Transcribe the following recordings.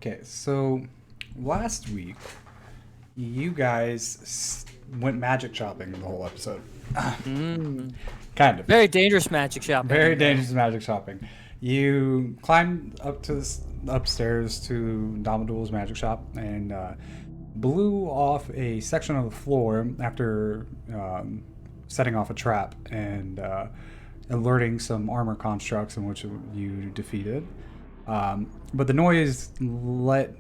Okay, so last week you guys went magic shopping the whole episode. Mm. Kind of. Very dangerous magic shopping. Very dangerous magic shopping. You climbed up to upstairs to Domadul's magic shop and blew off a section of the floor after setting off a trap and alerting some armor constructs in which you defeated. But the noise the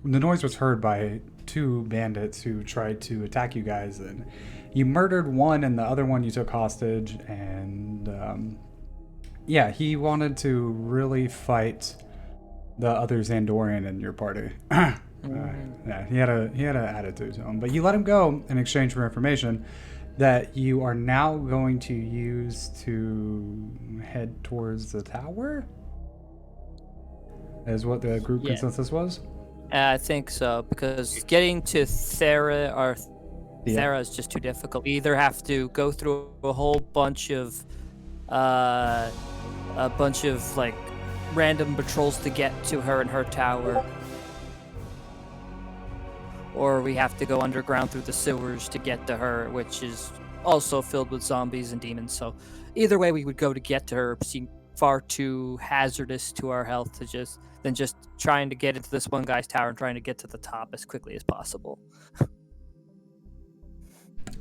noise was heard by two bandits who tried to attack you guys, and you murdered one, and the other one you took hostage. And yeah, he wanted to really fight the other Zandorian in your party. Yeah, he had an attitude to him, but you let him go in exchange for information that you are now going to use to head towards the tower. Is what the group consensus was. I think so, because getting to Thera is just too difficult. We either have to go through a whole bunch of like random patrols to get to her and her tower, or we have to go underground through the sewers to get to her, which is also filled with zombies and demons. So either way we would go to get to her seemed far too hazardous to our health than just trying to get into this one guy's tower and trying to get to the top as quickly as possible.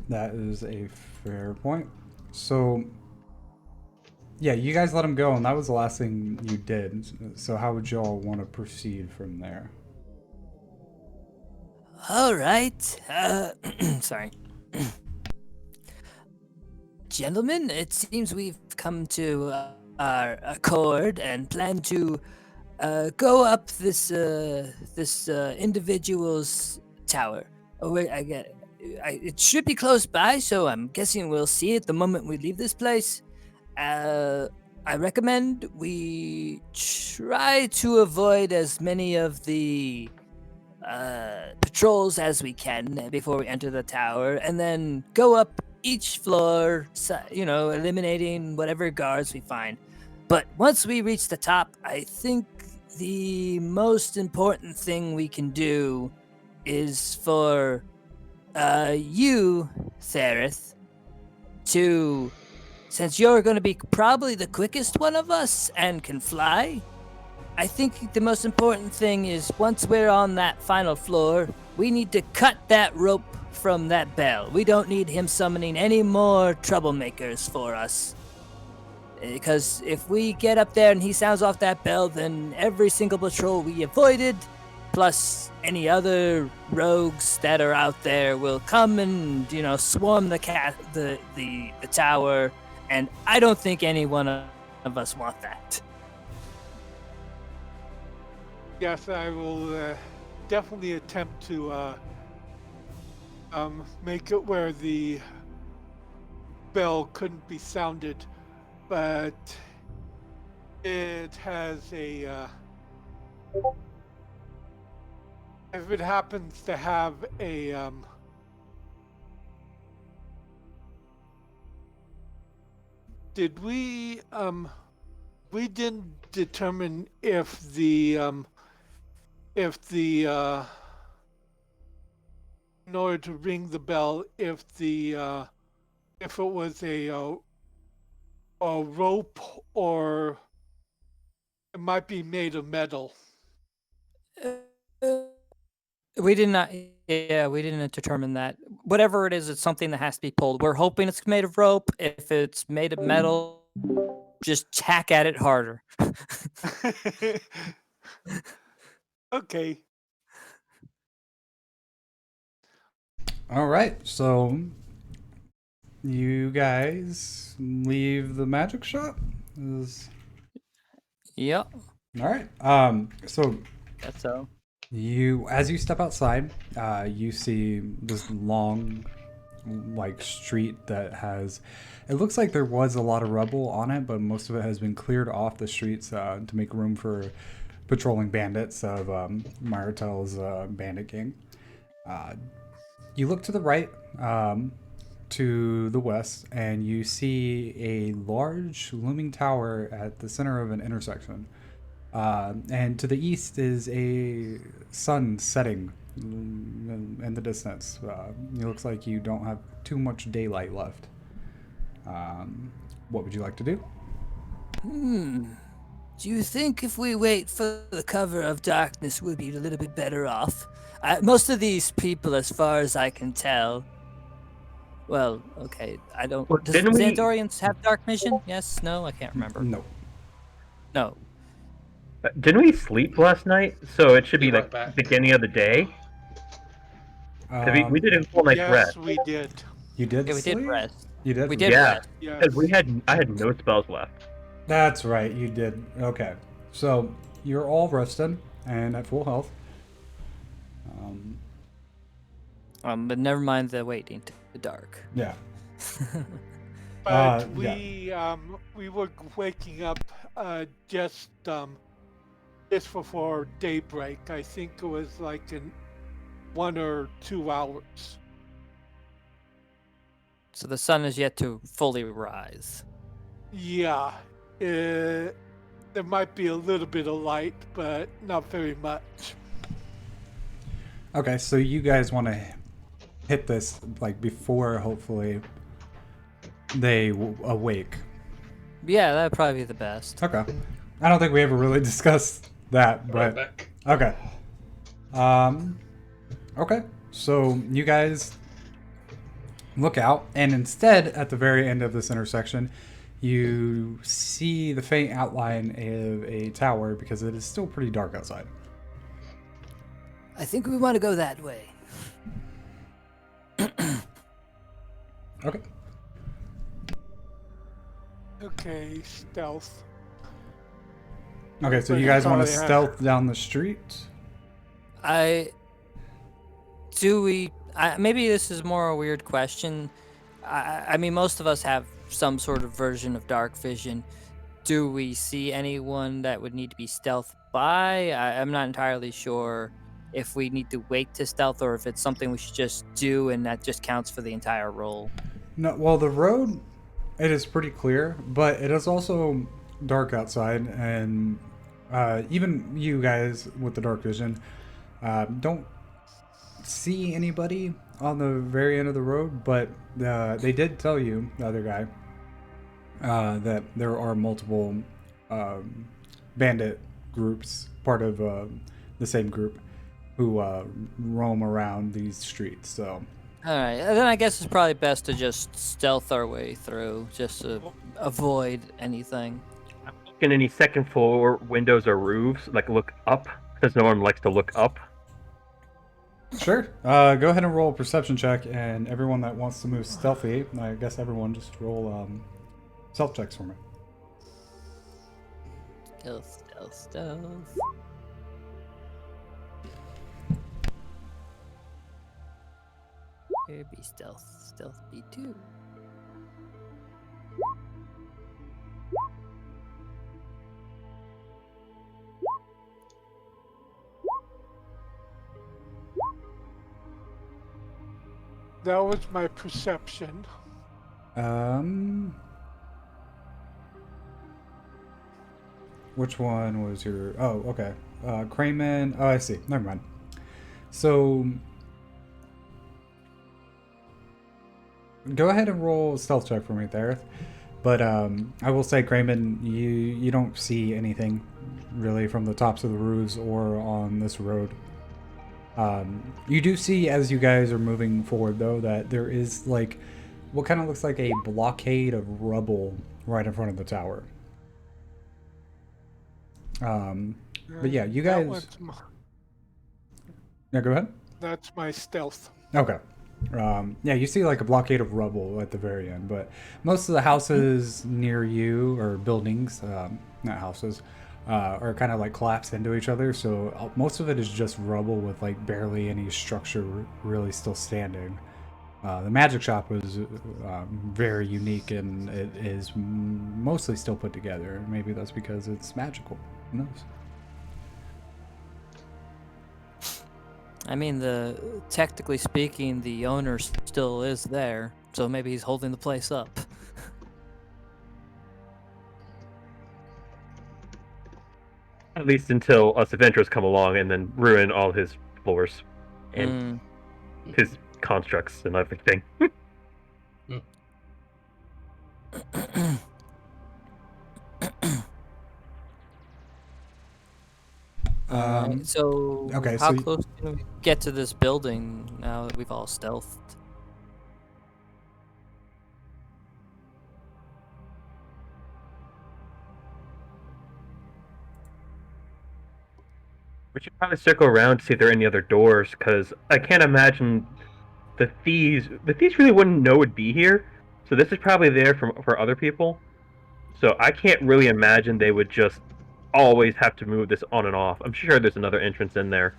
That is a fair point. So yeah, you guys let him go, and that was the last thing you did. So how would y'all want to proceed from there? All right. Sorry. Gentlemen, it seems we've come to our accord and plan to go up this individual's tower. It should be close by, so I'm guessing we'll see it the moment we leave this place. I recommend we try to avoid as many of the patrols as we can before we enter the tower, and then go up each floor, eliminating whatever guards we find. But once we reach the top, I think the most important thing we can do is for you, Therith, to, since you're going to be probably the quickest one of us and can fly, I think the most important thing is once we're on that final floor, we need to cut that rope from that bell. We don't need him summoning any more troublemakers for us. Because if we get up there and he sounds off that bell, then every single patrol we avoided, plus any other rogues that are out there, will come and, swarm the tower. And I don't think any one of us want that. Yes, I will definitely attempt to make it where the bell couldn't be sounded, but it has a if it happens to have a did we didn't determine if the in order to ring the bell, if it was a rope or it might be made of metal. We did not. Yeah, we didn't determine that. Whatever it is, it's something that has to be pulled. We're hoping it's made of rope. If it's made of metal, just tack at it harder. Okay. All right, so you guys leave the magic shop. Yep. All right. So That's so. as you step outside, you see this long, street that has. It looks like there was a lot of rubble on it, but most of it has been cleared off the streets to make room for patrolling bandits of Maritel's bandit gang. You look to the right, to the west, and you see a large looming tower at the center of an intersection. And to the east is a sun setting in the distance. It looks like you don't have too much daylight left. What would you like to do? Do you think if we wait for the cover of darkness, we'll be a little bit better off? Most of these people, as far as I can tell, well, okay, I don't. Well, Does didn't we- Xandorians have dark vision? Yes, no, I can't remember. No. No. Didn't we sleep last night? So it should be Be right like back. beginning of the day. 'Cause we did a full night's Yes, rest. we did. You did Yeah, we did sleep? rest. You did? We did Yeah. rest. Yes. 'Cause I had no spells left. That's right, you did. Okay. So you're all rested and at full health. But never mind the waiting to the dark. Yeah. But yeah. we were waking up just before daybreak. I think it was like in 1 or 2 hours. So the sun is yet to fully rise. Yeah, there might be a little bit of light, but not very much. Okay, so you guys want to hit this like before hopefully they awake. Yeah, that'd probably be the best. Okay. I don't think we ever really discussed that, Right but back. okay. Okay. So you guys look out, and instead, at the very end of this intersection, you see the faint outline of a tower because it is still pretty dark outside. I think we want to go that way. Okay. Okay, stealth. Okay, so But you you guys want to probably have- stealth down the street? Maybe this is more a weird question. I mean, most of us have some sort of version of dark vision. Do we see anyone that would need to be stealth by? I'm not entirely sure if we need to wait to stealth or if it's something we should just do and that just counts for the entire roll. No, well, the road, it is pretty clear, but it is also dark outside, and even you guys with the dark vision don't see anybody on the very end of the road, but they did tell you, the other guy, that there are multiple bandit groups, part of the same group, who roam around these streets, so... Alright, then I guess it's probably best to just stealth our way through, just to avoid anything. Can any second floor windows or roofs like look up? Because no one likes to look up. Sure. Go ahead and roll a perception check, and everyone that wants to move stealthy, I guess everyone just roll stealth checks for me. Stealth, stealth, stealth. Here be stealth, stealth B2. That was my perception. Which one was your... Oh, okay. Crayman... Oh, I see. Never mind. So... Go ahead and roll a stealth check for me, Thareth. But I will say, Crayman, you don't see anything really from the tops of the roofs or on this road. You do see, as you guys are moving forward, though, that there is like what kind of looks like a blockade of rubble right in front of the tower. But yeah, you That guys... one's Yeah, go ahead. That's my stealth. Okay. Yeah, you see like a blockade of rubble at the very end, but most of the houses near you, or buildings, not houses, are kind of like collapsed into each other, so most of it is just rubble with like barely any structure really still standing. The magic shop was very unique, and it is mostly still put together. Maybe that's because it's magical. Who knows? I mean, technically speaking, the owner still is there, so maybe he's holding the place up. At least until us adventurers come along and then ruin all his floors and his constructs and everything. So okay, how so close can we get to this building now that we've all stealthed? We should probably circle around to see if there are any other doors, because I can't imagine the thieves really wouldn't know it'd be here. So this is probably there for other people. So I can't really imagine they would just always have to move this on and off. I'm sure there's another entrance in there.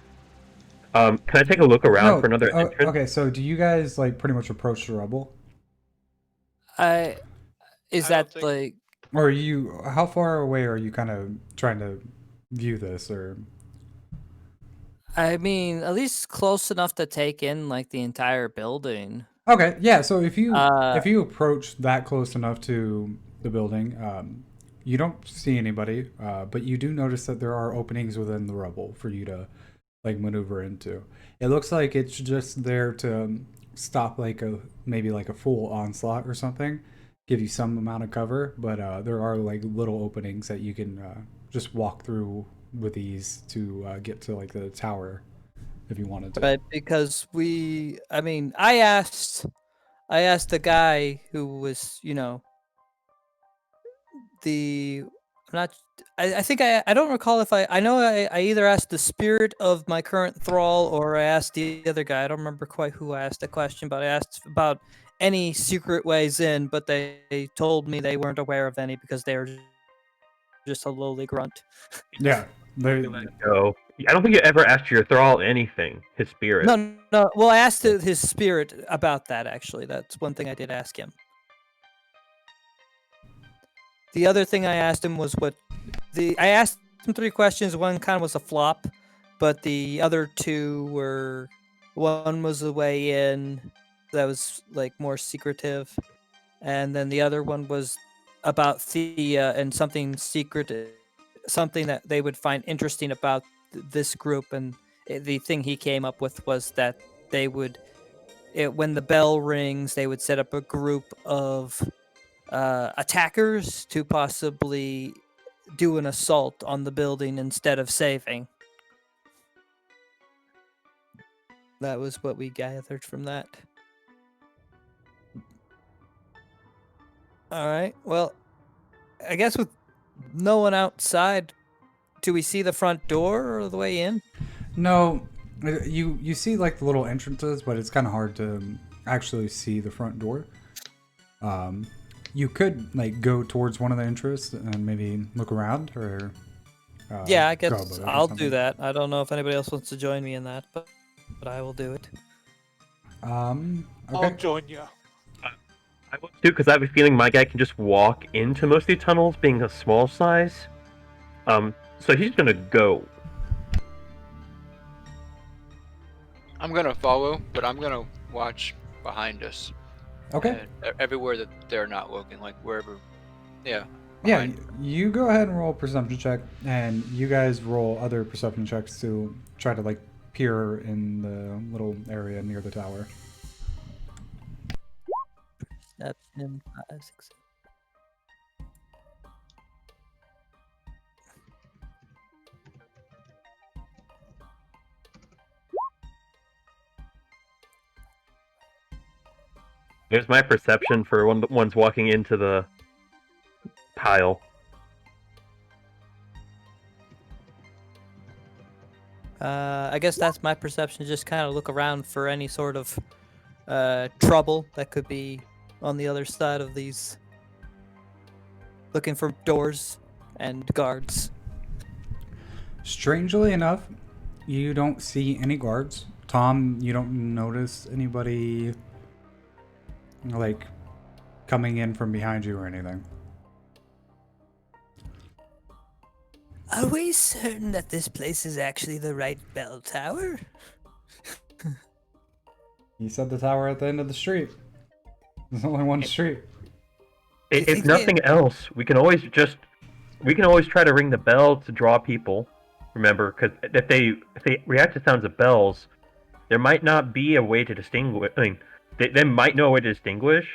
Can I take a look around for another entrance? Okay, so do you guys like pretty much approach the rubble? Is I don't that think- like? Or are you, how far away are you kind of trying to view this? Or I mean, at least close enough to take in like the entire building. okay, yeah. So if you Uh, approach that close enough to the building, you don't see anybody, but you do notice that there are openings within the rubble for you to like maneuver into. It looks like it's just there to stop like a maybe like a full onslaught or something, give you some amount of cover. But there are like little openings that you can just walk through with ease to get to like the tower if you wanted to. Right, because I mean, I asked the guy who was, the, I'm not, I think I don't recall if I know I either asked the spirit of my current thrall or I asked the other guy. I don't remember quite who I asked the question, but I asked about any secret ways in, but they told me they weren't aware of any because they were just a lowly grunt. Yeah, they, Let it go. I don't think you ever asked your thrall anything. His spirit. No. Well, I asked his spirit about that, actually. That's one thing I did ask him. The other thing I asked him was I asked him 3 questions. One kind of was a flop, but the other 2 were, one was the way in that was like more secretive, and then the other one was about Thea and something secret, something that they would find interesting about this group. And the thing he came up with was that they would, when the bell rings, they would set up a group of attackers to possibly do an assault on the building instead of saving. That was what we gathered from that. All right. Well, I guess with no one outside, do we see the front door or the way in? no, you see like the little entrances, but it's kind of hard to actually see the front door. You could like go towards one of the entrances and maybe look around, or Yeah, I go guess above it or I'll do something. that. I don't know if anybody else wants to join me in that, but I will do it. Okay. I'll join you. I will too, because I have a feeling my guy can just walk into most of the tunnels, being a small size. So he's gonna go. I'm gonna follow, but I'm gonna watch behind us. Okay. And everywhere that they're not looking, like wherever. Yeah. Yeah, behind. you go ahead and roll a perception check, and you guys roll other perception checks to try to like peer in the little area near the tower. Perception, 5, 6, There's my perception for one's walking into the pile. I guess that's my perception. Just kind of look around for any sort of trouble that could be on the other side of these. Looking for doors and guards. Strangely enough, you don't see any guards. Tom, you don't notice anybody like coming in from behind you or anything. Are we certain that this place is actually the right bell tower? You said the tower at the end of the street. There's only one street. If think nothing else, we can always just we can always try to ring the bell to draw people. Remember, because if they react to sounds of bells, there might not be a way to distinguish. I mean, they might know a way to distinguish,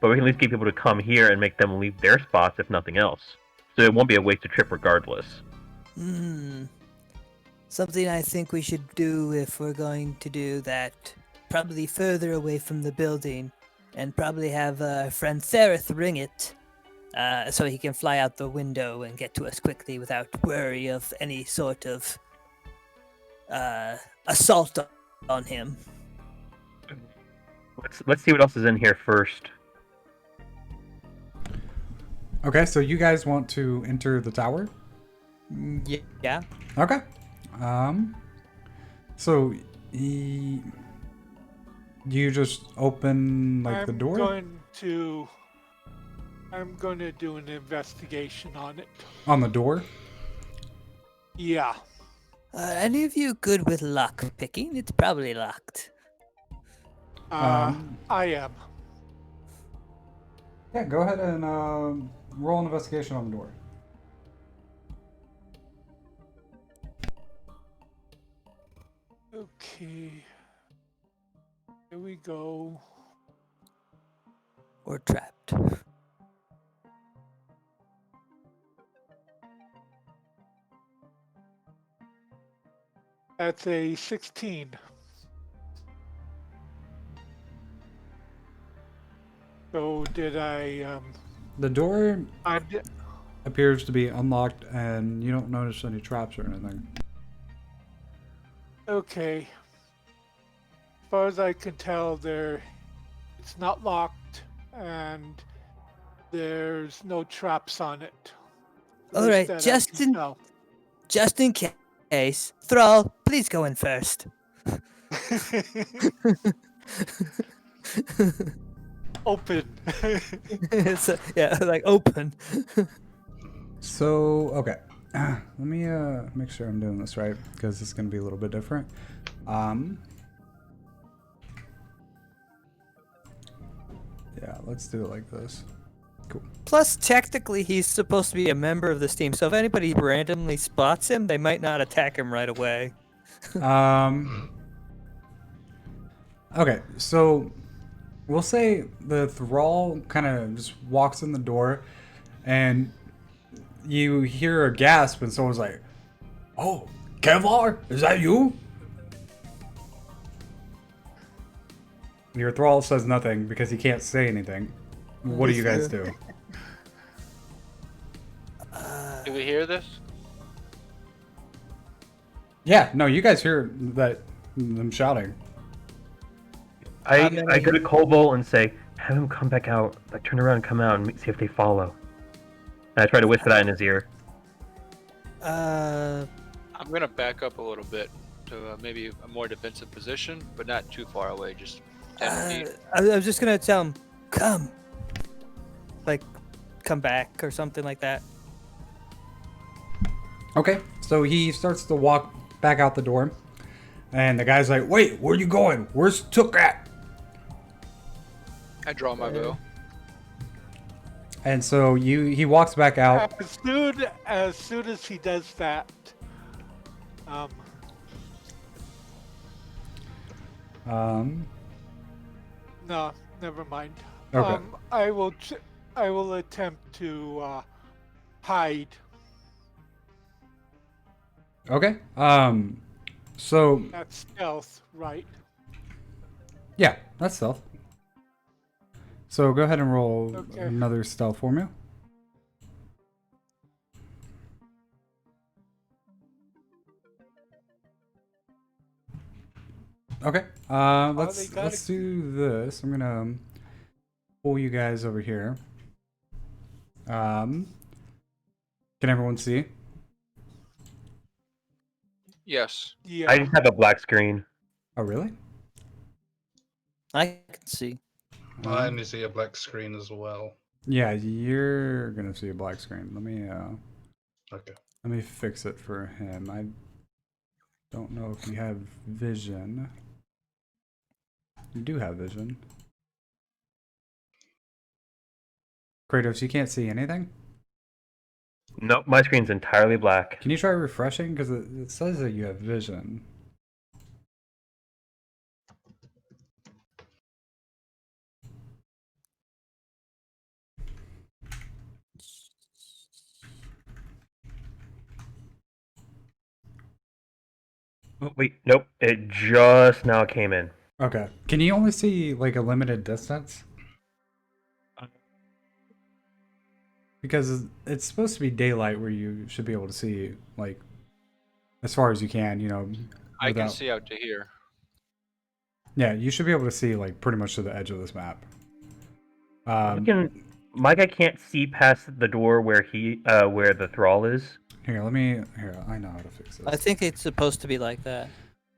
but we can at least get people to come here and make them leave their spots if nothing else. So it won't be a wasted trip regardless. Something I think we should do if we're going to do that, probably further away from the building, and probably have our friend Thereth ring it, so he can fly out the window and get to us quickly without worry of any sort of assault on him. Let's see what else is in here first. Okay, so you guys want to enter the tower? Yeah. Okay. So you just open like the door? I'm going to do an investigation on it. On the door? Yeah. Any of you good with lock picking? It's probably locked. I am. Yeah, go ahead and roll an investigation on the door. Okay. Here we go. Or trapped. That's a 16. So did I The door I did, appears to be unlocked and you don't notice any traps or anything. okay. As far as I can tell, it's not locked and there's no traps on it. At All least right, that I just can in tell. just in case, Thrall, please go in first. Open. Yeah, like open. So, okay. Let me make sure I'm doing this right because it's going to be a little bit different. Yeah, let's do it like this. Cool. Plus, technically, he's supposed to be a member of this team, so if anybody randomly spots him, they might not attack him right away. Okay, so we'll say the thrall kind of just walks in the door and you hear a gasp and someone's like, "Oh, Kevlar, is that you?" Your thrall says nothing because he can't say anything. What do you guys do? Do we hear this? Yeah, no, you guys hear them shouting. I go to Kobold and say, have him come back out, like turn around and come out and see if they follow. And I try to whisper that in his ear. I'm gonna back up a little bit to maybe a more defensive position, but not too far away, just 10 feet. I was just gonna tell him, come. Like, come back or something like that. Okay, so he starts to walk back out the door, and the guy's like, "Wait, where you going? Where's Took at?" I draw my bow. And so he walks back out. As soon as he does that, no, never mind. Okay. I will attempt to hide. Okay. So That's stealth, right? yeah, that's stealth. So go ahead and roll Okay. another stealth for me. Okay. Let's do this. I'm gonna pull you guys over here. Can everyone see? Yes. Yeah. I just have a black screen. Oh, really? I can see. I only see a black screen as well. Yeah, you're gonna see a black screen. Okay. Let me fix it for him. I don't know if you have vision. You do have vision. Kratos, you can't see anything? Nope, my screen's entirely black. Can you try refreshing? Because it says that you have vision. Oh, wait, nope. It just now came in. Okay. Can you only see like a limited distance? Because it's supposed to be daylight where you should be able to see like as far as you can, you know. I can without- see out to here. Yeah, you should be able to see like pretty much to the edge of this map. My guy can't see past the door where where the thrall is. Here, I know how to fix this. I think it's supposed to be like that.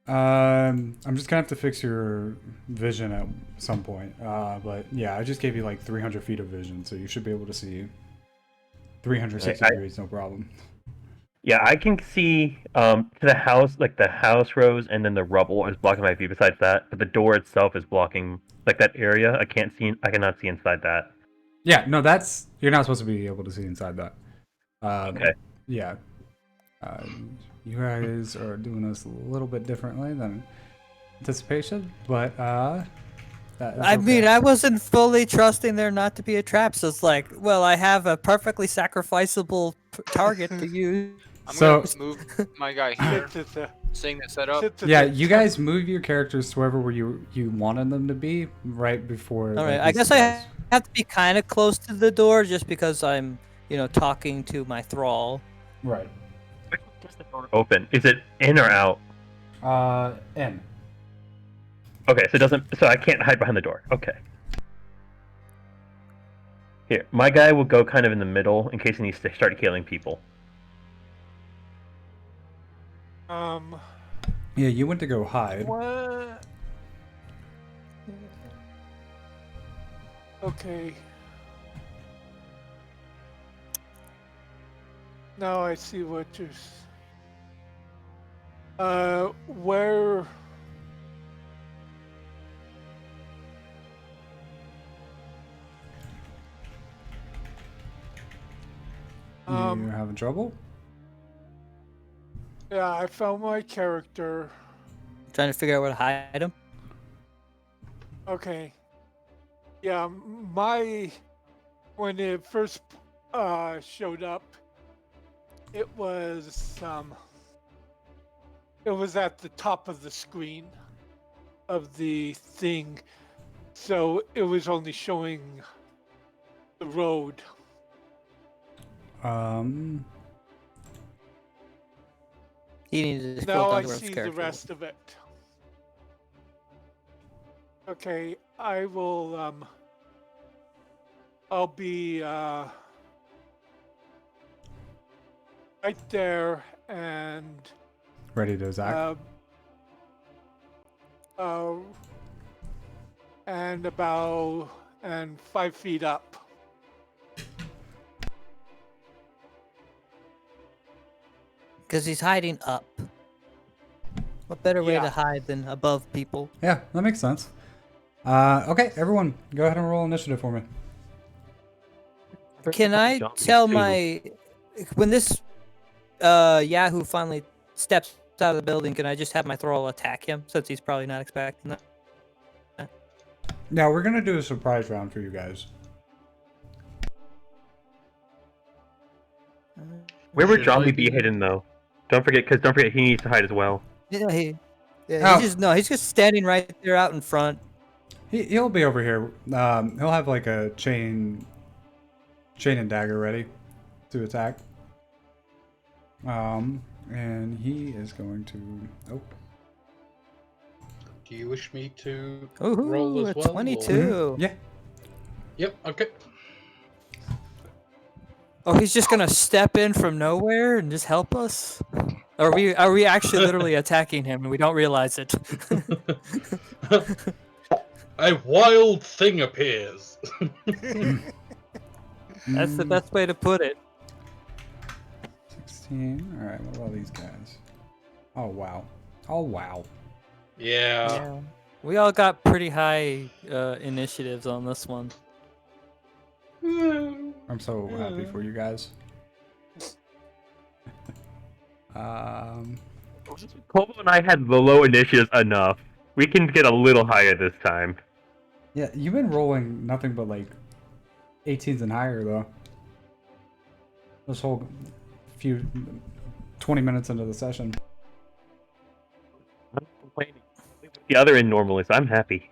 I'm just gonna have to fix your vision at some point. But yeah, I just gave you like 300 feet of vision, so you should be able to see 360 degrees, no problem. Yeah, I can see to the house, like the house rows, and then the rubble is blocking my view. Besides that, but the door itself is blocking like that area. I cannot see inside that. Yeah, no, you're not supposed to be able to see inside that. Okay. Yeah. You guys are doing this a little bit differently than anticipation, but I mean, I wasn't fully trusting there not to be a trap, so it's like, well, I have a perfectly sacrificable target to use. I'm So- gonna move my guy here, Sit there. seeing that set up. Sit there. Yeah, you guys move your characters to wherever you wanted them to be right before. All right, like, I this guess I does. have to be kind of close to the door just because I'm, talking to my thrall. Right. Which way does the door open? Is it in or out? N. Okay, so it doesn't. So I can't hide behind the door. Okay. Here, my guy will go kind of in the middle in case he needs to start killing people. Yeah, you went to go hide. What? Okay. Now I see what you're. Where? You're having trouble? Yeah, I found my character. Trying to figure out where to hide him. Okay. Yeah, when it first showed up, it was at the top of the screen of the thing, so it was only showing the road. He needed to Now scroll I down to where his see the character rest of it. Okay, I will. I'll be right there and Ready to attack? and 5 feet up. Because he's hiding up. What better way Yeah. to hide than above people? Yeah, that makes sense. Okay, everyone, go ahead and roll initiative for me. Can I tell my when this Yahoo finally steps out of the building? Can I just have my thrall attack him since he's probably not expecting that? Now we're gonna do a surprise round for you guys. Where would Should John I be be- hidden though? Don't forget he needs to hide as well. Yeah, Oh. he's just standing right there out in front. He'll be over here. He'll have like a chain and dagger ready to attack. And he is going to. Oh. Do you wish me to Ooh, roll as a well? or- 22. Yeah. Yep. Okay. Oh, he's just gonna step in from nowhere and just help us? Are we actually literally attacking him and we don't realize it? A wild thing appears. That's the best way to put it. 16. All right. What about these guys? Oh wow. Oh wow. Yeah. We all got pretty high initiatives on this one. I'm so happy for you guys. Kobo and I had the low initiatives enough. We can get a little higher this time. Yeah, you've been rolling nothing but like 18s and higher though. This whole few 20 minutes into the session. I'm not complaining. The other in normally, so I'm happy.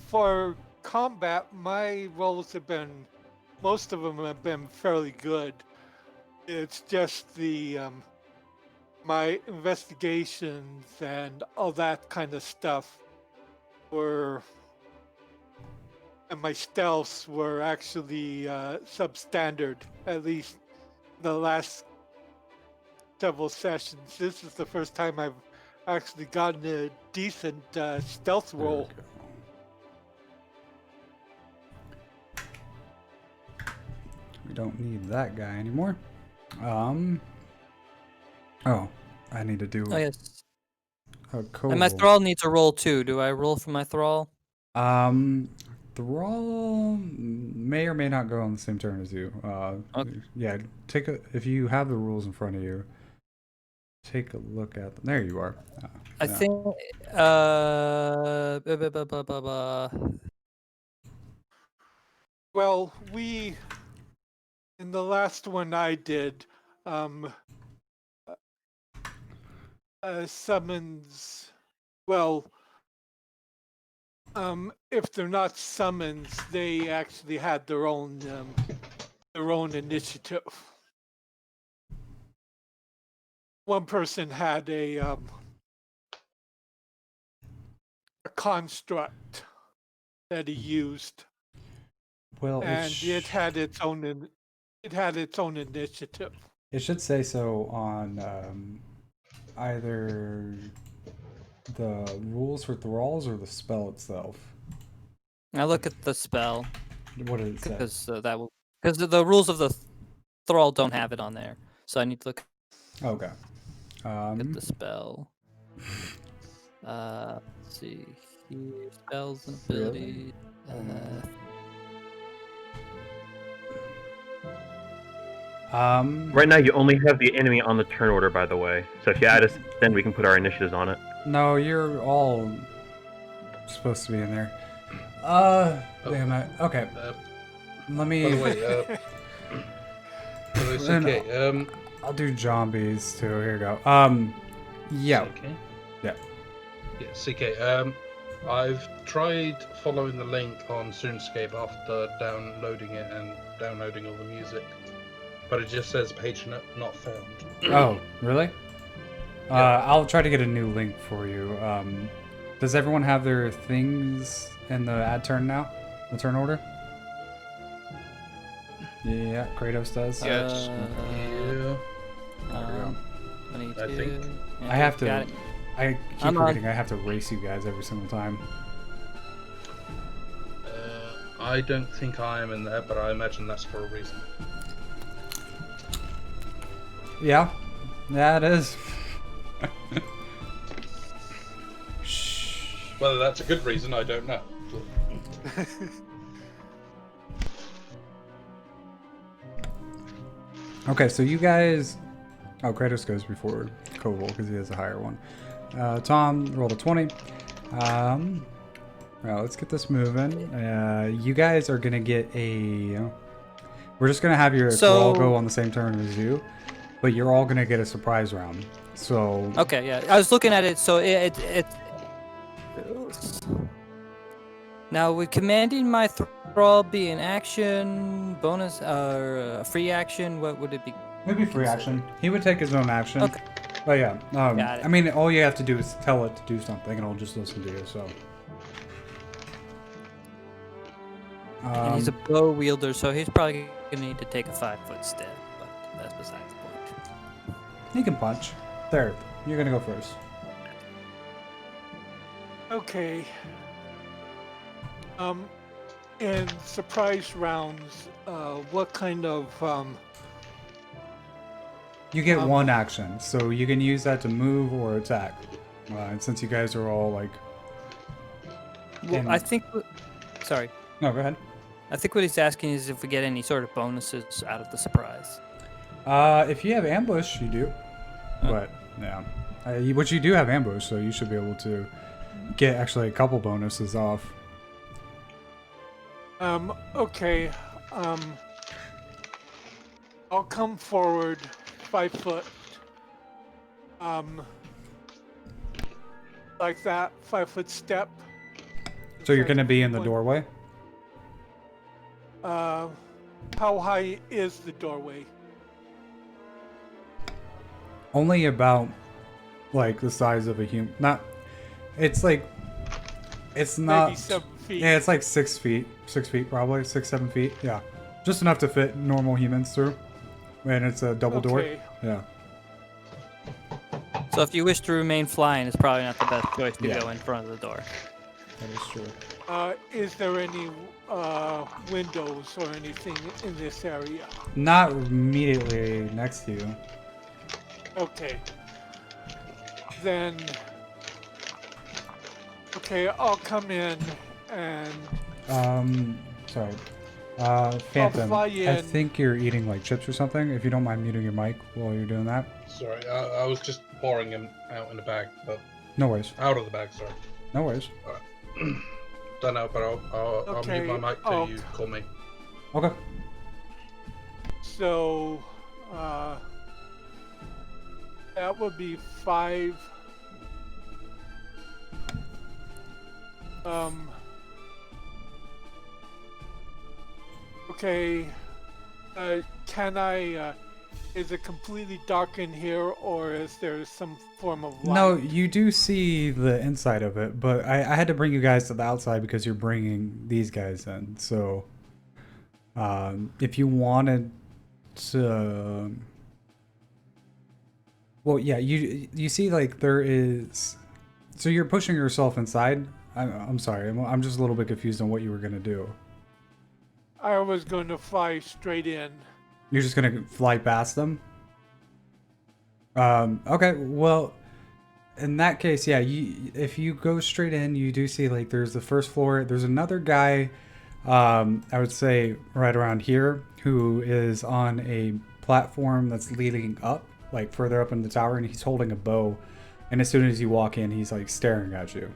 For combat, my rolls have been, most of them have been fairly good. It's just the my investigations and all that kind of stuff were, and my stealths were actually substandard, at least the last several sessions. This is the first time I've actually gotten a decent stealth roll. We don't need that guy anymore. Oh, I need to do Oh yes. a And my Kobold. thrall needs a roll too. Do I roll for my thrall? Thrall may or may not go on the same turn as you. Okay. Yeah, if you have the rules in front of you, take a look at them. There you are. I Yeah. think. Well, in the last one I did, summons, well, if they're not summons, they actually had their own initiative. One person had a construct that he used, Well, and it had its own initiative. it should say so on either the rules for thralls or the spell itself. I look at the spell What did it say? because the rules of the thrall don't have it on there, so I need to look Okay. at the spell. Let's see here, spells and Really? abilities. Right now, you only have the enemy on the turn order, by the way. So if you add us, then we can put our initiatives on it. No, you're all supposed to be in there. Damn it. Okay. Let me. By the way, it's okay. I'll do zombies too. Here you go. Yeah. Okay. Yeah. Yeah, CK. I've tried following the link on Soonscape after downloading it and downloading all the music, but it just says page not found. Oh, really? I'll try to get a new link for you. Does everyone have their things in the add turn now? The turn order? Yeah, Kratos does. Yes. Yeah. 22. I think. Yeah, I have to. got it. I keep I'm on. forgetting I have to race you guys every single time. I don't think I am in there, but I imagine that's for a reason. Yeah, it is. Shh. Whether that's a good reason, I don't know. Okay, so you guys. Oh, Kratos goes before Koval because he has a higher one. Tom rolled a 20. Well, let's get this moving. You guys are gonna get a. We're just gonna have your thrall go on the same turn as you, but you're all gonna get a surprise round. So. Okay, yeah. I was looking at it, so it now with commanding my thrall be an action, bonus, or free action, what would it be? Maybe free action. He would take his own action. Okay. But yeah, Got it. I mean, all you have to do is tell it to do something, and it'll just listen to you. So. And he's a bow wielder, so he's probably gonna need to take a 5-foot step, but that's besides the point. He can punch. There, you're gonna go first. Okay. In surprise rounds, what kind of You get one action, so you can use that to move or attack. And since you guys are all like, Well, I think. Sorry. no, go ahead. I think what he's asking is if we get any sort of bonuses out of the surprise. If you have ambush, you do. But yeah, which you do have ambush, so you should be able to get actually a couple bonuses off. Okay. I'll come forward 5 foot. Like that, 5 foot step. So you're gonna be in the doorway. How high is the doorway? Only about like the size of a human. Not. It's like. It's not. Maybe 7 feet. Yeah, it's like 6 feet. 6 feet probably. 6, 7 feet. Yeah, just enough to fit normal humans through. And it's a double door. Okay. Yeah. So if you wish to remain flying, it's probably not the best choice to Yeah. go in front of the door. That is true. Is there any windows or anything in this area? Not immediately next to you. Okay. Then. Okay, I'll come in and. Sorry. Phantom, fly I in. think you're eating like chips or something. If you don't mind muting your mic while you're doing that. Sorry, I was just pouring him out in the bag, but No worries. out of the bag. Sorry. No worries. Don't know, but I'll Okay, mute my mic till oh. you call me. Okay. So, that would be 5. Okay. Can I? Is it completely dark in here, or is there some form of light? No, you do see the inside of it, but I had to bring you guys to the outside because you're bringing these guys in. So, if you wanted to, well, yeah, you see like there is. So you're pushing yourself inside. I'm sorry, I'm just a little bit confused on what you were gonna do. I was going to fly straight in. You're just gonna fly past them? Okay, well, in that case, yeah, if you go straight in, you do see like there's the first floor. There's another guy, I would say right around here, who is on a platform that's leading up, like further up in the tower, and he's holding a bow. And as soon as you walk in, he's like staring at you.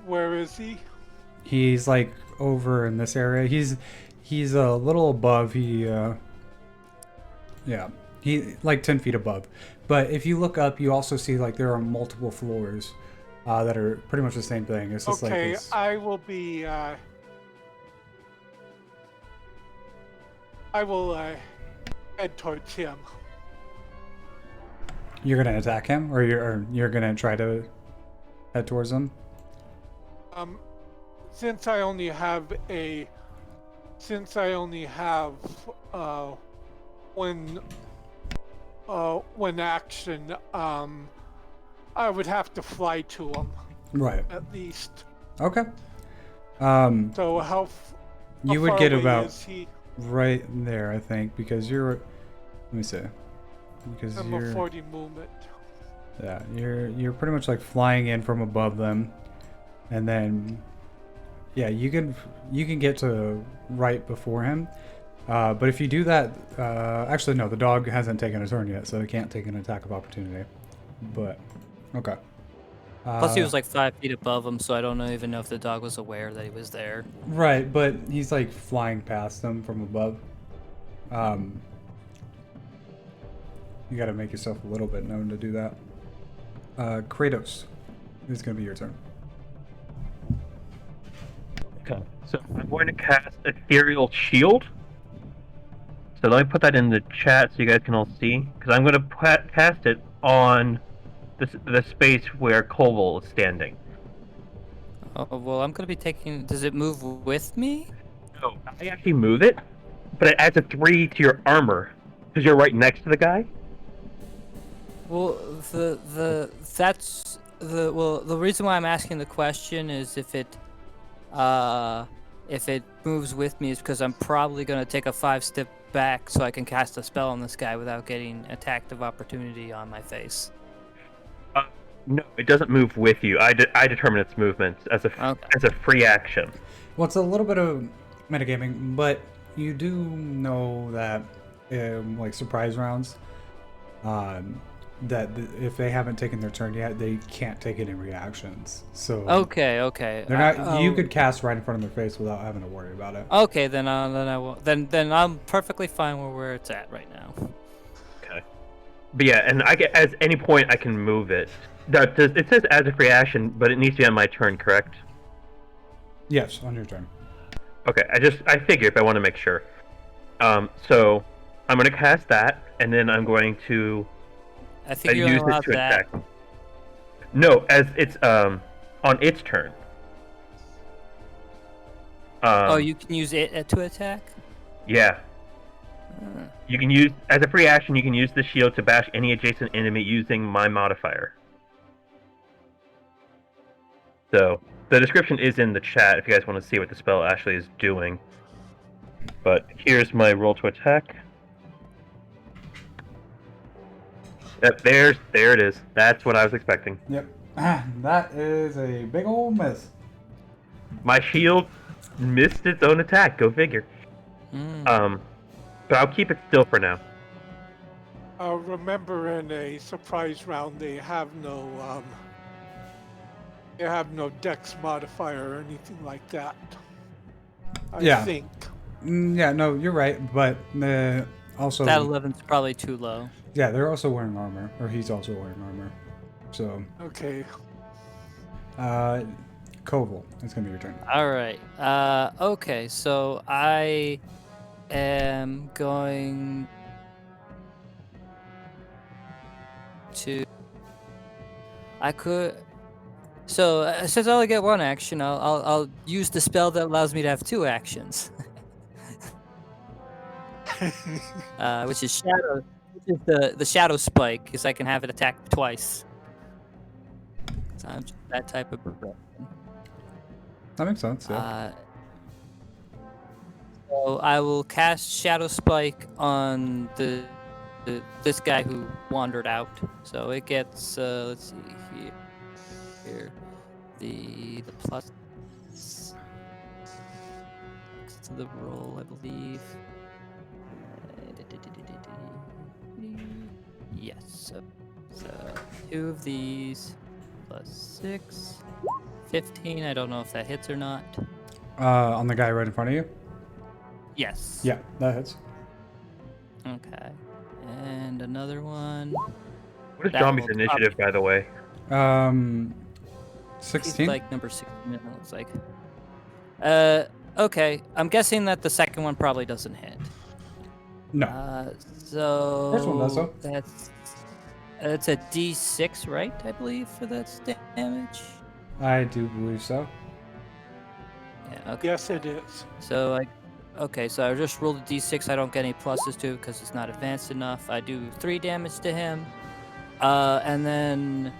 Where is he? He's like over in this area. He's a little above. Yeah, he like 10 feet above. But if you look up, you also see like there are multiple floors that are pretty much the same thing. It's just Okay, like this. I will be. I will head towards him. You're gonna attack him, or you're gonna try to head towards him. Since I only have one action, I would have to fly to him Right. at least. Okay. So how You would far get away about is he? right there, I think, because you're. Let me see. Because I'm you're. a 40 movement. Yeah, you're pretty much like flying in from above them, and then, yeah, you can get to right before him. But if you do that, actually no, the dog hasn't taken a turn yet, so it can't take an attack of opportunity. But okay. Plus, he was like 5 feet above him, so I don't even know if the dog was aware that he was there. Right, but he's like flying past them from above. You got to make yourself a little bit known to do that. Kratos, it's gonna be your turn. Okay, so I'm going to cast Ethereal Shield. So let me put that in the chat so you guys can all see, because I'm going to cast it on the space where Koval is standing. Oh, well, I'm going to be taking... Does it move with me? No, I actually move it, but it adds a 3 to your armor, because you're right next to the guy. Well, the reason why I'm asking the question is if it moves with me is because I'm probably going to take a 5-step back so I can cast a spell on this guy without getting attack of opportunity on my face. No, it doesn't move with you. I determine its movements as a free action. Well, it's a little bit of metagaming, but you do know that, like surprise rounds, if they haven't taken their turn yet, they can't take any reactions. So Okay. they're not. You could cast right in front of their face without having to worry about it. Okay, then I will. Then I'm perfectly fine where it's at right now. Okay. But yeah, and at any point I can move it. It says as a free action, but it needs to be on my turn, correct? Yes, on your turn. Okay, I figured, but I want to make sure. So I'm going to cast that, and then I'm going to I think you're use allowed this to that. attack. No, as it's on its turn. Oh, you can use it to attack? Yeah. Uh, You can use as a free action. You can use the shield to bash any adjacent enemy using my modifier. So the description is in the chat if you guys want to see what the spell actually is doing. But here's my roll to attack. Yep, there it is. That's what I was expecting. Yep. That is a big old miss. My shield missed its own attack. Go figure. But I'll keep it still for now. Remember, in a surprise round, they have no dex modifier or anything like that. I think. Yeah, no, you're right. But also that 11's probably too low. Yeah, they're also wearing armor, or he's also wearing armor. So Okay. Koval, it's gonna be your turn. All right. Okay, so I am going to. I could. So since I only get one action, I'll use the spell that allows me to have 2 actions, which is shadow. Which is the shadow spike, because I can have it attack twice. So I'm just that type of progression. That makes sense. Yeah. So I will cast Shadow Spike on this guy who wandered out. So it gets let's see here the plus to the roll, I believe. Yes. So 2 of these plus 6. 15. I don't know if that hits or not. On the guy right in front of you. Yes. Yeah, that hits. Okay. And another one. What is That Zombie's will initiative, by the way? 16. He's like number 16. It looks like. Okay. I'm guessing that the second one probably doesn't hit. No. So First one does, though. It's a D6, right? I believe for that damage. I do believe so. Yeah. Okay. Yes, it is. So so I just rolled a D6. I don't get any pluses to it because it's not advanced enough. I do 3 damage to him, and then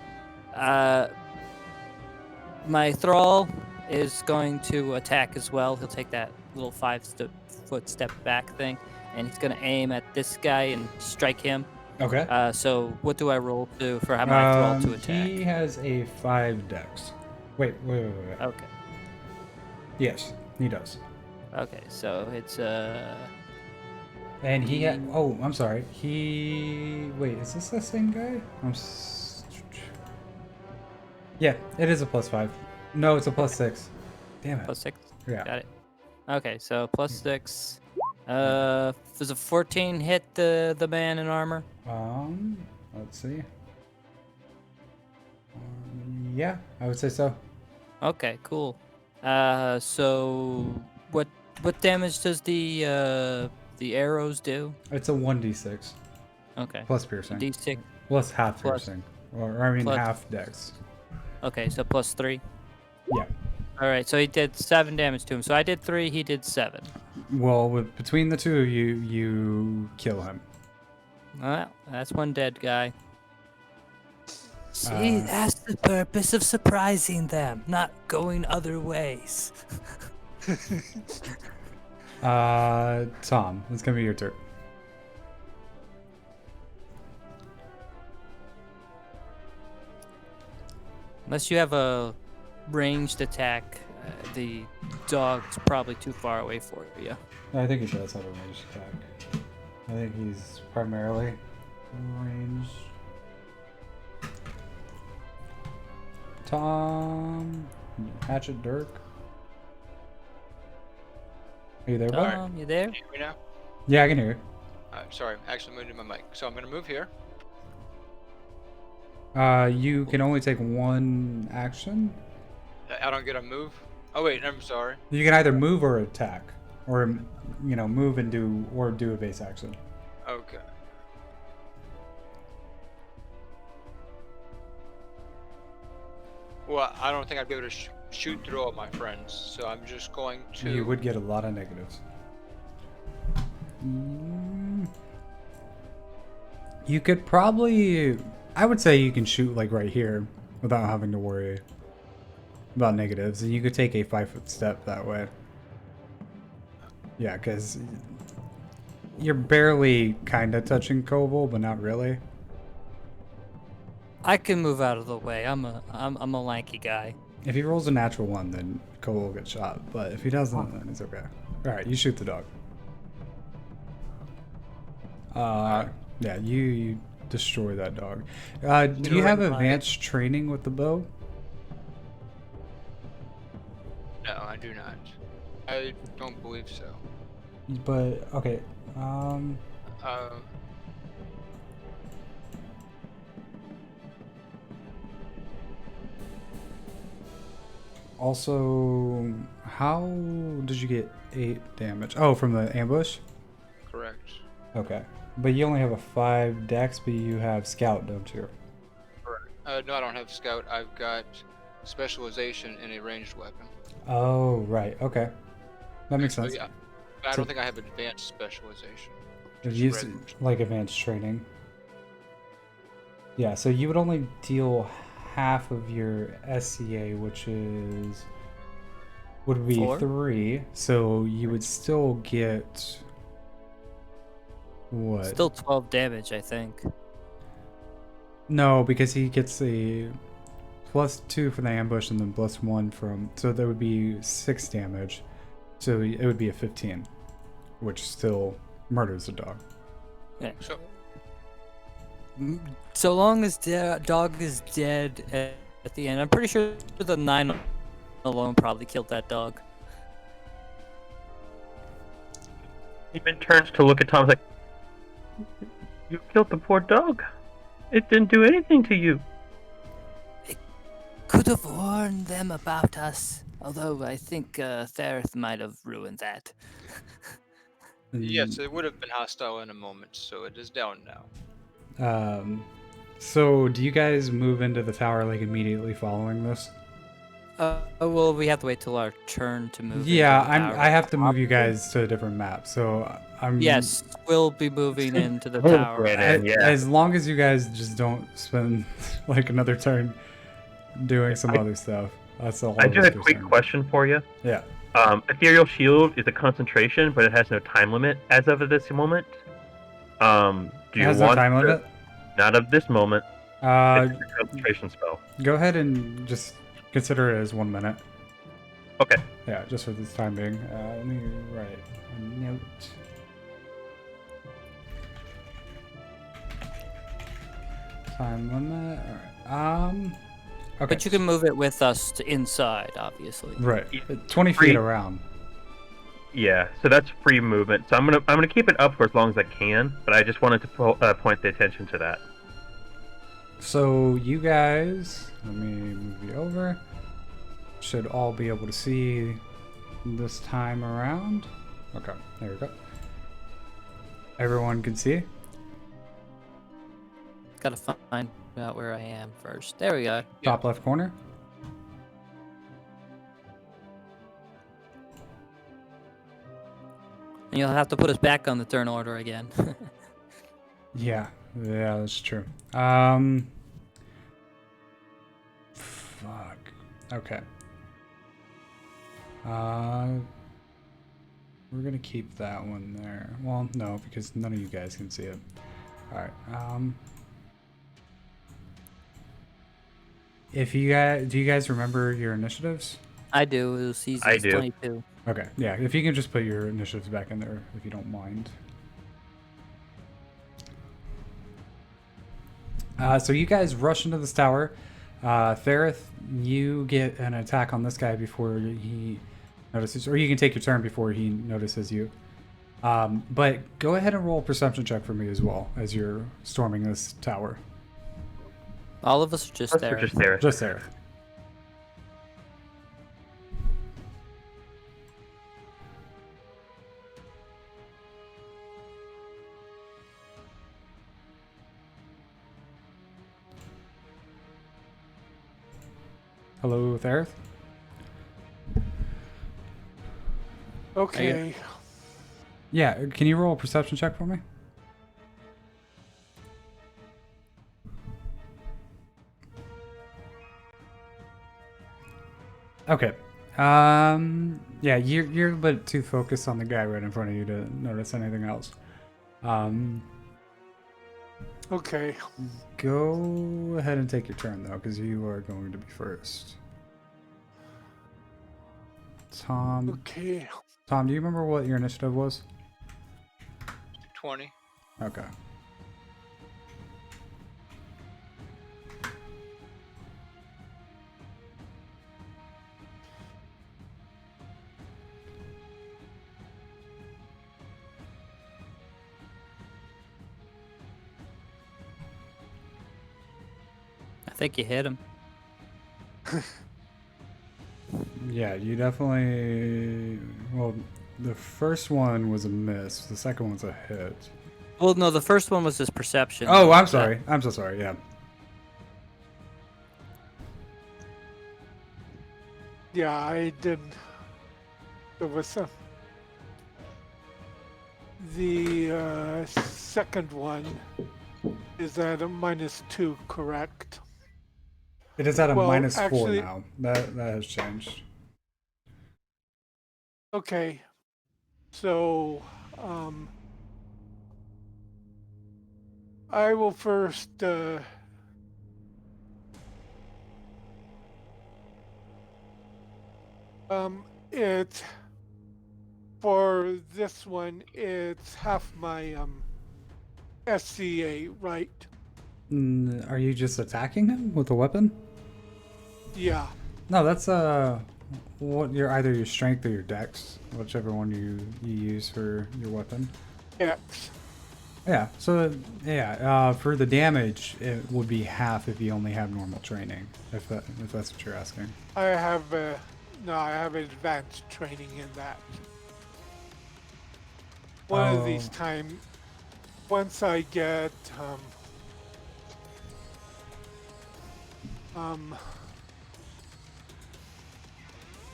my thrall is going to attack as well. He'll take that little 5-foot step back thing, and he's going to aim at this guy and strike him. Okay. So what do I roll for my thrall to attack? He has a 5 dex. Wait. Okay. Yes, he does. Okay, so it's And he had. Oh, I'm sorry. Wait, is this the same guy? Yeah, it is a +5. No, it's a +6. Damn it. +6. Yeah. Got it. Okay, so +6. Does a 14 hit the man in armor? Let's see. Yeah, I would say so. Okay, cool. So what damage does the arrows do? It's a 1d6 Okay. plus piercing. D6. Plus half Plus- piercing. Or I mean plus- half dex. Okay, so +3. Yeah. All right, so he did 7 damage to him. So I did 3, he did 7. Well, between the two of you, you kill him. Well, that's one dead guy. See, that's the purpose of surprising them, not going other ways. Tom, it's gonna be your turn. Unless you have a ranged attack, The dog's probably too far away for you. I think he does have a ranged attack. I think he's primarily ranged. Tom, Hatchet Dirk. Are you there, bud? Tom, you there? Can you hear me now? Yeah, I can hear you. Sorry, I actually moved my mic. So I'm gonna move here. You can only take one action. I don't get a move. Oh wait, I'm sorry. You can either move or attack, or move and do a base action. Okay. Well, I don't think I'd be able to shoot through all my friends, so I'm just going to. You would get a lot of negatives. You could probably, I would say you can shoot like right here without having to worry about negatives, and you could take a 5-foot step that way. Yeah, because you're barely kind of touching Koval, but not really. I can move out of the way. I'm a lanky guy. If he rolls a natural 1, then Koval will get shot, but if he doesn't, then it's okay. All right, you shoot the dog. Yeah, you destroy that dog. Do you have advanced training with the bow? No, I do not. I don't believe so. But okay. Also, how did you get 8 damage? Oh, from the ambush? Correct. Okay. But you only have a 5 dex, but you have scout, don't you? Correct. No, I don't have scout. I've got specialization in a ranged weapon. Oh, right. Okay. That makes sense. Yeah. But I don't think I have advanced specialization. If Just you use ranged. like advanced training. Yeah, so you would only deal half of your SCA, which would be 4? 3. So you would still get what? Still 12 damage, I think. No, because he gets a +2 from the ambush and then +1 from, so that would be 6 damage. So it would be a 15, which still murders the dog. Yeah. So, So long as the dog is dead at the end, I'm pretty sure the 9 alone probably killed that dog. He then turns to look at Tom like, "You killed the poor dog. It didn't do anything to you." Could have warned them about us, although I think Thareth might have ruined that. yes, it would have been hostile in a moment, so it is down now. So do you guys move into the tower like immediately following this? Well, we have to wait till our turn to move. Yeah, into the tower. I have to move you guys to a different map, so I'm. Yes, we'll be moving into the Oh, tower. Brandon. Yeah. As long as you guys just don't spend like another turn doing some other stuff. That's all. I do have a was quick concerned. question for you. Yeah. Ethereal Shield is a concentration, but it has no time limit as of this moment. Do you Has want no time to- limit? Not of this moment. It's a concentration spell. Go ahead and just consider it as 1 minute. Okay. Yeah, just for this time being. Let me write a note. Time limit. All right. Okay. But you can move it with us to inside, obviously. Right. 20 Free. feet around. Yeah, so that's free movement. So I'm gonna keep it up for as long as I can, but I just wanted to point the attention to that. So you guys, let me move you over. Should all be able to see this time around. Okay, there we go. Everyone can see. Gotta find out where I am first. There we go. Top left corner. And you'll have to put us back on the turn order again. Yeah, that's true. Fuck. Okay. We're gonna keep that one there. Well, no, because none of you guys can see it. All right. If you guys, do you guys remember your initiatives I do. It was easy. I It's do. 22. Okay, yeah. If you can just put your initiatives back in there, if you don't mind. So you guys rush into this tower. Thareth, you get an attack on this guy before he notices, or you can take your turn before he notices you. But go ahead and roll a perception check for me as well as you're storming this tower. All of us are just Us there. are just there. Just Thareth. Hello, Thareth. Okay. Yeah, can you roll a perception check for me? Okay. Yeah, you're a bit too focused on the guy right in front of you to notice anything else. Okay. Go ahead and take your turn though, because you are going to be first. Tom, Okay. do you remember what your initiative was? 20. Okay. I think you hit him. Yeah, you definitely. Well, the first one was a miss. The second one's a hit. Well, no, the first one was his perception. Oh, I'm sorry. I'm so sorry. Yeah. Yeah, I did. There was some. The second one is at a -2, correct? It is at a Well, -4 actually- now. That has changed. Okay. So, I will first. It for this one, it's half my SCA, right? Are you just attacking him with a weapon? Yeah. No, that's what your either your strength or your dex, whichever one you use for your weapon. X. Yeah. So yeah, for the damage, it would be half if you only have normal training. If that's what you're asking. I have no, I have advanced training in that. One of these Oh. time, once I get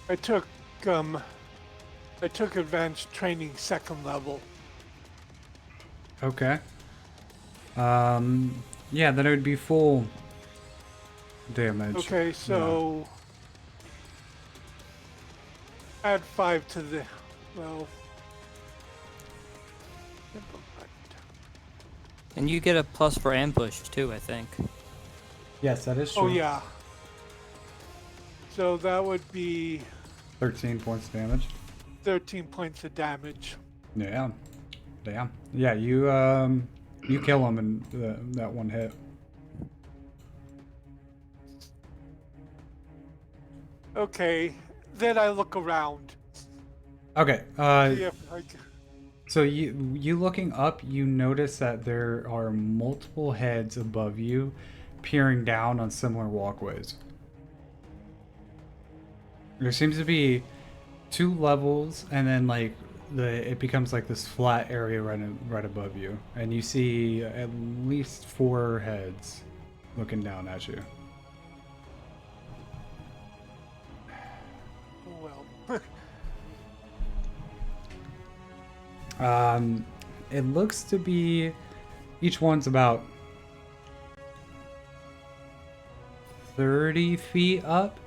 I took advanced training 2nd level. Okay. Yeah, then it would be full damage. Okay, so add 5 to the well. And you get a plus for ambush too, I think. Yes, that is true. Oh yeah. So that would be 13 points of damage. 13 points of damage. Yeah. Damn. Yeah, you kill him in that one hit. Okay, then I look around. Okay. See if I can- So you looking up, you notice that there are multiple heads above you, peering down on similar walkways. There seems to be 2 levels, and then like it becomes like this flat area right above you, and you see at least 4 heads looking down at you. well, It looks to be each one's about 30 feet up.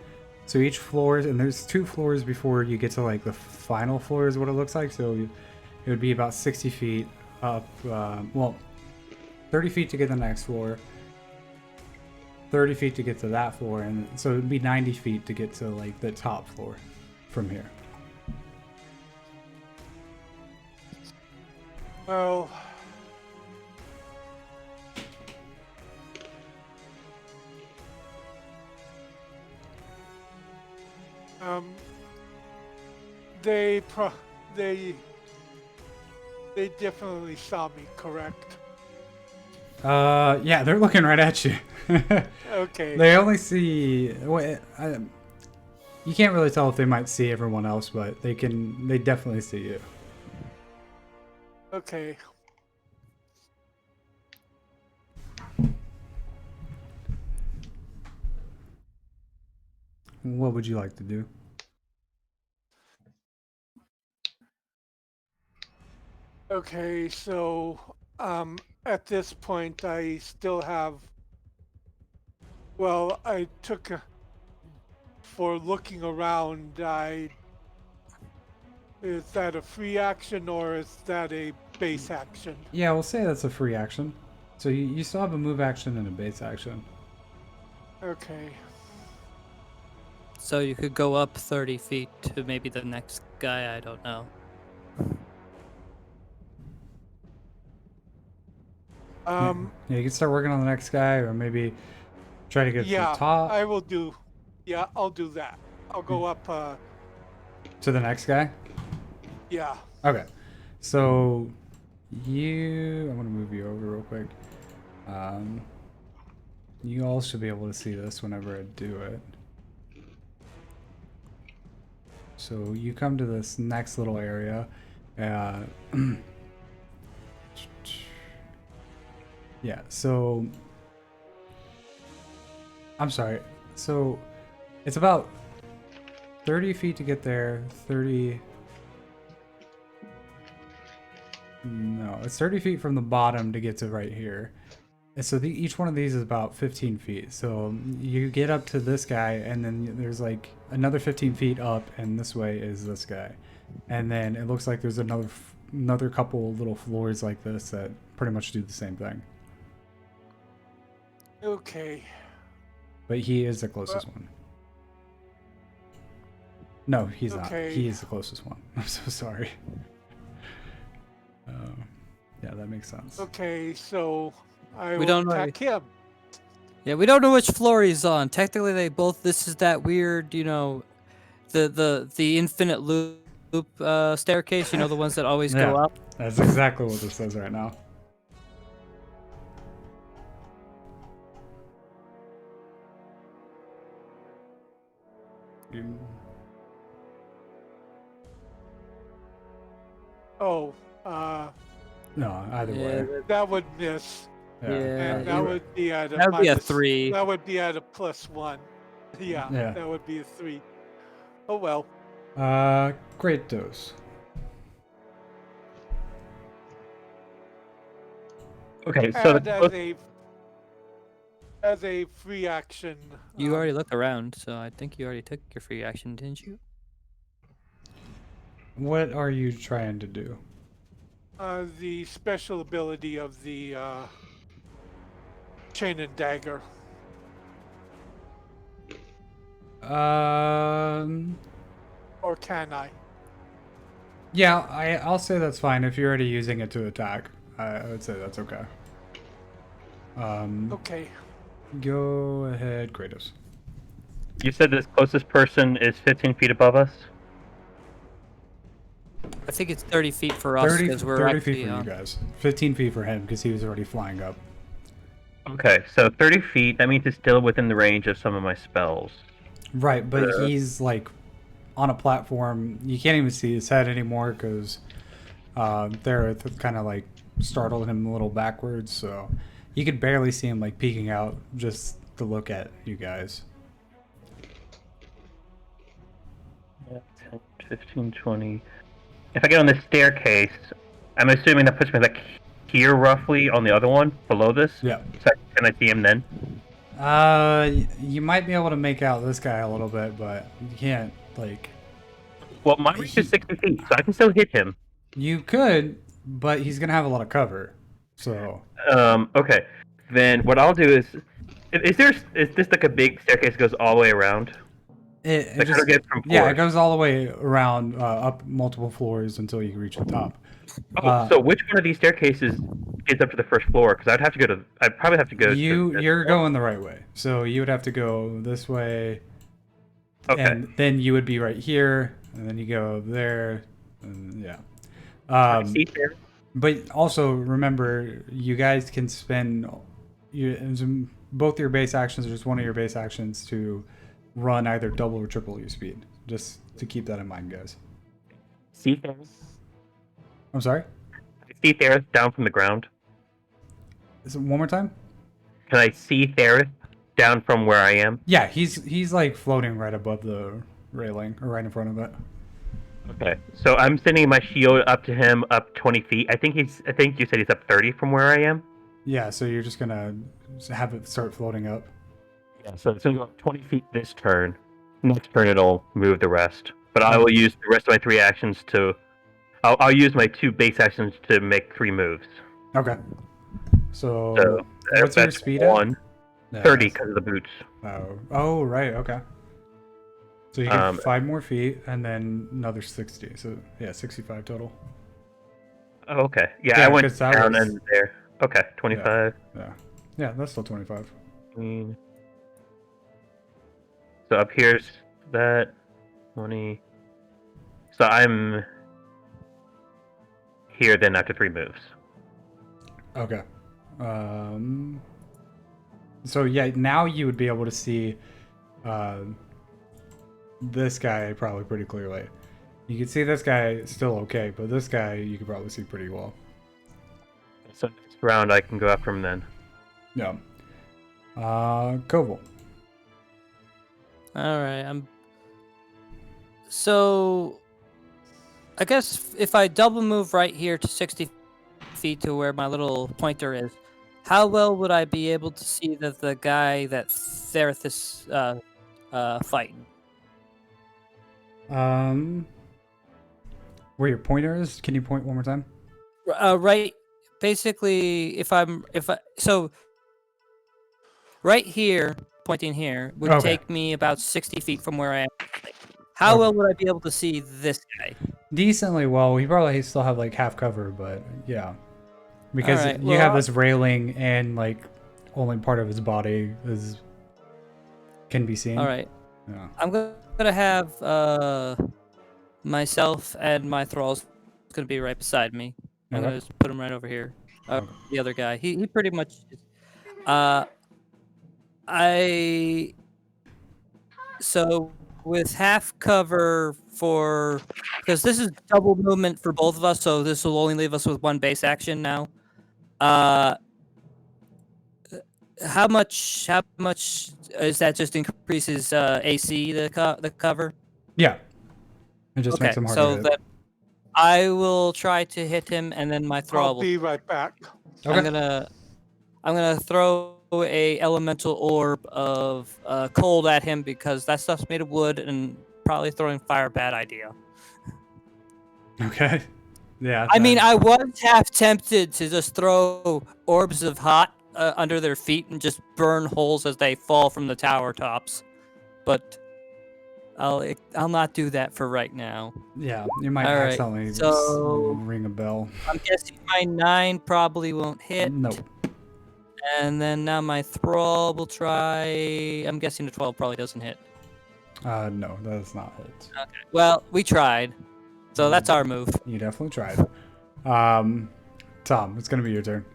So each floor, and there's 2 floors before you get to like the final floor is what it looks like. So it would be about 60 feet up. Well, 30 feet to get to the next floor. 30 feet to get to that floor, and so it'd be 90 feet to get to like the top floor from here. Well, they definitely saw me, correct? Yeah, they're looking right at you. Okay. They only see. You can't really tell if they might see everyone else, but they can. They definitely see you. Okay. What would you like to do? Okay, so at this point I still have, well, I took for looking around, is that a free action or is that a base action? Yeah, we'll say that's a free action. So you still have a move action and a base action. Okay. So you could go up 30 feet to maybe the next guy. I don't know. Yeah, you can start working on the next guy, or maybe try to get to Yeah, the top. I will do. Yeah, I'll do that. I'll go up. To the next guy. Yeah. Okay, so I'm gonna move you over real quick. You all should be able to see this whenever I do it. So you come to this next little area. Yeah, so I'm sorry. So it's about 30 feet to get there. 30. No, it's 30 feet from the bottom to get to right here. And so each one of these is about 15 feet. So you get up to this guy, and then there's like another 15 feet up, and this way is this guy. And then it looks like there's another couple little floors like this that pretty much do the same thing. Okay. But he is the closest one. No, he's not. Okay. He is the closest one. I'm so sorry. Yeah, that makes sense. Okay, so I We will don't know. attack him. Yeah, we don't know which floor he's on. Technically, they both. This is that weird, the infinite loop staircase. You know, the ones that always Yeah. go up. That's exactly what this says right now. Oh, No, either way. that would miss. Yeah. And that would be at a That would be a minus- 3. That would be at a +1. Yeah, Yeah. that would be a 3. Oh well. Great dose. Okay, so And as a free action. You already looked around, so I think you already took your free action, didn't you? What are you trying to do? The special ability of the chain and dagger. Or can I? Yeah, I'll say that's fine if you're already using it to attack. I would say that's okay. Okay. Go ahead, Kratos. you said this closest person is 15 feet above us? I think it's 30 feet for us 30, because we're 30 feet actually for on. you guys. 15 feet for him because he was already flying up. Okay, so 30 feet, that means it's still within the range of some of my spells. Right, but he's like on a platform. You can't even see his head anymore because they're kind of like startled him a little backwards. So you could barely see him like peeking out just to look at you guys. 10, 15, 20. If I get on this staircase, I'm assuming that puts me like here roughly on the other one, below this? Yeah. So can I see him then? You might be able to make out this guy a little bit, but you can't like. Well, my reach is 60 feet, so I can still hit him. You could, but he's gonna have a lot of cover. So Okay. Then what I'll do is, Is this like a big staircase that goes all the way around? It Like, how do just I get from yeah, it floors? goes all the way around up multiple floors until you reach the top. Oh, so which one of these staircases gets up to the first floor? Because I'd probably have to go to this You're floor. going the right way, so you would have to go this way, Okay. and then you would be right here, and then you go there, and yeah. I see there. But also remember, you guys can spend both your base actions or just one of your base actions to run either double or triple your speed. Just to keep that in mind, guys. See there. I'm sorry. I see Thereth down from the ground. Is it one more time? Can I see Thereth down from where I am? Yeah, he's like floating right above the railing or right in front of it. Okay. So I'm sending my shield up to him up 20 feet. I think you said he's up 30 from where I am. Yeah, so you're just gonna have it start floating up. Yeah. So it's gonna go up 20 feet this turn. Next turn it'll move the rest. But I will use the rest of my 3 actions to. I'll use my 2 base actions to make 3 moves. Okay. So, So what's your that's speed 1, at? 30 because of the boots. Oh, right. Okay. So you get 5 more feet and then another 60. So yeah, 65 total. Oh, okay. Yeah, Yeah, I went 'cause that down was- and there. Okay, 25. Yeah, that's still 25. So up here's that 20. So I'm here then after 3 moves. Okay. So yeah, now you would be able to see this guy probably pretty clearly. You can see this guy still okay, but this guy you could probably see pretty well. So next round I can go after him then. Yeah. Koval. All right. So, I guess if I double move right here to 60 feet to where my little pointer is, how well would I be able to see the guy that Thereth is fighting? Where your pointer is? Can you point one more time? Right. Basically, so right here, pointing here, would Okay. take me about 60 feet from where I am. How Okay. well would I be able to see this guy? Decently well. You probably still have like half cover, but yeah. Because Alright, you well, have this railing and like only part of his body can be seen. All right. Yeah. I'm gonna have myself and my thralls gonna be right beside me. I'm Okay. gonna just put him right over here. Okay. The other guy, he pretty much. So with half cover because this is double movement for both of us, so this will only leave us with 1 base action now. How much is that? Just increases AC the cover. Yeah. It just makes him hard to so hit. that I will try to hit him, and then my thrall I'll will. be right back. Okay. I'm gonna throw a elemental orb of cold at him because that stuff's made of wood, and probably throwing fire bad idea. Okay. Yeah. I mean, I was half tempted to just throw orbs of hot under their feet and just burn holes as they fall from the tower tops, but I'll not do that for right now. Yeah, you might All right, accidentally so- ring a bell. I'm guessing my 9 probably won't hit. Nope. And then now my thrall will try. I'm guessing the 12 probably doesn't hit. No, that's not it. Okay. Well, we tried, so that's our move. You definitely tried. Tom, it's gonna be your turn.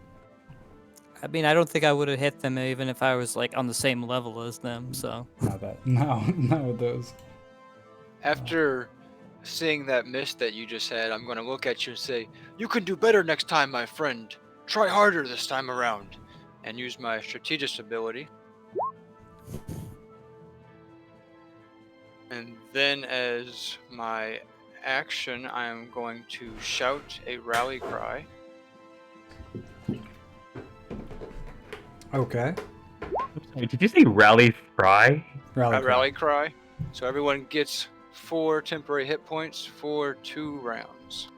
I mean, I don't think I would have hit them even if I was like on the same level as them. So Not that. No, not with those. After seeing that miss that you just had, I'm going to look at you and say, "You can do better next time, my friend. Try harder this time around." And use my strategist ability. And then as my action, I am going to shout a rally cry. Okay. Sorry, did you say rally fry? Rally. A rally cry. So everyone gets 4 temporary hit points for 2 rounds.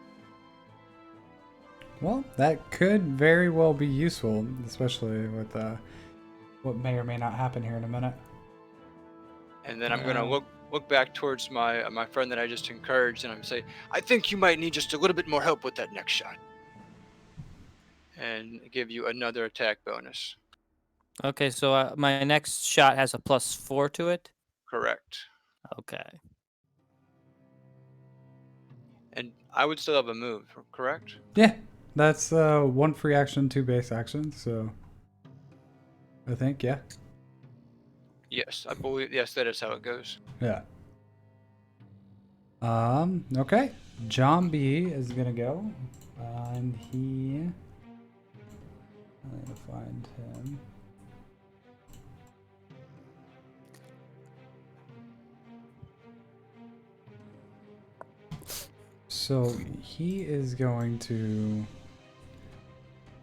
Well, that could very well be useful, especially with what may or may not happen here in a minute. And then I'm gonna look back towards my friend that I just encouraged, and I'm say, I think you might need just a little bit more help with that next shot, and give you another attack bonus. Okay, so my next shot has a +4 to it. Correct. Okay. And I would still have a move, correct? Yeah, that's 1 free action, 2 base actions. So I think, yeah. Yes, I believe. Yes, that is how it goes. Yeah. Okay. John B is gonna go, and he. I'm gonna find him. So he is going to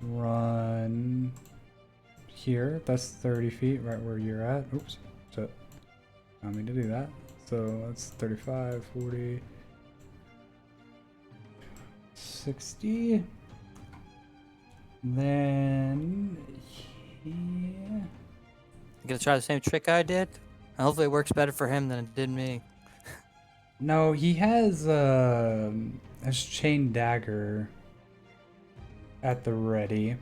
run here. That's 30 feet, right where you're at. Oops. So, I don't mean to do that. So that's 35, 40, 60. Then he. You gonna try the same trick I did? Hopefully it works better for him than it did me. No, he has his chain dagger at the ready.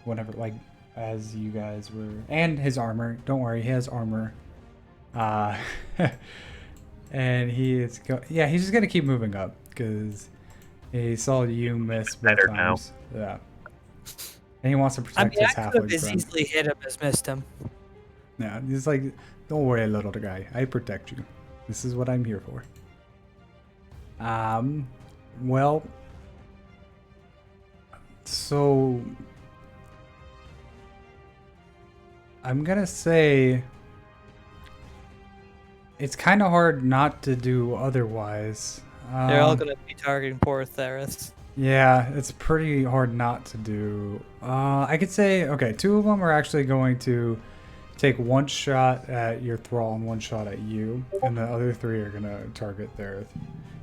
Whenever, like, as you guys were, and his armor. Don't worry, he has armor. And he is yeah, he's just gonna keep moving up because he saw you miss both Better times. Yeah, and he wants to I protect mean, his I could have halfling as friend. easily hit him as missed him. Yeah, he's like, don't worry, little guy. I protect you. This is what I'm here for. Well, so I'm gonna say it's kind of hard not to do otherwise. They're all gonna be targeting poor Theris. Yeah, it's pretty hard not to do. I could say, okay, 2 of them are actually going to take 1 shot at your thrall and 1 shot at you, and the other 3 are going to target Thereth.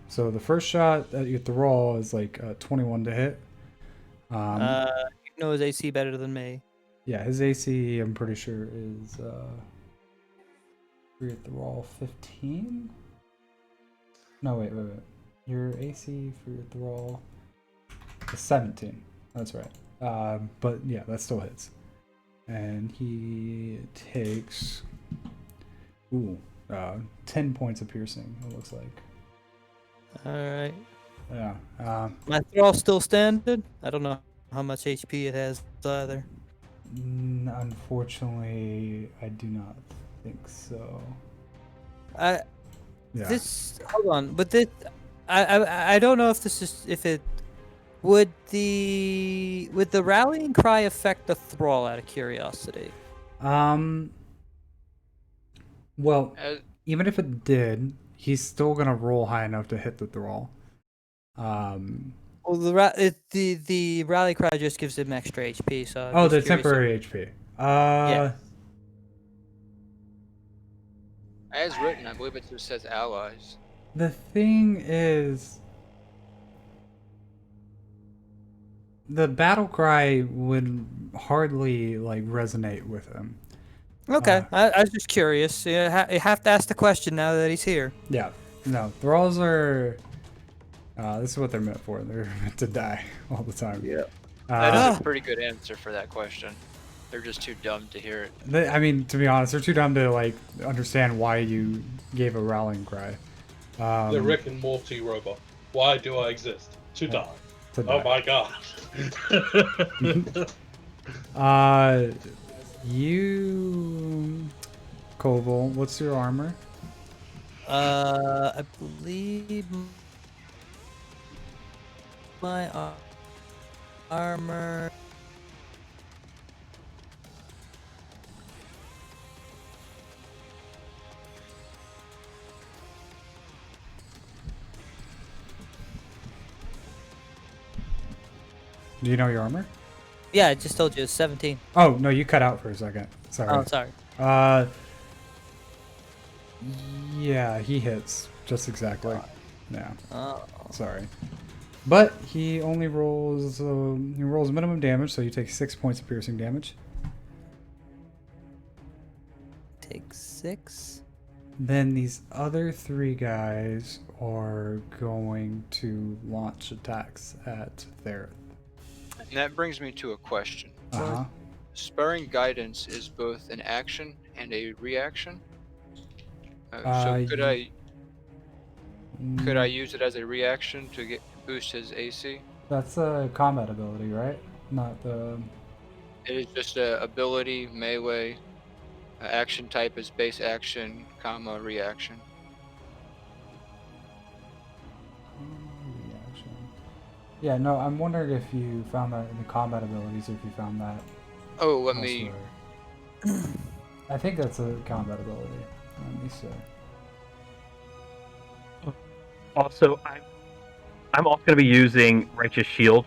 So the first shot at your thrall is like 21 to hit. You know his AC better than me. Yeah, his AC, I'm pretty sure, is for your thrall 15? No, wait. Your AC for your thrall is 17. That's right. But yeah, that still hits. And he takes 10 points of piercing, it looks like. Alright. Yeah. My thrall still standing? I don't know how much HP it has either. Unfortunately, I do not think so. Yeah. Hold on, but this I don't know if this is would the rallying cry affect the thrall out of curiosity? Well, As, even if it did, he's still gonna roll high enough to hit the thrall. Well, the rally cry just gives him extra HP, so. Oh, the temporary HP. Yeah. as written, I believe it just says allies. The thing is, the battle cry would hardly like resonate with him. Okay, I was just curious. You have to ask the question now that he's here. Yeah, no, thralls are. This is what they're meant for. They're meant to die all the time. Yeah. That's a pretty good answer for that question. They're just too dumb to hear it. I mean, to be honest, they're too dumb to like understand why you gave a rallying cry. The Rick and Morty robot. Why do I exist? To die. To die. Oh my god. You, Koval, what's your armor? I believe my armor. Do you know your armor? Yeah, I just told you it's 17. Oh no, you cut out for a second. Sorry. Oh, sorry. Yeah, he hits just exactly. Yeah. Oh. Sorry. But he only rolls minimum damage, so you take 6 points of piercing damage. 6. Then these other 3 guys are going to launch attacks at Therith. And that brings me to a question. Uh-huh. Sparing guidance is both an action and a reaction. Uh, So could ye- I use it as a reaction to boost his AC? That's a combat ability, right? Not the... It is just a ability, melee. Action type is base action, comma reaction. reaction. Yeah, no, I'm wondering if you found that in the combat abilities or if you found that Oh, let me. elsewhere. I think that's a combat ability. Let me see. Also, I'm also going to be using Righteous Shield.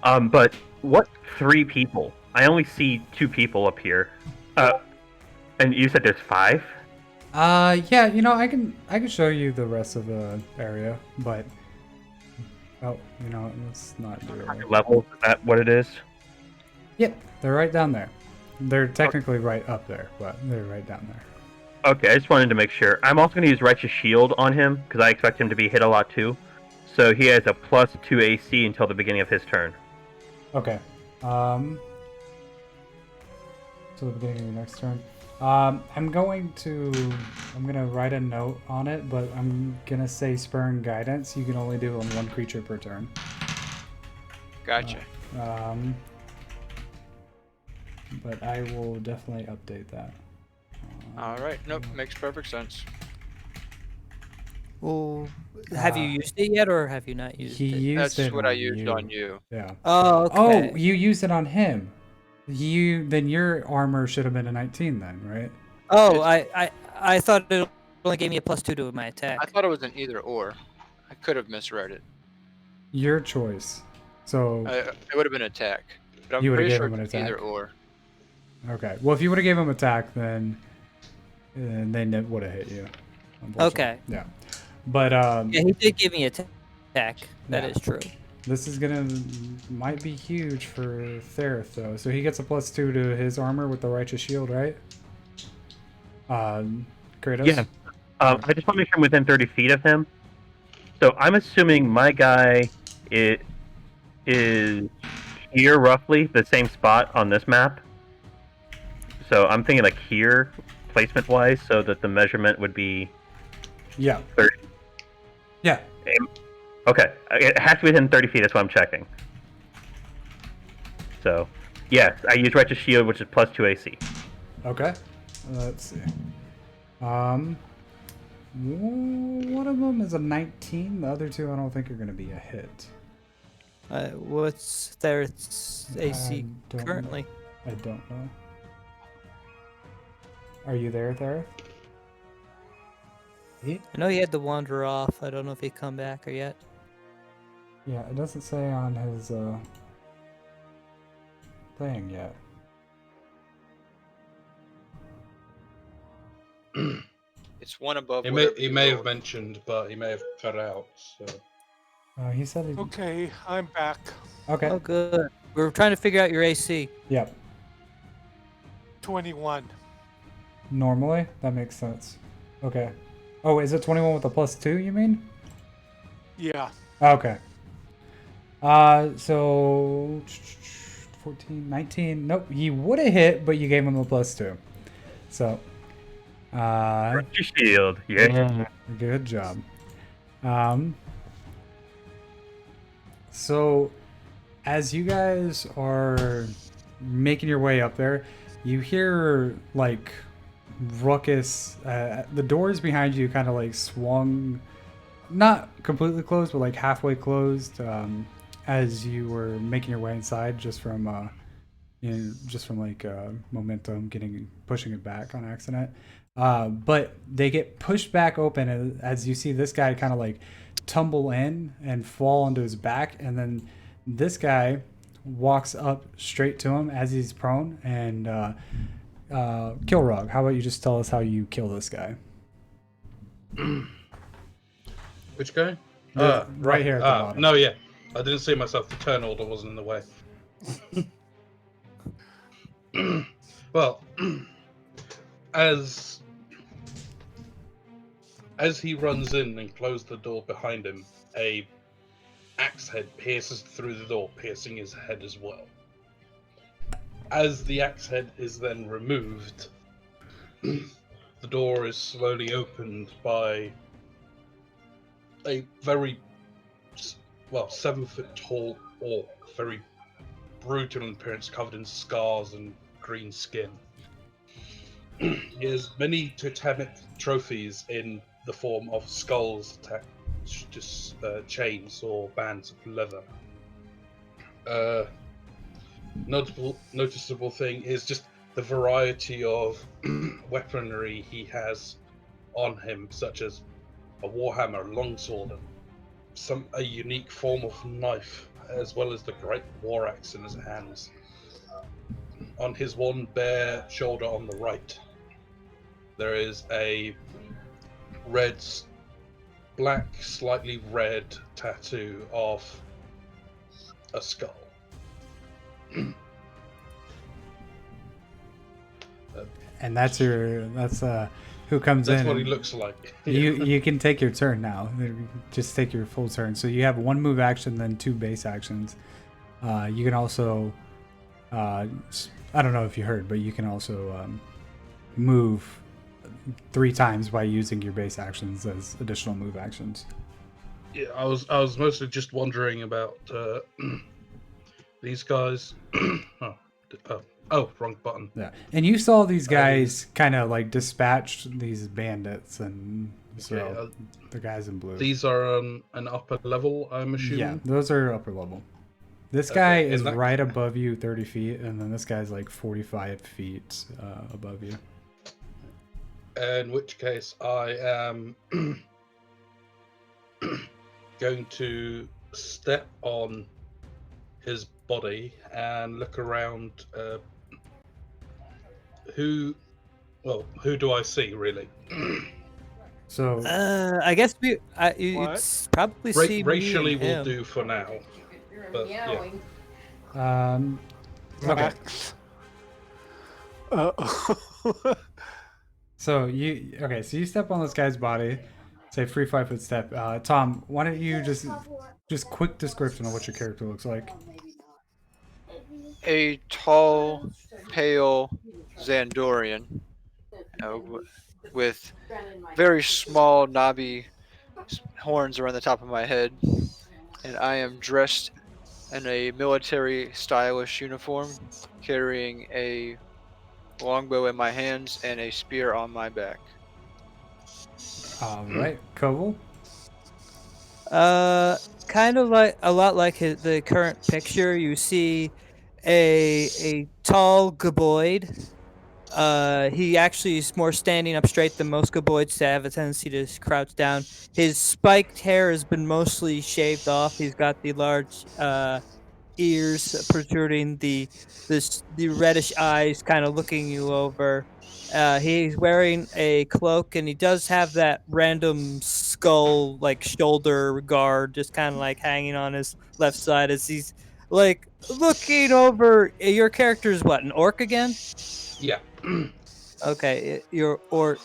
But what 3 people? I only see 2 people up here. And you said there's 5? Yeah, you know, I can show you the rest of the area, but oh, you know, let's not do it. Levels, is that what it is? Yep, they're right down there. They're technically right up there, but they're right down there. Okay, I just wanted to make sure. I'm also going to use Righteous Shield on him, because I expect him to be hit a lot too. So he has a +2 AC until the beginning of his turn. Okay. So the beginning of your next turn. I'm gonna write a note on it, but I'm gonna say Spurn Guidance. You can only do on 1 creature per turn. Gotcha. But I will definitely update that. All right. Nope. Makes perfect sense. Well, have you used it yet, or have you not used He it? used That's it what on I used you. on you. Yeah. Oh, okay. Oh, you used it on him. Then your armor should have been a 19 then, right? Oh, I thought it only gave me a +2 to my attack. I thought it was an either or. I could have misread it. Your choice. So It would have been attack. But I'm You would've pretty gave sure him an it's attack? either or. okay. Well, if you would have gave him attack, then they would have hit you. Unfortunately. Okay. Yeah. But Yeah, he did give me attack. That Yeah. is true. this is might be huge for Therith though. So he gets a +2 to his armor with the Righteous Shield, right? Kratos. Yeah. I just want to make sure I'm within 30 feet of him. So I'm assuming my guy is here roughly, the same spot on this map. So I'm thinking like here, placement-wise, so that the measurement would be Yeah. 30. Yeah. Okay, it has to be within 30 feet, that's what I'm checking. So, yes, I use Righteous Shield, which is +2 AC. Okay. Let's see. One of them is a 19. The other 2 I don't think are going to be a hit. What's Therith's AC don't currently? know. I don't know. Are you there, Therith? I know he had to wander off. I don't know if he come back or yet. Yeah, it doesn't say on his thing yet. It's one above. He whatever may you have rolled. mentioned, but he may have cut out. So He said he... Okay, I'm back. Okay. Oh, good. We were trying to figure out your AC. Yep. 21. Normally, that makes sense. Okay. Oh, is it 21 with a +2, you mean? Yeah. Okay. So 14, 19. Nope, he would have hit, but you gave him a +2. So, Righteous Shield, yeah. good job. So, as you guys are making your way up there, you hear like ruckus. The doors behind you kind of like swung, not completely closed, but like halfway closed. As you were making your way inside, just from momentum, pushing it back on accident. But they get pushed back open as you see this guy kind of like tumble in and fall onto his back, and then this guy walks up straight to him as he's prone and Kilrog, how about you just tell us how you kill this guy? which guy? Right here at the bottom. No, yeah. I didn't see myself. The turn order wasn't in the way. Well, as As he runs in and closes the door behind him, a axe head pierces through the door, piercing his head as well. As the axe head is then removed, the door is slowly opened by a very, 7-foot tall orc, very brutal in appearance, covered in scars and green skin. He has many totemic trophies in the form of skulls attached to chains or bands of leather. Noticeable thing is just the variety of weaponry he has on him, such as a warhammer, longsword, and a unique form of knife, as well as the great war axe in his hands. On his one bare shoulder on the right, there is a black, slightly red tattoo of a skull. And that's who comes in. That's what he looks like. You can take your turn now. Just take your full turn. So you have one move action, then 2 base actions. You can also, I don't know if you heard, but you can also move 3 times by using your base actions as additional move actions. Yeah, I was mostly just wondering about these guys. Wrong button. Yeah, and you saw these guys kind of like dispatch these bandits, and so the guys in blue. These are an upper level, I'm assuming. Yeah, those are upper level. This guy is right above you, 30 feet, and then this guy's like 45 feet above you. In which case, I am going to step on his body and look around. Who do I see, really? So I guess you'd probably see racially me and will do for now. But yeah. Okay. So you step on this guy's body, say free 5-foot step. Tom, why don't you just quick description of what your character looks like? A tall, pale Xandorian with very small, knobby horns around the top of my head, and I am dressed in a military stylish uniform, carrying a longbow in my hands and a spear on my back. All right, Koval. Kind of like a lot like the current picture. You see a tall gaboid. He actually is more standing up straight than most gaboids to have a tendency to crouch down. His spiked hair has been mostly shaved off. He's got the large ears protruding, the reddish eyes kind of looking you over. He's wearing a cloak, and he does have that random skull like shoulder guard just kind of like hanging on his left side as he's like looking over. Your character is what, an orc again? Yeah. Okay, your orc.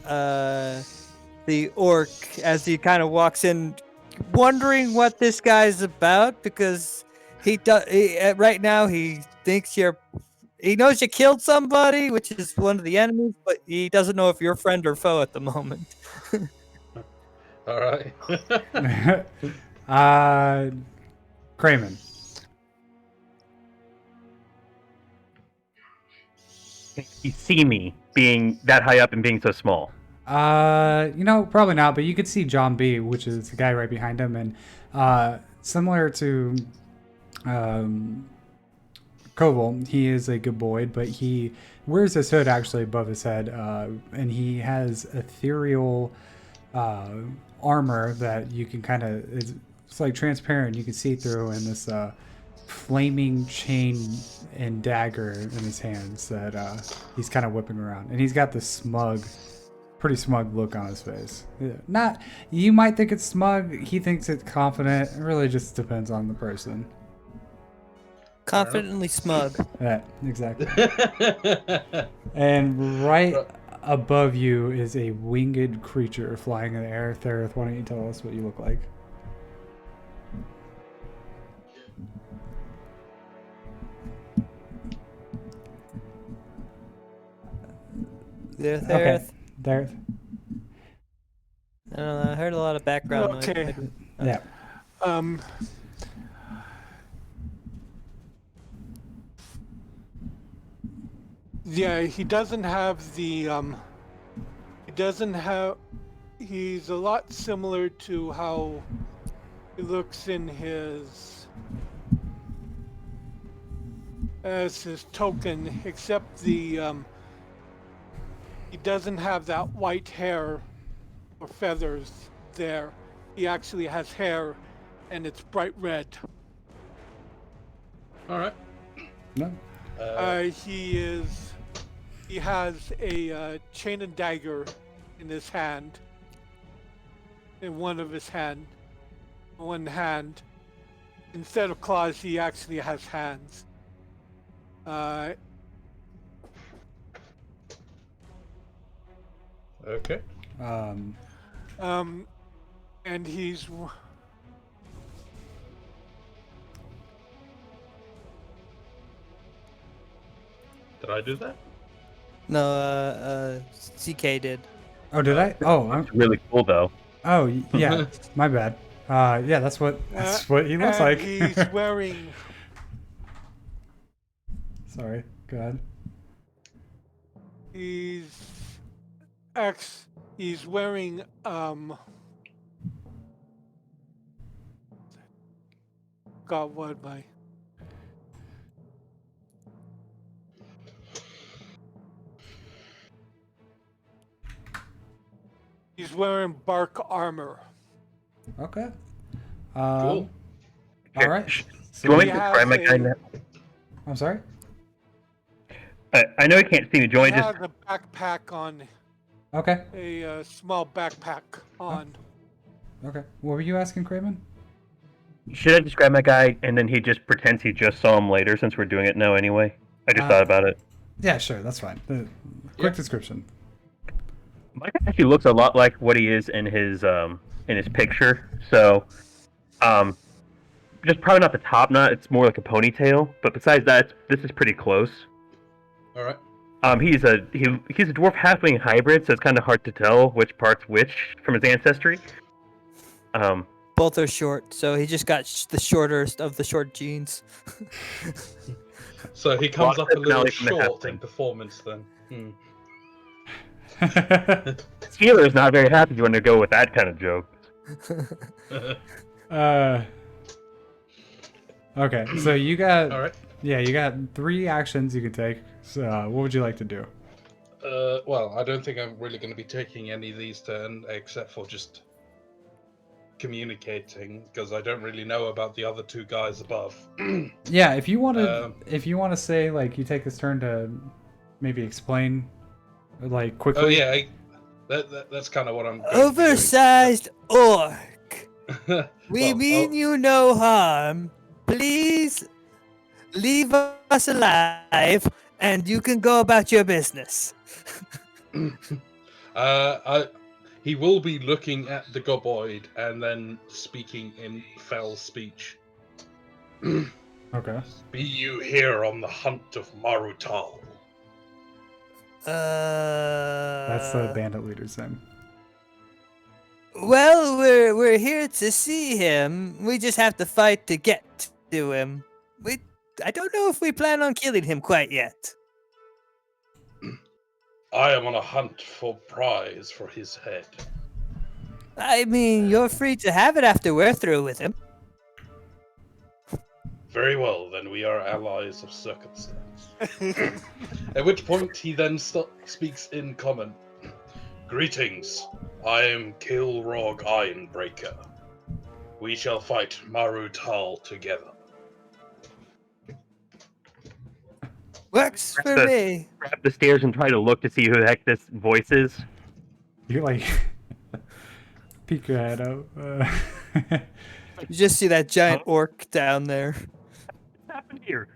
The orc, as he kind of walks in, wondering what this guy's about, because right now he thinks he knows you killed somebody, which is one of the enemies, but he doesn't know if you're friend or foe at the moment. All right. Kramen. You see me being that high up and being so small. Probably not, but you could see John B, which is the guy right behind him, and similar to Koval, he is a gaboid, but he wears his hood actually above his head, and he has ethereal armor that you can it's like transparent, you can see through, and this flaming chain and dagger in his hands that he's kind of whipping around, and he's got this pretty smug look on his face. You might think it's smug, he thinks it's confident. It really just depends on the person. Confidently smug. Yeah, exactly. And right above you is a winged creature flying in the air. Thereth, why don't you tell us what you look like? There, Okay, Thereth. I don't know. I heard a lot of background noise. Okay. Maybe- Yeah. Um, yeah, he doesn't have the he doesn't have he's a lot similar to how he looks in his as his token, except the he doesn't have that white hair or feathers there. He actually has hair and it's bright red. All right. No. He has a chain and dagger in his hand. In one hand. Instead of claws, he actually has hands. Okay. And he's Did I do that? No, CK did. Oh, did I? Oh, It's really cool though. oh, yeah. My bad. Yeah, that's what he looks and like. he's wearing Sorry. Go ahead. he's wearing God, what am I? He's wearing bark armor. Okay. Cool. All right. Do you want me he to has describe my guy a- now? I'm sorry. I know he can't see me. Do you He want me to has just a backpack on, Okay. a small backpack on. Okay. What were you asking, Craven? should I describe my guy and then he just pretends he just saw him later since we're doing it now anyway? I just thought about it. Yeah, sure. That's fine. Quick Yep. description. My guy actually looks a lot like what he is in his picture. So, just probably not the top knot. It's more like a ponytail. But besides that, this is pretty close. All right. He's a dwarf halfling hybrid, so it's kind of hard to tell which part's which from his ancestry. Both are short, so he just got the shortest of the short jeans. So he comes Lot up a of little personality from the short in halfling. performance then. Steeler is not very happy if you want to go with that kind of joke. Okay, so you got All right. you got 3 actions you can take. So what would you like to do? Well, I don't think I'm really going to be taking any of these turn except for just communicating because I don't really know about the other 2 guys above. Yeah, if you want to say like you take this turn to maybe explain like quickly. Oh yeah, that's kind of what I'm. going to be doing. Oversized orc. We Well, mean you no harm. Please leave us alive, and you can go about your business. He will be looking at the goboid and then speaking in foul speech. Okay. Be you here on the hunt of Marutal? That's the bandit leader's name. Well, we're here to see him. We just have to fight to get to him. I don't know if we plan on killing him quite yet. I am on a hunt for prize for his head. I mean, you're free to have it after we're through with him. Very well, then we are allies of circumstance. At which point he then speaks in common. Greetings, I am Kilrog Ironbreaker. We shall fight Marutal together. Works for the- me. Grab the stairs and try to look to see who the heck this voice is. You like peek your head out. You just see that giant orc down there. What's happened here?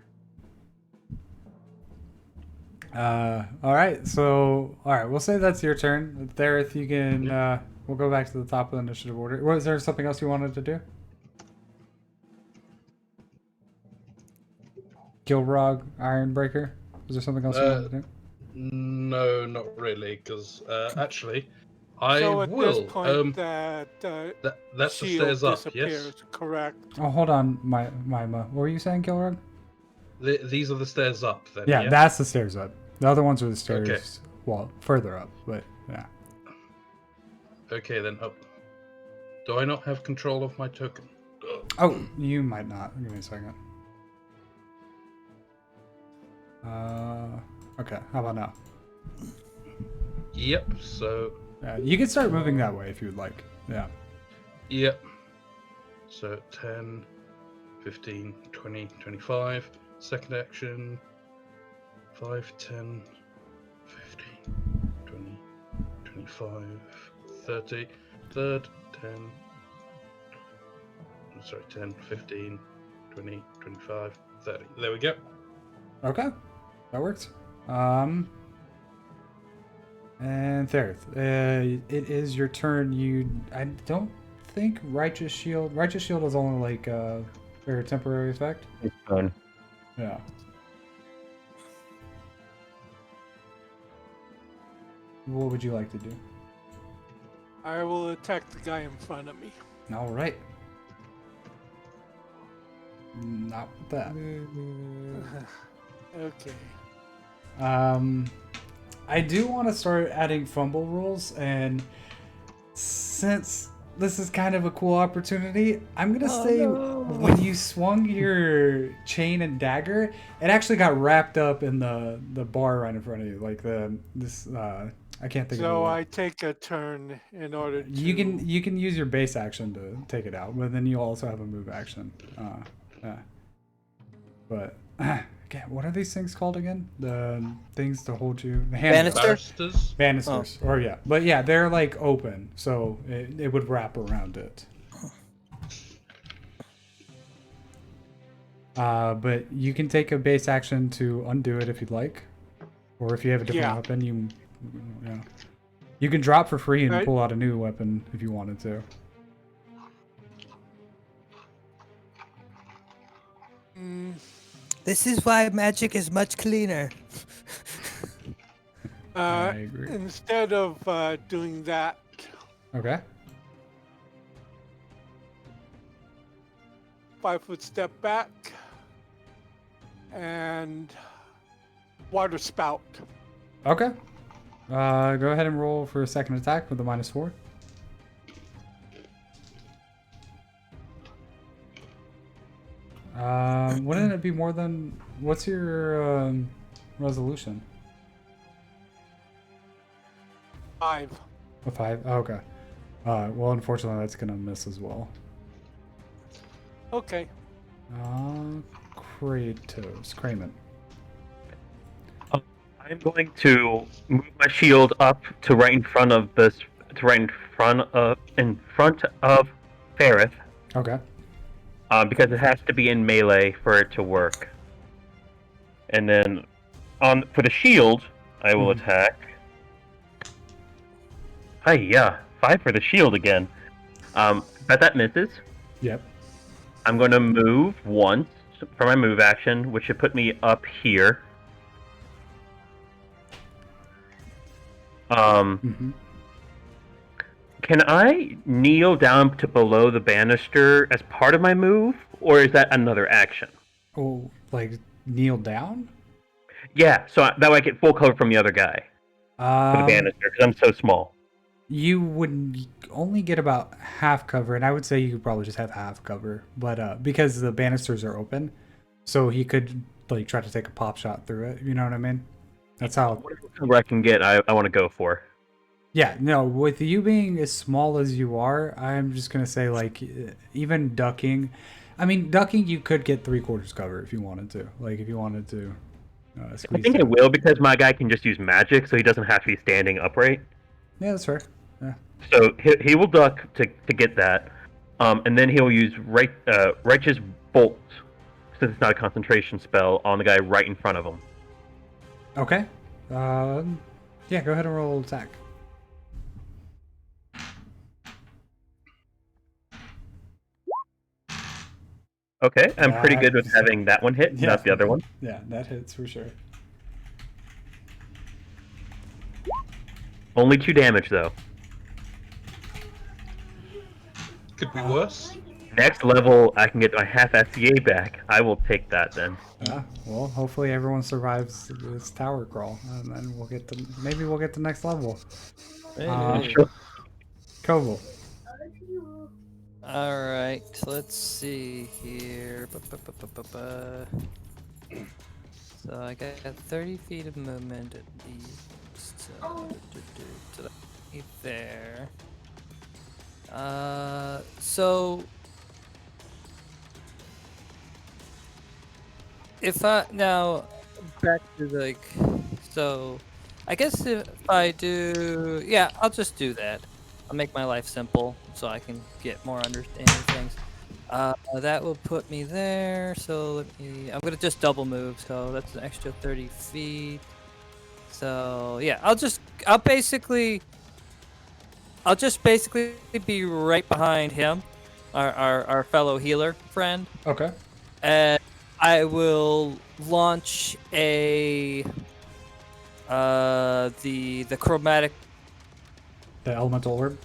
All right. So, all right. We'll say that's your turn. Thereth, you can. We'll go back to the top of the initiative order. Was there something else you wanted to do? Gilrog, Ironbreaker. Was there something else you wanted to do? No, not really, because actually, I So at will. this point, that That's the shield stairs up, disappears, yes? correct? Oh, hold on, Mima. What were you saying, Gilrog? These are the stairs up, then, Yeah, yes? that's the stairs up. The other ones are the stairs, Okay. well, further up. But yeah. Okay, then up. Do I not have control of my token? Oh, you might not. Give me a second. Okay. How about now? Yep, so... You can start moving that way if you'd like. Yeah. Yep. So 10, 15, 20, 25. Second action. 5, 10, 15, 20, 25, 30. Third, 10. Sorry, 10, 15, 20, 25, 30. There we go. Okay. That works. And Thereth, it is your turn. I don't think Righteous Shield is only like very temporary effect. It's fun. Yeah. What would you like to do? I will attack the guy in front of me. All right. Not with that. Okay. I do want to start adding fumble rules, and since this is kind of a cool opportunity, I'm gonna say when you swung your chain and dagger, it actually got wrapped up in the bar right in front of you, like I can't think of So it. I take a turn in order to... You can use your base action to take it out, but then you also have a move action. Yeah. But again, what are these things called again? The things to hold you. The handrails. Barristers? Banisters. Or yeah. But yeah, they're like open, so it would wrap around it. But you can take a base action to undo it if you'd like, or if you have a different weapon, you can drop for free and pull out a new weapon if you wanted to. This is why magic is much cleaner. I agree. Instead of doing that, Okay. 5-foot step back and water spout. Okay. Go ahead and roll for a second attack with a -4. Wouldn't it be more than... What's your resolution? 5. A 5? Oh, okay. Well, unfortunately, that's gonna miss as well. Okay. Kramen. I'm going to move my shield up to right in front of in front of Ferrith. Okay. Because it has to be in melee for it to work. And then for the shield, I will attack. Yeah, 5 for the shield again. But that misses. Yep. I'm going to move once for my move action, which should put me up here. Can I kneel down to below the banister as part of my move, or is that another action? Oh, like kneel down? Yeah, so that way I get full cover from the other guy for the banister, because I'm so small. You would only get about half cover, and I would say you could probably just have half cover, but because the banisters are open, so he could like try to take a pop shot through it. You know what I mean? That's how. Whatever cover I can get, I want to go for. Yeah, no, with you being as small as you are, I'm just going to say, like, even ducking. I mean, ducking, you could get 3/4 cover if you wanted to. Like, if you wanted to squeeze I think it. I will, because my guy can just use magic, so he doesn't have to be standing upright. Yeah, that's fair. Yeah. So he will duck to get that. And then he'll use Righteous Bolt, since it's not a concentration spell, on the guy right in front of him. Okay. Yeah, go ahead and roll attack. Okay, I'm pretty That- good with having that one hit, not the other one. Yeah, that hits for sure. Only 2 damage though. Could be worse. Next level, I can get my half SCA back. I will take that then. Well, hopefully everyone survives this tower crawl, and then we'll get to maybe we'll get to next level. Sure. Koval. All right, let's see here. So I got 30 feet of movement at least. To the there. So if I now back to like, so I guess if I do, yeah, I'll just do that. I'll make my life simple so I can get more understanding of things. That will put me there. So let me, I'm gonna just double move. So that's an extra 30 feet. So yeah, I'll just basically be right behind him, our fellow healer friend, Okay. and I will launch a the chromatic The elemental orb.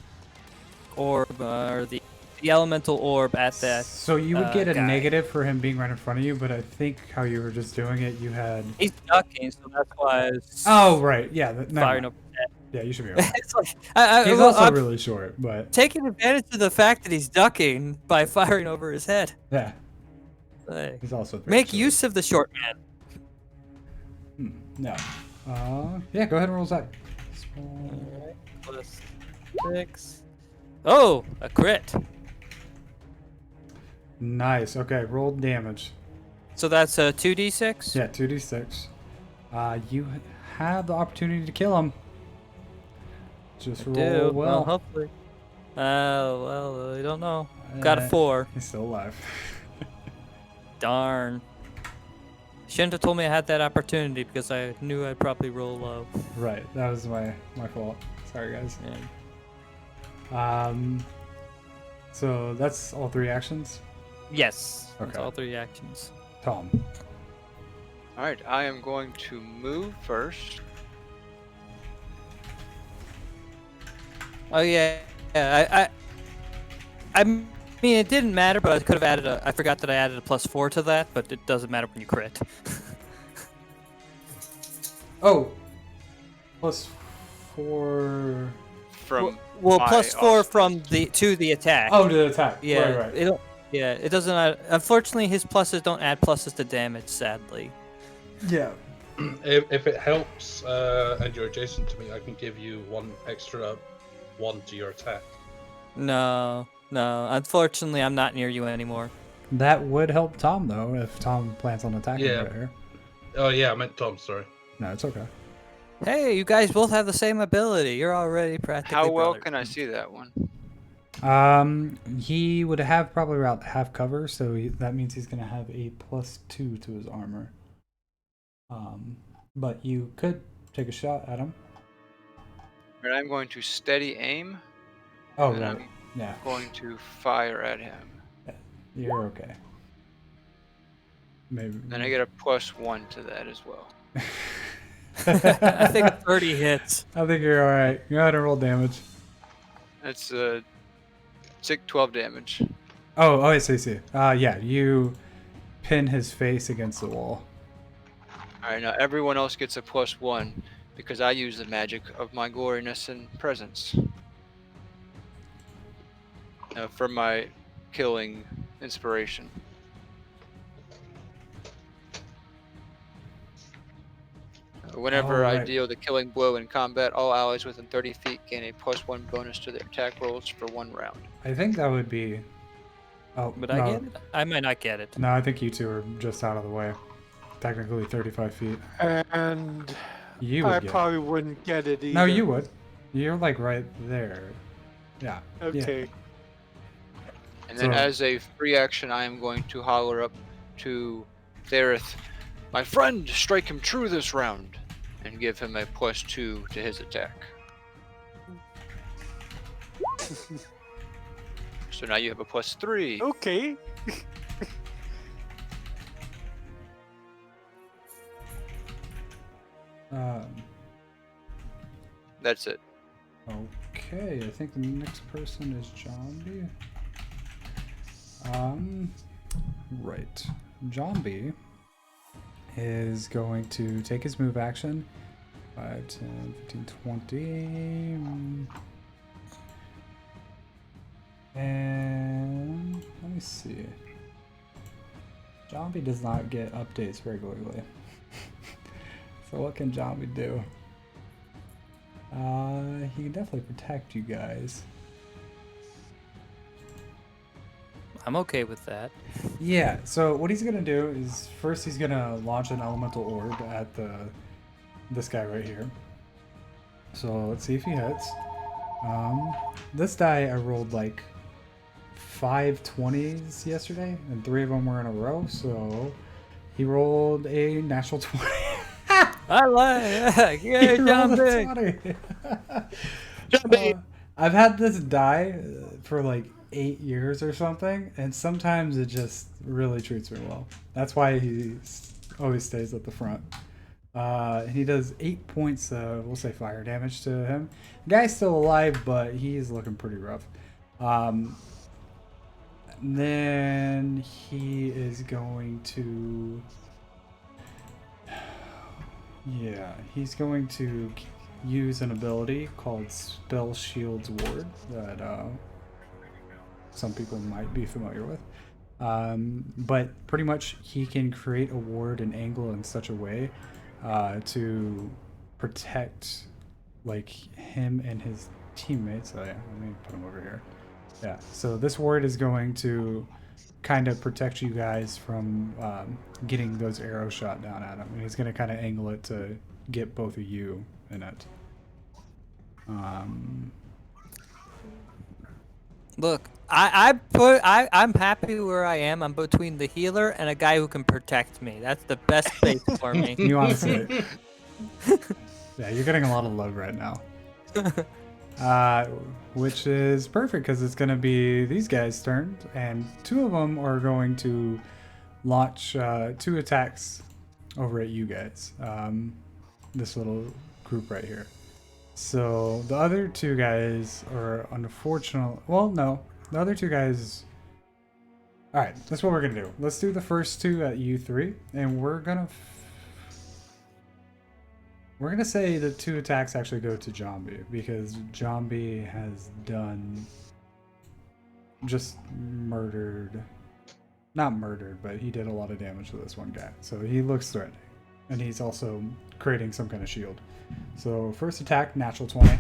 orb or the elemental orb at that. So you would get a guy. negative for him being right in front of you, but I think how you were just doing it, you had. He's ducking, so that's why I was Oh right, yeah. Never firing mind. over. Yeah, you should be alright. It's like He's well, also I'm really short, but taking advantage of the fact that he's ducking by firing over his head. yeah, Like, he's also very make short. use of the short man. No. Yeah, go ahead and roll that. Alright, plus 6. Oh, a crit. Nice. Okay, roll damage. So that's a 2d6? Yeah, 2d6. You have the opportunity to kill him. Just roll Do. Well, well. hopefully. Well, I don't know. Got a Uh, 4. He's still alive. Darn. Shouldn't have told me I had that opportunity because I knew I'd probably roll low. Right, that was my fault. Sorry, guys. Yeah. So that's all 3 actions. Yes. That's Okay. all 3 actions. Tom. All right, I am going to move first. Oh yeah. I mean, it didn't matter, but I could have added I forgot that I added a +4 to that, but it doesn't matter when you crit. Oh, +4. From Well, my +4 from the attack. Oh, to the attack. Yeah, Right. it doesn't. Unfortunately, his pluses don't add pluses to damage. Sadly. Yeah. If it helps and you're adjacent to me, I can give you 1 extra 1 to your attack. No. Unfortunately, I'm not near you anymore. That would help Tom though, if Tom plans on attacking Yeah. right here. Oh yeah, I meant Tom. Sorry. No, it's okay. Hey, you guys both have the same ability. You're already practically. How well brothers. can I see that one? He would have probably about half cover, so that means he's gonna have a +2 to his armor. But you could take a shot at him. And I'm going to steady aim. Oh, and right. I'm Yeah, going to fire at him. you're okay. Maybe. Then I get a +1 to that as well. I think 30 hits. I think you're all right. Go ahead and roll damage. That's 12 damage. Oh, I see. Yeah, you pin his face against the wall. All right, now everyone else gets a +1 because I use the magic of my goriness and presence. From my killing inspiration. Whenever I Alright. deal the killing blow in combat, all allies within 30 feet gain a +1 bonus to their attack rolls for 1 round. I think that would be. Oh, Would no. I get it? I might not get it. No, I think you two are just out of the way. Technically 35 feet. And You I would get it. probably wouldn't get it either. No, you would. You're like right there. Yeah. Okay. And then So- as a free action, I am going to holler up to Thereth, "My friend, strike him true this round." and give him a +2 to his attack. So now you have a +3. Okay. That's it. Okay, I think the next person is Zombie. Right. Zombie is going to take his move action. 5, 10, 15, 20. And let me see. Zombie does not get updates regularly. So what can Zombie do? He can definitely protect you guys. I'm okay with that. Yeah, so what he's gonna do is first he's gonna launch an elemental orb at this guy right here. So let's see if he hits. This die I rolled like 5 20s yesterday, and 3 of them were in a row, so he rolled a natural 20. I like He rolled a Zombie. 20. I've had this die for like 8 years or something, and sometimes it just really treats me well. That's why he always stays at the front. He does 8 points of, we'll say, fire damage to him. The guy's still alive, but he's looking pretty rough. Then he is going to... Yeah, he's going to use an ability called Spell Shield's Ward that some people might be familiar with. But pretty much he can create a ward and angle in such a way to protect like him and his teammates. Let me put him over here. Yeah, so this ward is going to kind of protect you guys from getting those arrows shot down at him. And he's going to kind of angle it to get both of you in it. Look, I'm happy where I am. I'm between the healer and a guy who can protect me. That's the best place for me. You honestly. Yeah, you're getting a lot of love right now. Which is perfect because it's going to be these guys' turn, and 2 of them are going to launch 2 attacks over at you guys. This little group right here. So the other 2 guys are unfortunate. Well, no, the other 2 guys. All right, that's what we're gonna do. Let's do the first 2 at U3, and we're gonna say the 2 attacks actually go to Zombie because Zombie has just not murdered, but he did a lot of damage to this one guy. So he looks threatening, and he's also creating some kind of shield. So first attack, natural 20.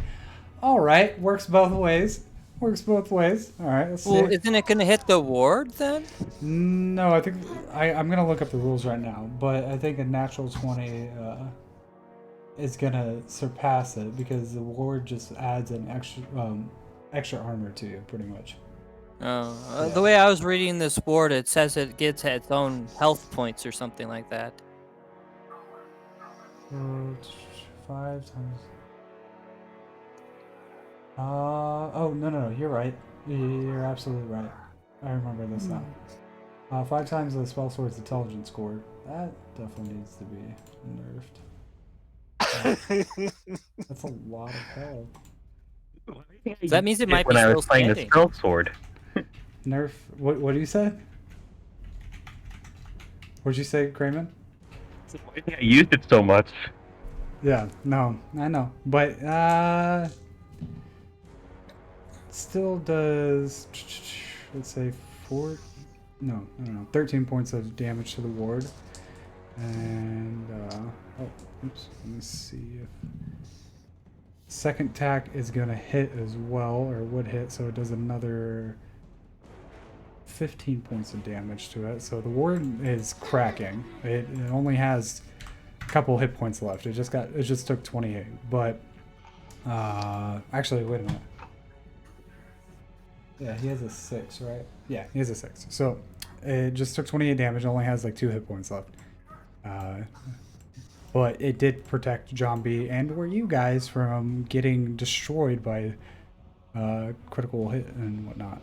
All right, works both ways. All right, let's see. Well, isn't it gonna hit the ward then? No, I think I'm gonna look up the rules right now, but I think a natural 20 is gonna surpass it because the ward just adds an extra armor to you, pretty much. The way I was reading this ward, it says it gets its own health points or something like that. 5 times. Oh no, you're right. You're absolutely right. I remember this now. 5 times the spell sword's intelligence score. That definitely needs to be nerfed. That's a lot of health. So that means it might be when I still was playing the standing. spell sword. Nerf. What do you say? What'd you say, Crayman? Why do you think I used it so much? Yeah, no, I know, but still does, let's say 13 points of damage to the ward, and oops, let me see if second attack is gonna hit as well, or would hit, so it does another 15 points of damage to it. So the ward is cracking. It only has couple hit points left. It just took 28, but actually wait a minute. Yeah, he has a 6, right? Yeah, he has a 6. So it just took 28 damage. Only has like 2 hit points left. but it did protect John B. and or you guys from getting destroyed by critical hit and whatnot.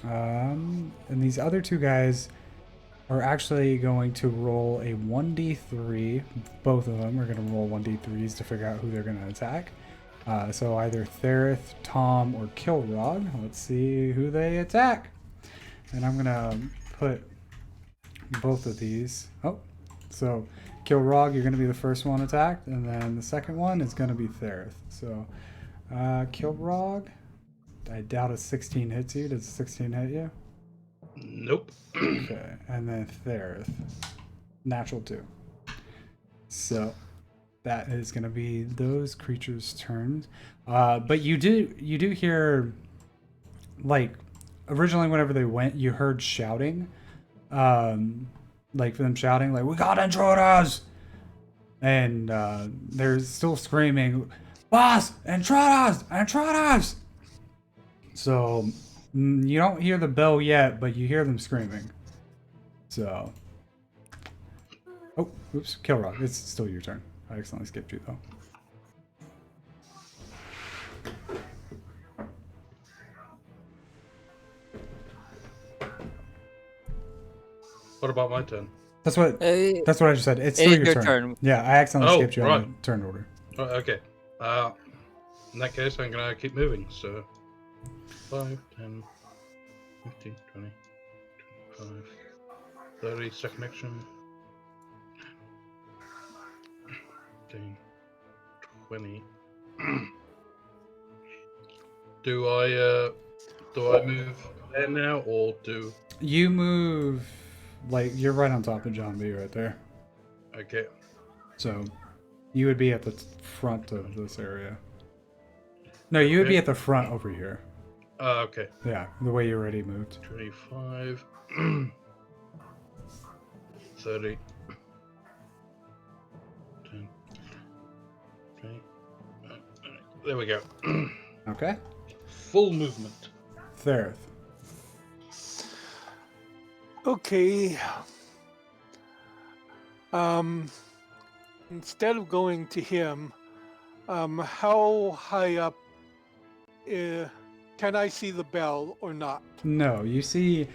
And these other two guys are actually going to roll a 1d3. Both of them are going to roll 1d3s to figure out who they're going to attack. So either Therith, Tom, or Kilrog. Let's see who they attack. And I'm going to put both of these. Oh, so Kilrog, you're going to be the first one attacked, and then the second one is going to be Therith. So Kilrog, I doubt a 16 hits you. Does a 16 hit you? Nope. Okay, and then Therith, natural 2. So that is going to be those creatures' turns. But you do hear, like, originally whenever they went, you heard shouting, like them shouting, like, "We got intruders!" And they're still screaming, "Boss, intruders, intruders!" So you don't hear the bell yet, but you hear them screaming. So, oh, oops, Kilrog, it's still your turn. I accidentally skipped you though. What about my turn? That's what I just said. It's still your turn. Yeah, I accidentally skipped you on the turn order. Oh, okay. In that case, I'm gonna keep moving. So 5, 10, 15, 20, 25, 30. Second action. 15, 20. Do I move there now, or do you move? Like, you're right on top of John B right there. Okay. So you would be at the front of this area. No, you would be at the front over here. Okay. Yeah, the way you already moved. 25, 30, 10, 20. There we go. Okay. Full movement. Therith. Okay. Instead of going to him, how high up can I see the bell or not? No, you see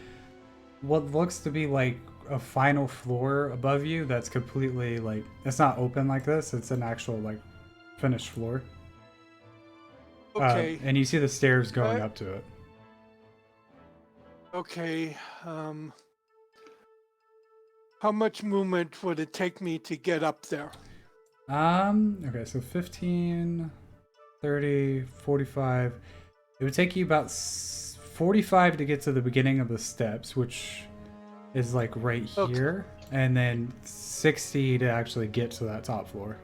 what looks to be like a final floor above you that's completely, like, it's not open like this. It's an actual, like, finished floor. Okay. And you see the stairs going up to it. Okay. How much movement would it take me to get up there? Okay, so 15, 30, 45. It would take you about 45 to get to the beginning of the steps, which is like right here, and then 60 to actually get to that top floor.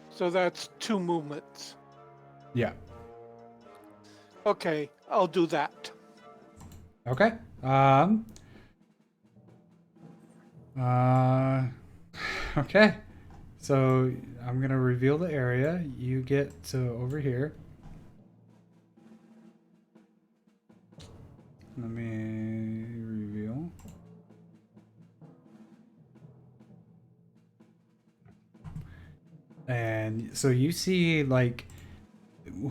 So that's 2 movements. Yeah. Okay, I'll do that. Okay. Okay. So I'm gonna reveal the area. You get to over here. Let me reveal. And so you see, like,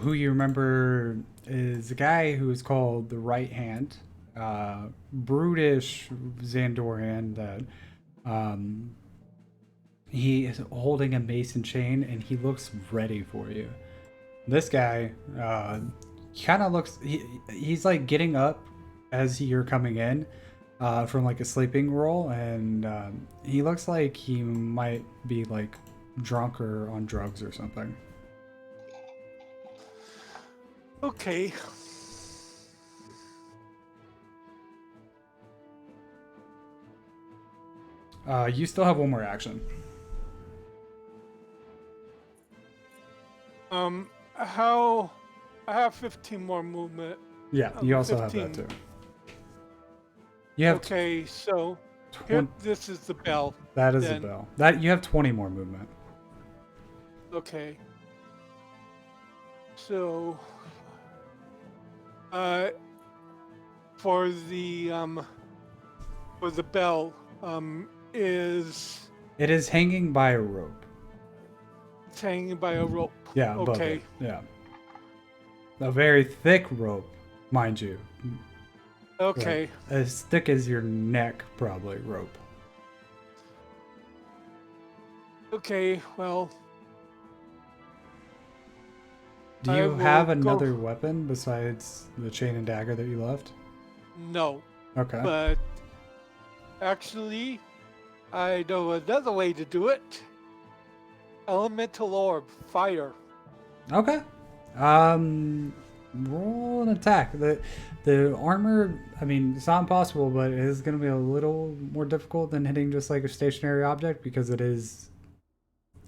who you remember is a guy who is called the Right Hand, brutish Xandorian that he is holding a mason chain and he looks ready for you. This guy kind of looks, he's like getting up as you're coming in from like a sleeping roll, and he looks like he might be like drunk or on drugs or something. Okay. You still have one more action. How I have 15 more movement. Yeah, you also 15. Have that too. You have okay, so here, this is the bell. That is the bell. That you have 20 more movement. Okay. So for the bell, is It is hanging by a rope. It's hanging by a rope. Yeah, above Okay. it. Yeah. A very thick rope, mind you. Okay. Like, as thick as your neck, probably, rope. Okay. Well, Do I you will have go- another weapon besides the chain and dagger that you left? no. Okay. But actually, I know another way to do it. Elemental orb, fire. Okay. Roll an attack. The armor, I mean, it's not impossible, but it is going to be a little more difficult than hitting just like a stationary object because it is.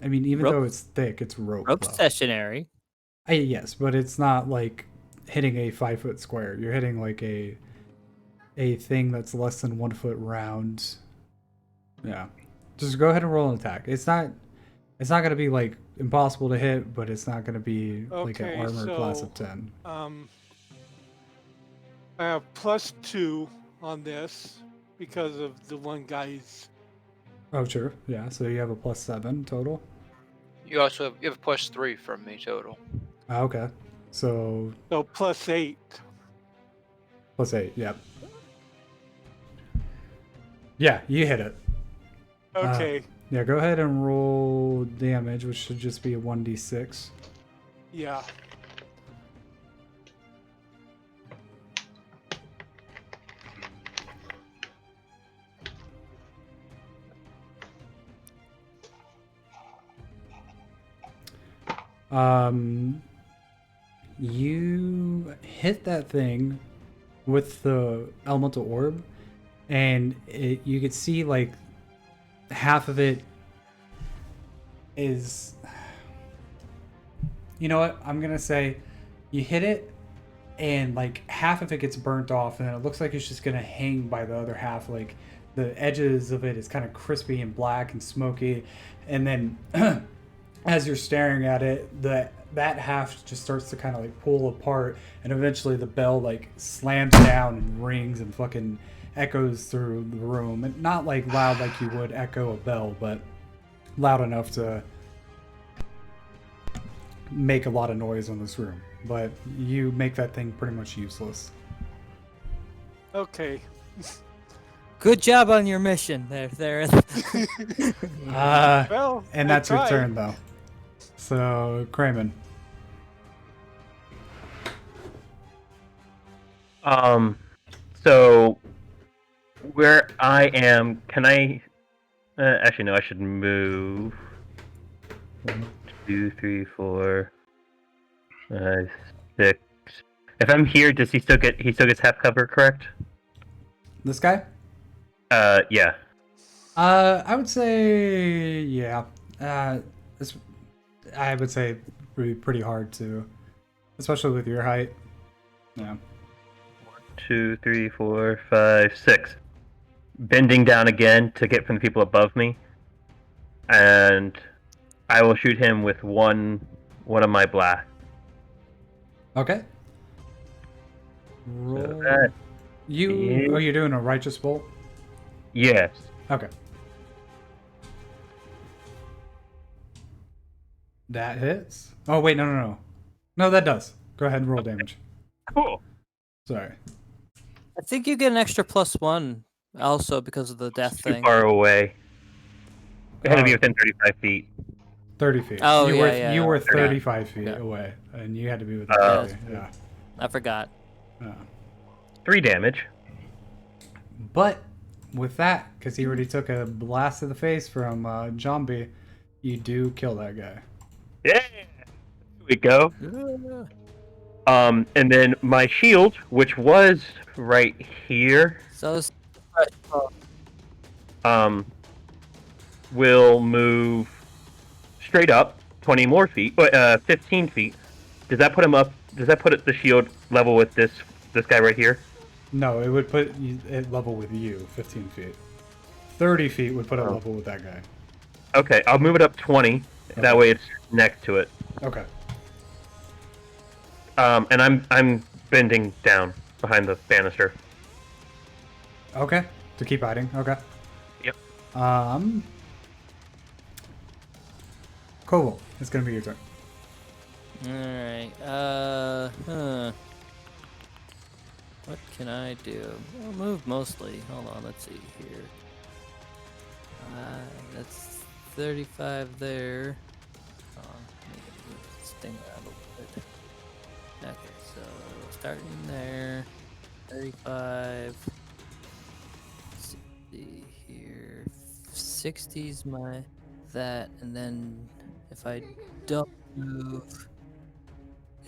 I mean, even Rope- though it's thick, it's rope. Rope though. stationary. Yes, but it's not like hitting a 5-foot square. You're hitting like a thing that's less than 1 foot round. Yeah. Just go ahead and roll an attack. It's not gonna be like impossible to hit, but it's not gonna be like an Okay, armor class so- of 10. I have +2 on this because of the one guy's. Oh sure. Yeah, so you have a +7 total. You also have +3 from me total. Okay. So So +8. +8, yep. Yeah, you hit it. Okay. Yeah, go ahead and roll damage, which should just be a 1d6. Yeah. You hit that thing with the elemental orb, and you could see like half of it is. You know what? I'm gonna say you hit it, and like half of it gets burnt off, and it looks like it's just gonna hang by the other half. Like the edges of it is kind of crispy and black and smoky, and then as you're staring at it, that half just starts to kind of like pull apart, and eventually the bell like slams down and rings and fucking echoes through the room, and not like loud like you would echo a bell, but loud enough to make a lot of noise in this room. But you make that thing pretty much useless. Okay. Good job on your mission there. Well, And I that's your tried. turn though. So Kramen. So where I am, can I? Actually, no. I should move. 1, 2, 3, 4, 5, 6. If I'm here, does he still get? He still gets half cover, correct? This guy? Yeah. I would say yeah. I would say it'd be pretty hard to, especially with your height. Yeah. 1, 2, 3, 4, 5, 6. Bending down again to get from the people above me, and I will shoot him with one of my blasts. Okay. Roll. that You you're doing a righteous bolt? Yes. Okay. That hits. Oh wait, no. No, that does. Go ahead and roll damage. Cool. Sorry. I think you get an extra +1 also because of the death Too thing. far away. It had to be Oh. within 35 feet. 30 feet. Oh, you yeah, were, yeah, You yeah. were I forgot. 35 feet Yeah. away, and you had to be within Oh. 30. Yeah. I forgot. 3 damage. But with that, because he already took a blast to the face from Zombie, you do kill that guy. Yeah. Here we go. And then my shield, which was right here, So will move straight up 20 more feet, 15 feet. Does that put him up? Does that put the shield level with this guy right here? No, it would put it level with you, 15 feet. 30 feet would put it level with that guy. Okay, I'll move it up 20. That way it's next to it. Okay. And I'm bending down behind the banister. Okay. To keep hiding. Okay. Yep. Koval, it's gonna be your turn. Alright, what can I do? I'll move mostly. Hold on, let's see here. That's 35 there. Hold on, let me move this thing around a little bit. Okay, so starting there. 35. Let's see here. 60's my that, and then if I don't move,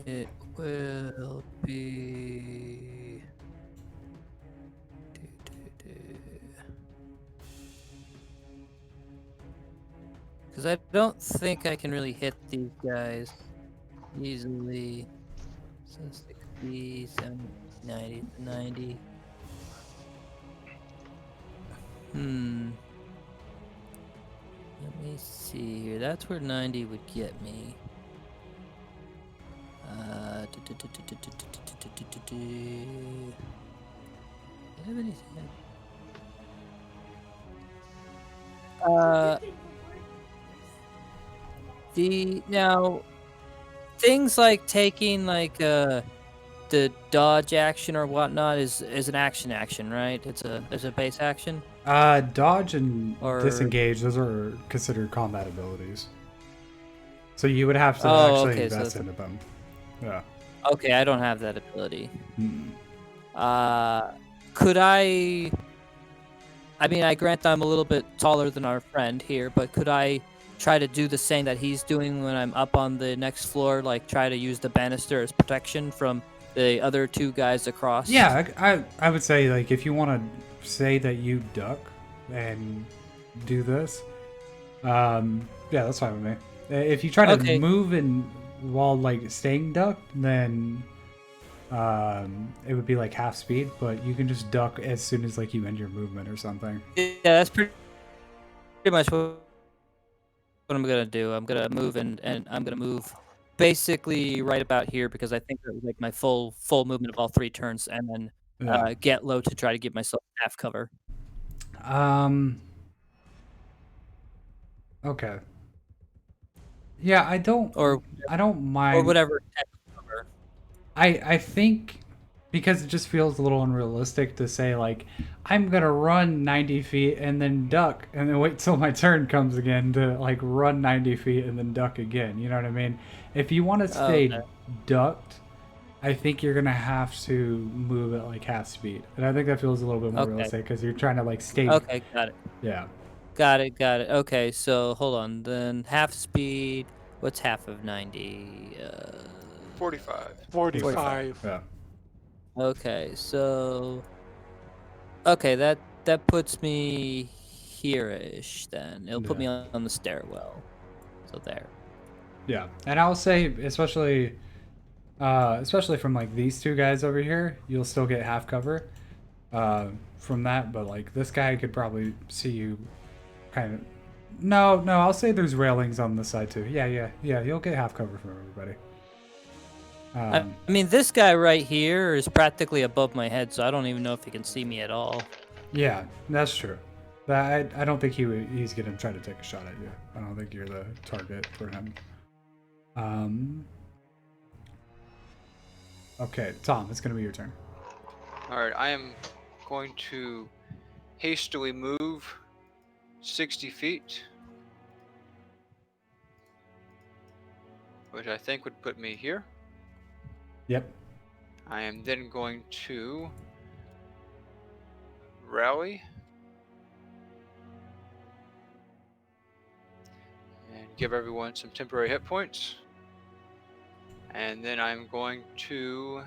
it will be. Because I don't think I can really hit these guys easily. So 60, 70, 90, 90. Let me see here. That's where 90 would get me. Do I have anything? Now things like taking like the dodge action or whatnot is an action, right? It's a base action. Dodge and Or- disengage, those are considered combat abilities. So you would have to Oh, actually okay, so invest it's into them. Yeah. Okay, I don't have that ability. Mm. Could I mean, I grant I'm a little bit taller than our friend here, but could I try to do the same that he's doing when I'm up on the next floor, like try to use the banister as protection from the other two guys across? Yeah, I would say, like, if you want to say that you duck and do this, yeah, that's fine with me. If you try to Okay. move and while like staying ducked, then it would be like half speed, but you can just duck as soon as like you end your movement or something. Yeah, that's pretty much what I'm gonna do. I'm gonna move and I'm gonna move basically right about here because I think that was like my full movement of all 3 turns, and then Yeah. get low to try to give myself half cover. Okay. Yeah, I don't Or mind. whatever type of cover. I think because it just feels a little unrealistic to say like I'm gonna run 90 feet and then duck and then wait till my turn comes again to like run 90 feet and then duck again. You know what I mean? If you want to stay Okay. ducked, I think you're gonna have to move at like half speed, and I think that feels a little bit more Okay. realistic because you're trying to like stay. Okay, got it. Yeah. Got it. Okay, so hold on. Then half speed. What's half of 90? 45. 45. Yeah. Okay, so okay, that puts me here-ish then. It'll put me Yeah. on the stairwell. So there. Yeah, and I'll say especially from like these two guys over here, you'll still get half cover from that, but like this guy could probably see you kind of. No, I'll say there's railings on this side too. Yeah, you'll get half cover from everybody. I mean, this guy right here is practically above my head, so I don't even know if he can see me at all. Yeah, that's true. That I don't think he's gonna try to take a shot at you. I don't think you're the target for him. Okay, Tom, it's gonna be your turn. Alright, I am going to hastily move 60 feet, which I think would put me here. Yep. I am then going to rally and give everyone some temporary hit points. And then I'm going to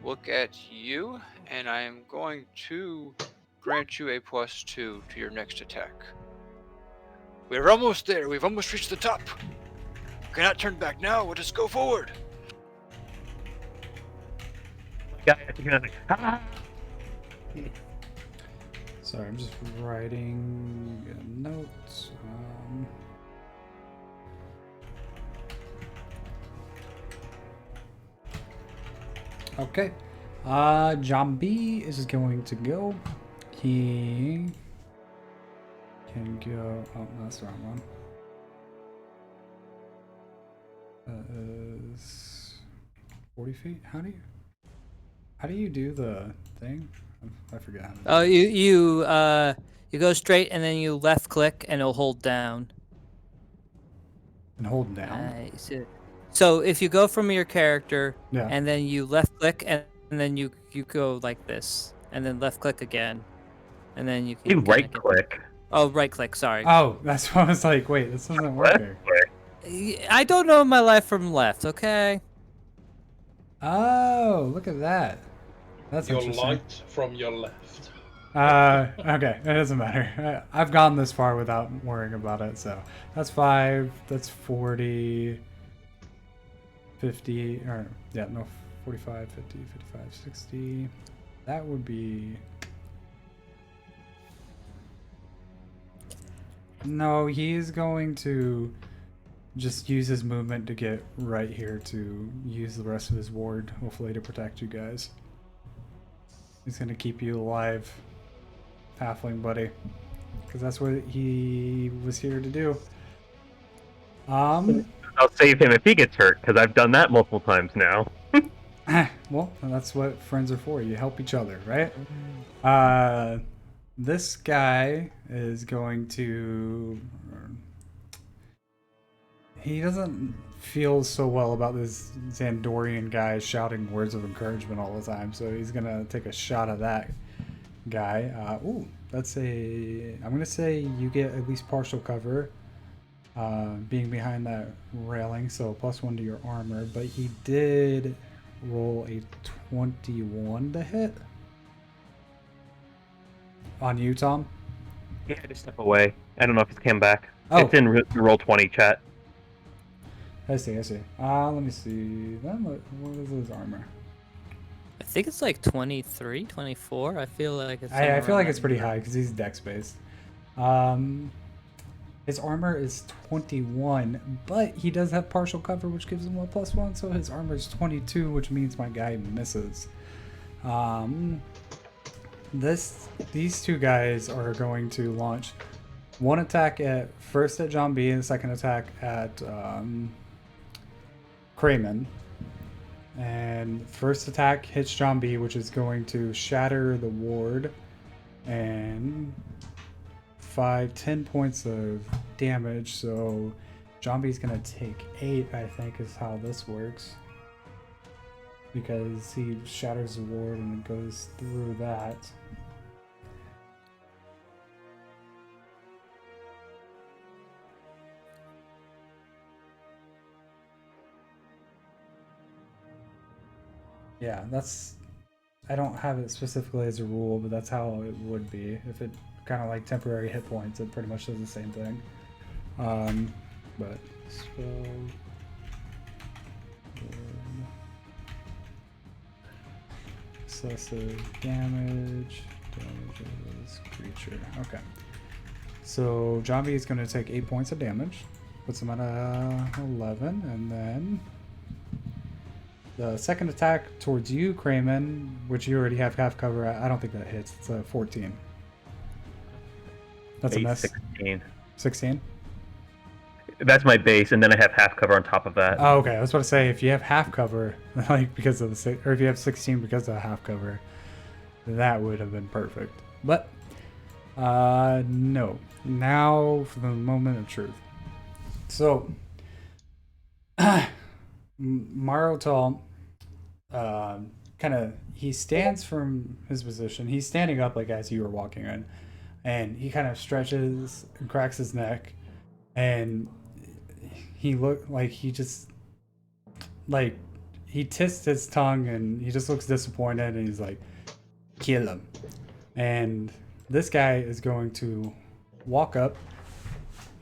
look at you, and I am going to grant you a +2 to your next attack. We're almost there. We've almost reached the top. We cannot turn back now. We'll just go forward. Sorry, I'm just writing notes. Okay. John B is going to go. He can go. Oh, that's the wrong one. Is 40 feet? How do you do the thing? I forget how to do Oh, it. you go straight and then you left click and it'll hold down. And hold down. Nice. So if you go from your character Yeah. and then you left click and then you go like this and then left click again, and then you can You kinda right get- click. Oh, right click. Sorry. Oh, that's why I was like, wait, this isn't Left working. click. I don't know my life from left. Okay. Oh, look at that. That's Your interesting. light from your left. Okay, it doesn't matter. I've gone this far without worrying about it, so that's 5, that's 40, 50, or, yeah, no, 45, 50, 55, 60. That would be... No, he's going to just use his movement to get right here to use the rest of his ward, hopefully to protect you guys. He's going to keep you alive, halfling buddy, because that's what he was here to do. I'll save him if he gets hurt, because I've done that multiple times now. Well, that's what friends are for. You help each other, right? This guy is going to... He doesn't feel so well about this Xandorian guy shouting words of encouragement all the time, so he's going to take a shot at that guy. Ooh, that's a... I'm going to say you get at least partial cover being behind that railing, so +1 to your armor, but he did roll a 21 to hit. On you, Tom? Yeah, just step away. I don't know if he's came back. Oh. It's in roll 20 chat. I see. Let me see. Then what is his armor? I think it's like 23, 24. I feel like it's. I somewhere feel like around it's pretty there. high because he's dex based. His armor is 21, but he does have partial cover, which gives him a +1. So his armor is 22, which means my guy misses. These two guys are going to launch one attack first at John B and the second attack at Crayman. And first attack hits John B, which is going to shatter the ward and 10 points of damage. So John B's gonna take 8, I think, is how this works. Because he shatters the ward and it goes through that. Yeah, that's... I don't have it specifically as a rule, but that's how it would be. If it kind of like temporary hit points, it pretty much does the same thing. But spell... Excessive damage damages creature. Okay. So Jambi is going to take 8 points of damage. Puts him at 11, and then the second attack towards you, Crayman, which you already have half cover at. I don't think that hits. It's a 14. That's a miss. 16. 16? That's my base, and then I have half cover on top of that. Oh, okay. I was about to say, if you have half cover, like because of the or if you have 16 because of half cover, that would have been perfect. But no. Now for the moment of truth. So Marotal kind of he stands from his position. He's standing up like as you were walking in, and he kind of stretches and cracks his neck, and he looked like he just like he tissed his tongue and he just looks disappointed and he's like, kill him. And this guy is going to walk up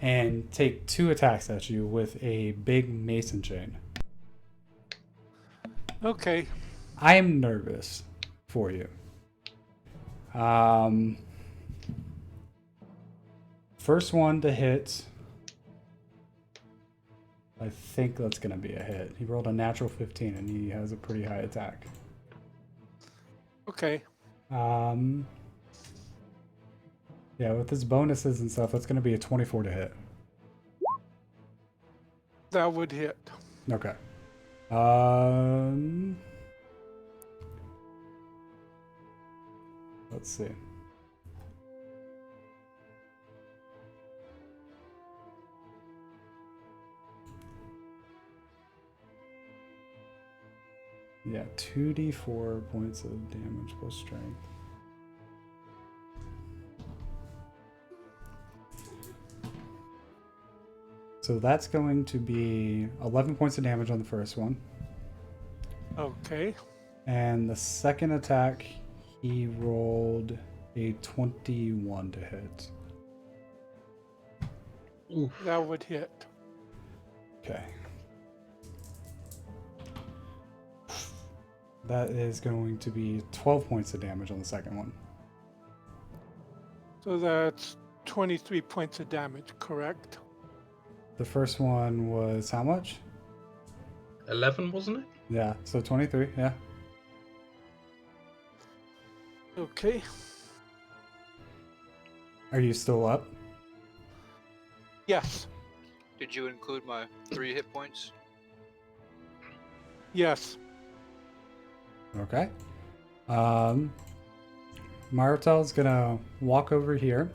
and take 2 attacks at you with a big mason chain. Okay. I am nervous for you. First one to hit, I think that's going to be a hit. He rolled a natural 15 and he has a pretty high attack. Okay. Yeah, with his bonuses and stuff, that's going to be a 24 to hit. That would hit. Okay. Let's see. Yeah, 2d4 points of damage plus strength. So that's going to be 11 points of damage on the first one. Okay. And the second attack, he rolled a 21 to hit. Oof. That would hit. Okay. That is going to be 12 points of damage on the second one. So that's 23 points of damage, correct? The first one was how much? 11, wasn't it? Yeah, so 23, yeah. Okay. Are you still up? Yes. Did you include my 3 hit points? Yes. Okay. Martel's gonna walk over here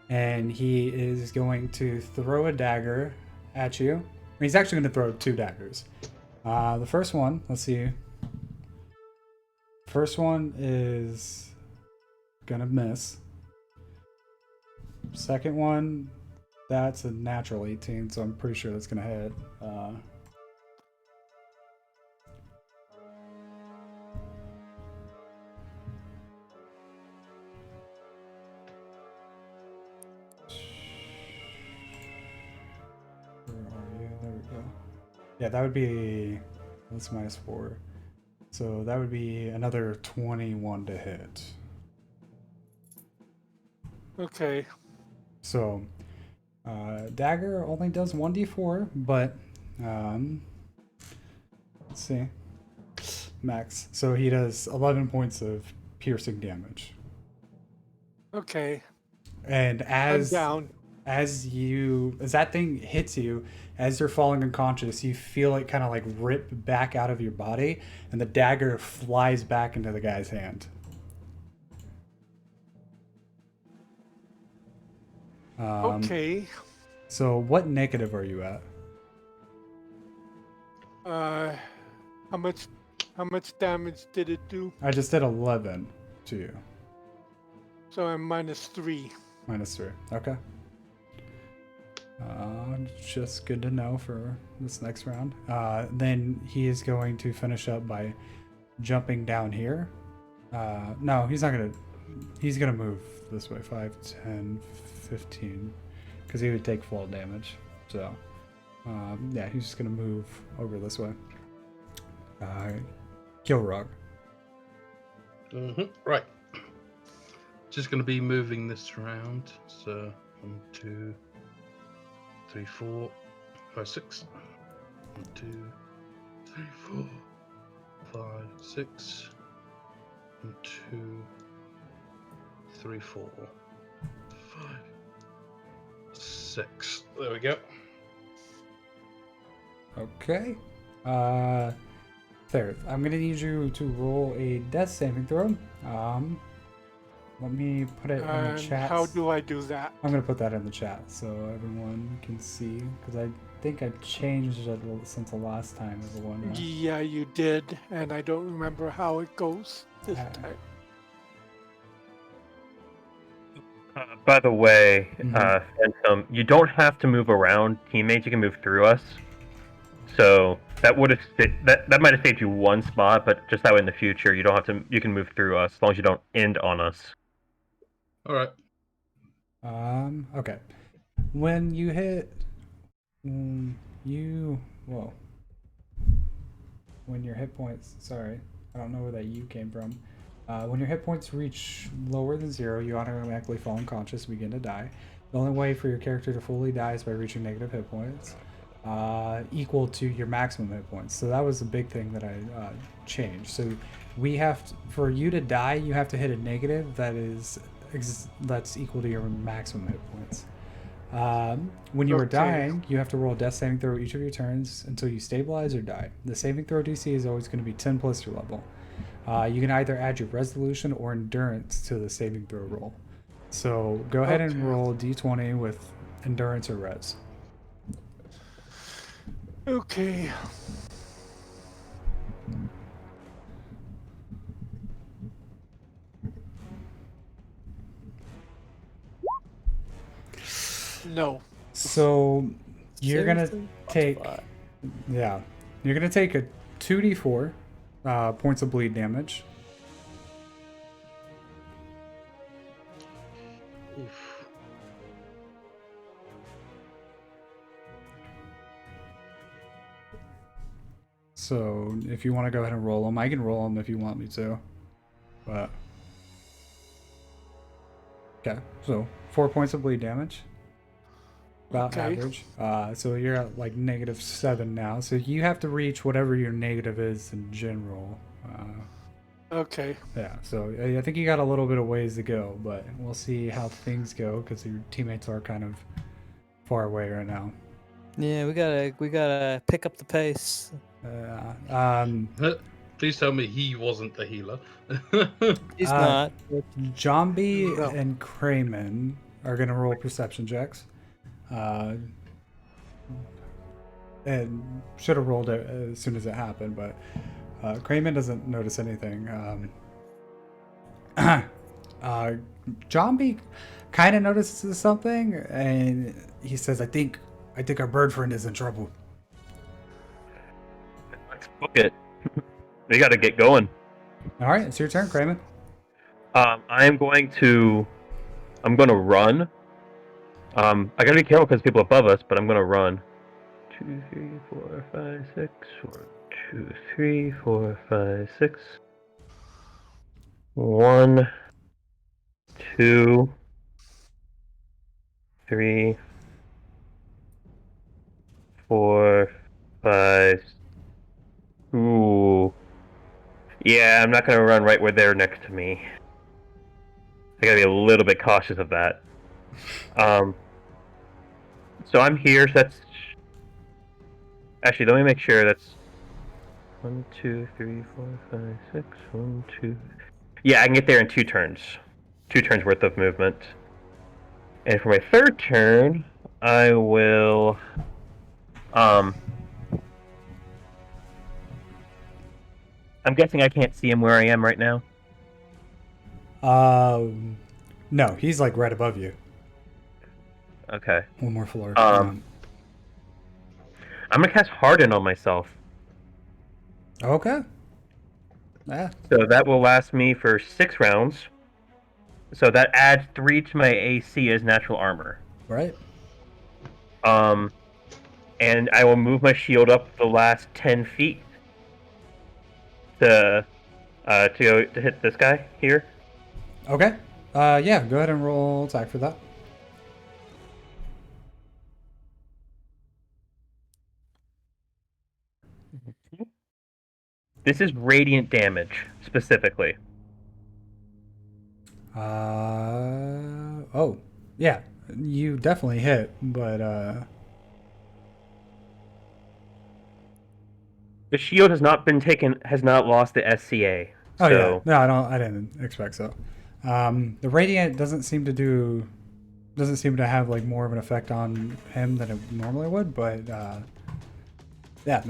and he is going to throw a dagger at you. He's actually gonna throw 2 daggers. The first one, let's see. First one is gonna miss. Second one, that's a natural 18, so I'm pretty sure that's gonna hit. Where are you? There we go. Yeah, that would be. That's -4. So that would be another 21 to hit. Okay. So, dagger only does 1d4, but let's see, max. So he does 11 points of piercing damage. Okay. And I'm down. as that thing hits you, as you're falling unconscious, you feel it kind of like rip back out of your body, and the dagger flies back into the guy's hand. Okay. So what negative are you at? How much damage did it do? I just did 11 to you. So I'm -3. -3. Okay. Just good to know for this next round. Then he is going to finish up by jumping down here. No, he's not gonna. He's gonna move this way. 5, 10, 15, because he would take fall damage. So, yeah, he's just gonna move over this way. Kilrog. Right. Just going to be moving this round. So 1, 2, 3, 4, 5, 6. 1, 2, 3, 4, 5, 6. 1, 2, 3, 4, 5, 6. There we go. Okay. There. I'm gonna need you to roll a death saving throw. Let me put it in the And chat. how do I do that? I'm gonna put that in the chat so everyone can see, because I think I changed it since the last time, everyone. Yeah, you did, and I don't remember how it goes this time. By the way, Mhm. Phantom, you don't have to move around teammates. You can move through us. So that would have that might have saved you one spot, but just that way in the future, you don't have to. You can move through us as long as you don't end on us. All right. Okay. When you hit, when your hit points. Sorry, I don't know where that you came from. When your hit points reach lower than 0, you automatically fall unconscious and begin to die. The only way for your character to fully die is by reaching negative hit points, equal to your maximum hit points. So that was a big thing that I changed. So we have to, for you to die, you have to hit a negative that's equal to your maximum hit points. When you are Okay. dying, you have to roll a death saving throw each of your turns until you stabilize or die. The saving throw DC is always going to be 10 plus your level. You can either add your resolution or endurance to the saving throw roll. So go ahead and Okay. roll d20 with endurance or res. Okay. No. So you're gonna Seriously? take, Fuck. yeah, you're gonna take a 2d4 points of bleed damage. Oof. So if you want to go ahead and roll them, I can roll them if you want me to. But okay, so 4 points of bleed damage, about Okay. average. So you're at like -7 now. So you have to reach whatever your negative is in general. Okay. Yeah, so I think you got a little bit of ways to go, but we'll see how things go because your teammates are kind of far away right now. Yeah, we gotta pick up the pace. Please tell me he wasn't the healer. He's Uh, not. Jambi No. and Crayman are going to roll perception checks. And should have rolled it as soon as it happened, but Crayman doesn't notice anything. Jambi kind of notices something, and he says, "I think our bird friend is in trouble." Let's book it. We got to get going. All right, it's your turn, Crayman. I'm going to run. I gotta be careful because people above us, but I'm gonna run. 2, 3, 4, 5, 6. 1, 2, 3, 4, 5, 6. 1, 2, 3, 4, 5. Ooh. Yeah, I'm not gonna run right where they're next to me. I gotta be a little bit cautious of that. So I'm here, so that's... Actually, let me make sure that's... 1, 2, 3, 4, 5, 6. 1, 2... Yeah, I can get there in 2 turns. 2 turns worth of movement. And for my third turn, I will... I'm guessing I can't see him where I am right now. No, he's like right above you. Okay. One more floor. I'm gonna cast Harden on myself. Okay. Yeah. So that will last me for 6 rounds. So that adds 3 to my AC as natural armor. Right. And I will move my shield up the last 10 feet to hit this guy here. Okay. Yeah, go ahead and roll attack for that. This is radiant damage, specifically. Oh. Yeah. You definitely hit, but The shield has not lost the SCA. oh So, yeah. No, I didn't expect so. The radiant doesn't seem to have like more of an effect on him than it normally would, but yeah,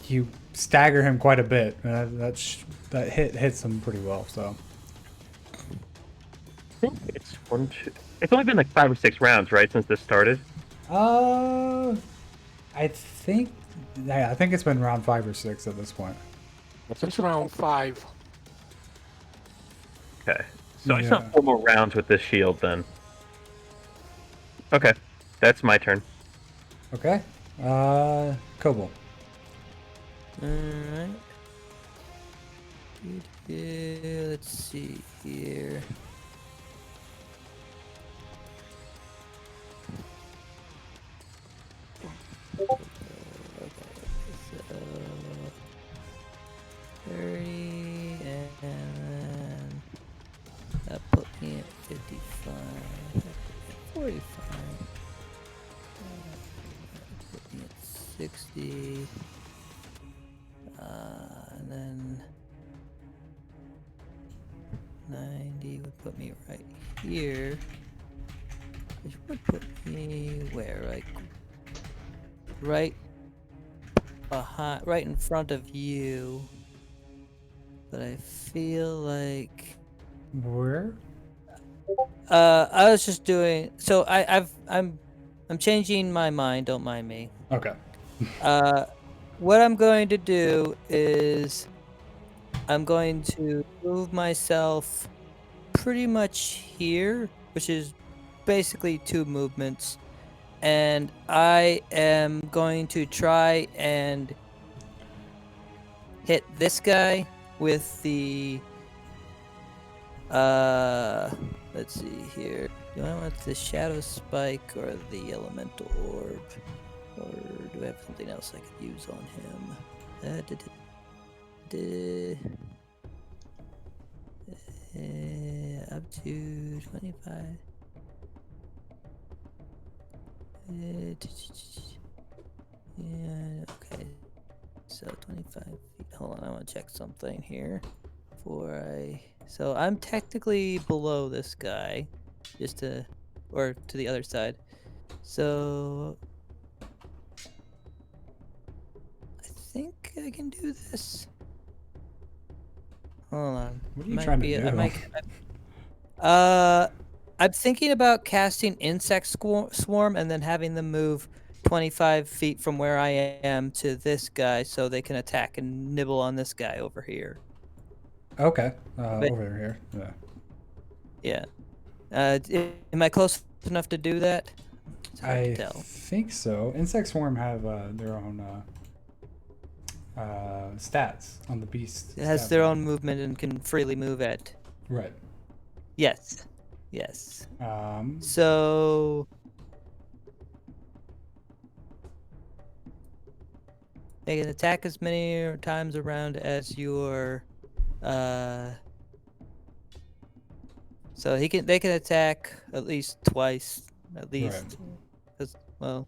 you stagger him quite a bit. That hits him pretty well. So I think it's 1, 2... It's only been like 5 or 6 rounds, right, since this started? I think it's been round 5 or 6 at this point. It's round 5. Okay. So I still Yeah. have 4 more rounds with this shield then. Okay. That's my turn. Okay. Kobold. Alright. Let's see here. So 30 and then that put me at 55. That put me at 45. And then 90 would put me right here. Which would put me where? Like right behind, right in front of you. But I feel like Where? I was just doing so I'm changing my mind, don't mind me. Okay. What I'm going to do is I'm going to move myself pretty much here, which is basically 2 movements, and I am going to try and hit this guy with the let's see here. Do I want the shadow spike or the elemental orb, or do I have something else I could use on him? Up to 25. Yeah, okay. So 25 feet. Hold on, I want to check something here. So I'm technically below this guy, or to the other side. So I think I can do this. Hold on. What are you trying to do? I'm thinking about casting Insect Swarm and then having them move 25 feet from where I am to this guy so they can attack and nibble on this guy over here. Okay. But- Over here. Yeah. Yeah. Am I close enough to do that? It's hard I to tell. think so. Insect Swarm have their own stats on the beast. It has stat their bar. own movement and can freely move at. Right. Yes. Yes. Um, So they can attack as many times around as your so they can attack at least twice at least, because well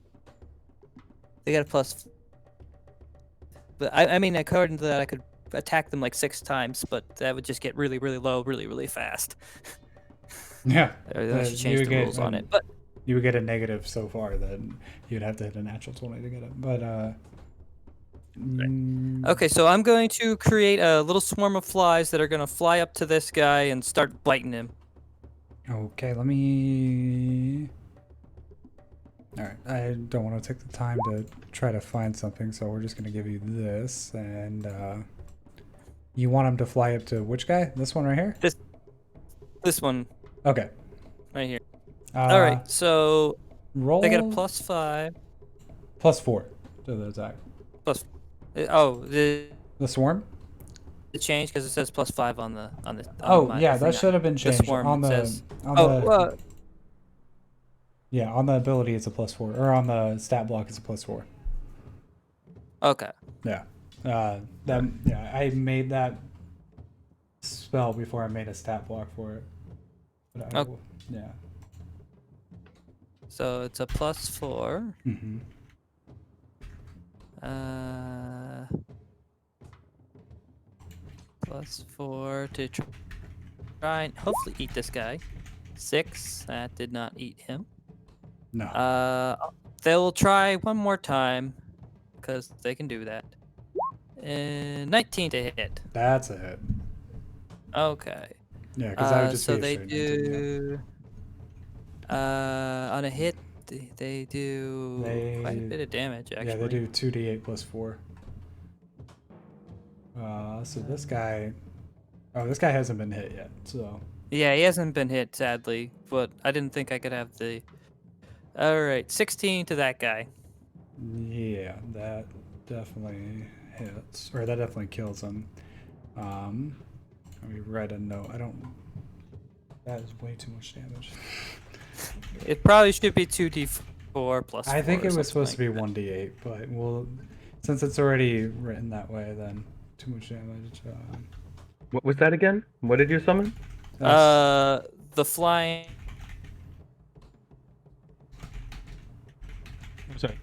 they got a plus, but I mean according to that I could attack them like 6 times, but that would just get really low really fast. yeah. I should you change would the get, rules on it, but You would get a negative so far, then you'd have to hit a natural 20 to get it. But okay, so I'm going to create a little swarm of flies that are going to fly up to this guy and start biting him. Okay, let me. All right, I don't want to take the time to try to find something, so we're just gonna give you this, and you want him to fly up to which guy? This one right here? This one Okay. right here. All right, so Roll. they get a +5. +4 to the attack. The The change because it says +5 on the Oh my yeah, thing. that should have been The changed swarm, on it the says. on yeah, on the ability it's a +4, or on the stat block it's a +4. Okay. Yeah. I made that spell before I made a stat block for it. But I Okay. yeah. So it's a +4. Mm-hmm. +4 to try and hopefully eat this guy. 6. That did not eat him. No. They will try one more time because they can do that. And 19 to hit. That's a hit. Okay. Yeah, because that would just so be a they straight 19, yeah. do on a hit they do quite a bit of damage actually. Yeah, they do 2d8 +4. So this guy. Oh, this guy hasn't been hit yet. So. Yeah, he hasn't been hit sadly, but I didn't think I could have the. All right, 16 to that guy. Yeah, that definitely hits, or that definitely kills him. Let me write a note. I don't. That is way too much damage. It probably should be 2d4 plus. I think 4 or it was supposed something to be 1d8, but well, since it's already written that way, then too much damage. What was that again? What did you summon? The flying. I'm sorry.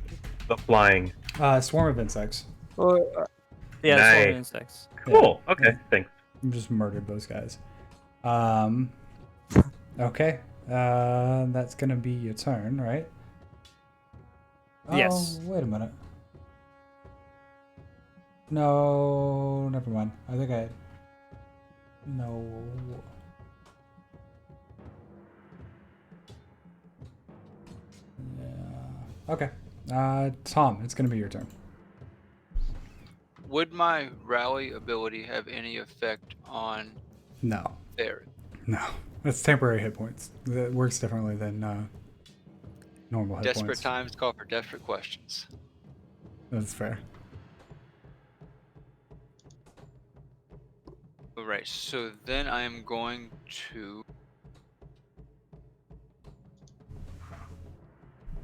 The flying. Swarm of insects. Or yeah, Nice. swarm of insects. Cool. Yeah. Okay. Thanks. You just murdered those guys. Okay. That's gonna be your turn, right? Yes. Oh, wait a minute. No, never mind. I think I. No. Yeah. Okay. Tom, it's gonna be your turn. Would my rally ability have any effect on No. there? No. That's temporary hit points. That works differently than normal hit Desperate points. times call for desperate questions. That's fair. All right, so then I am going to.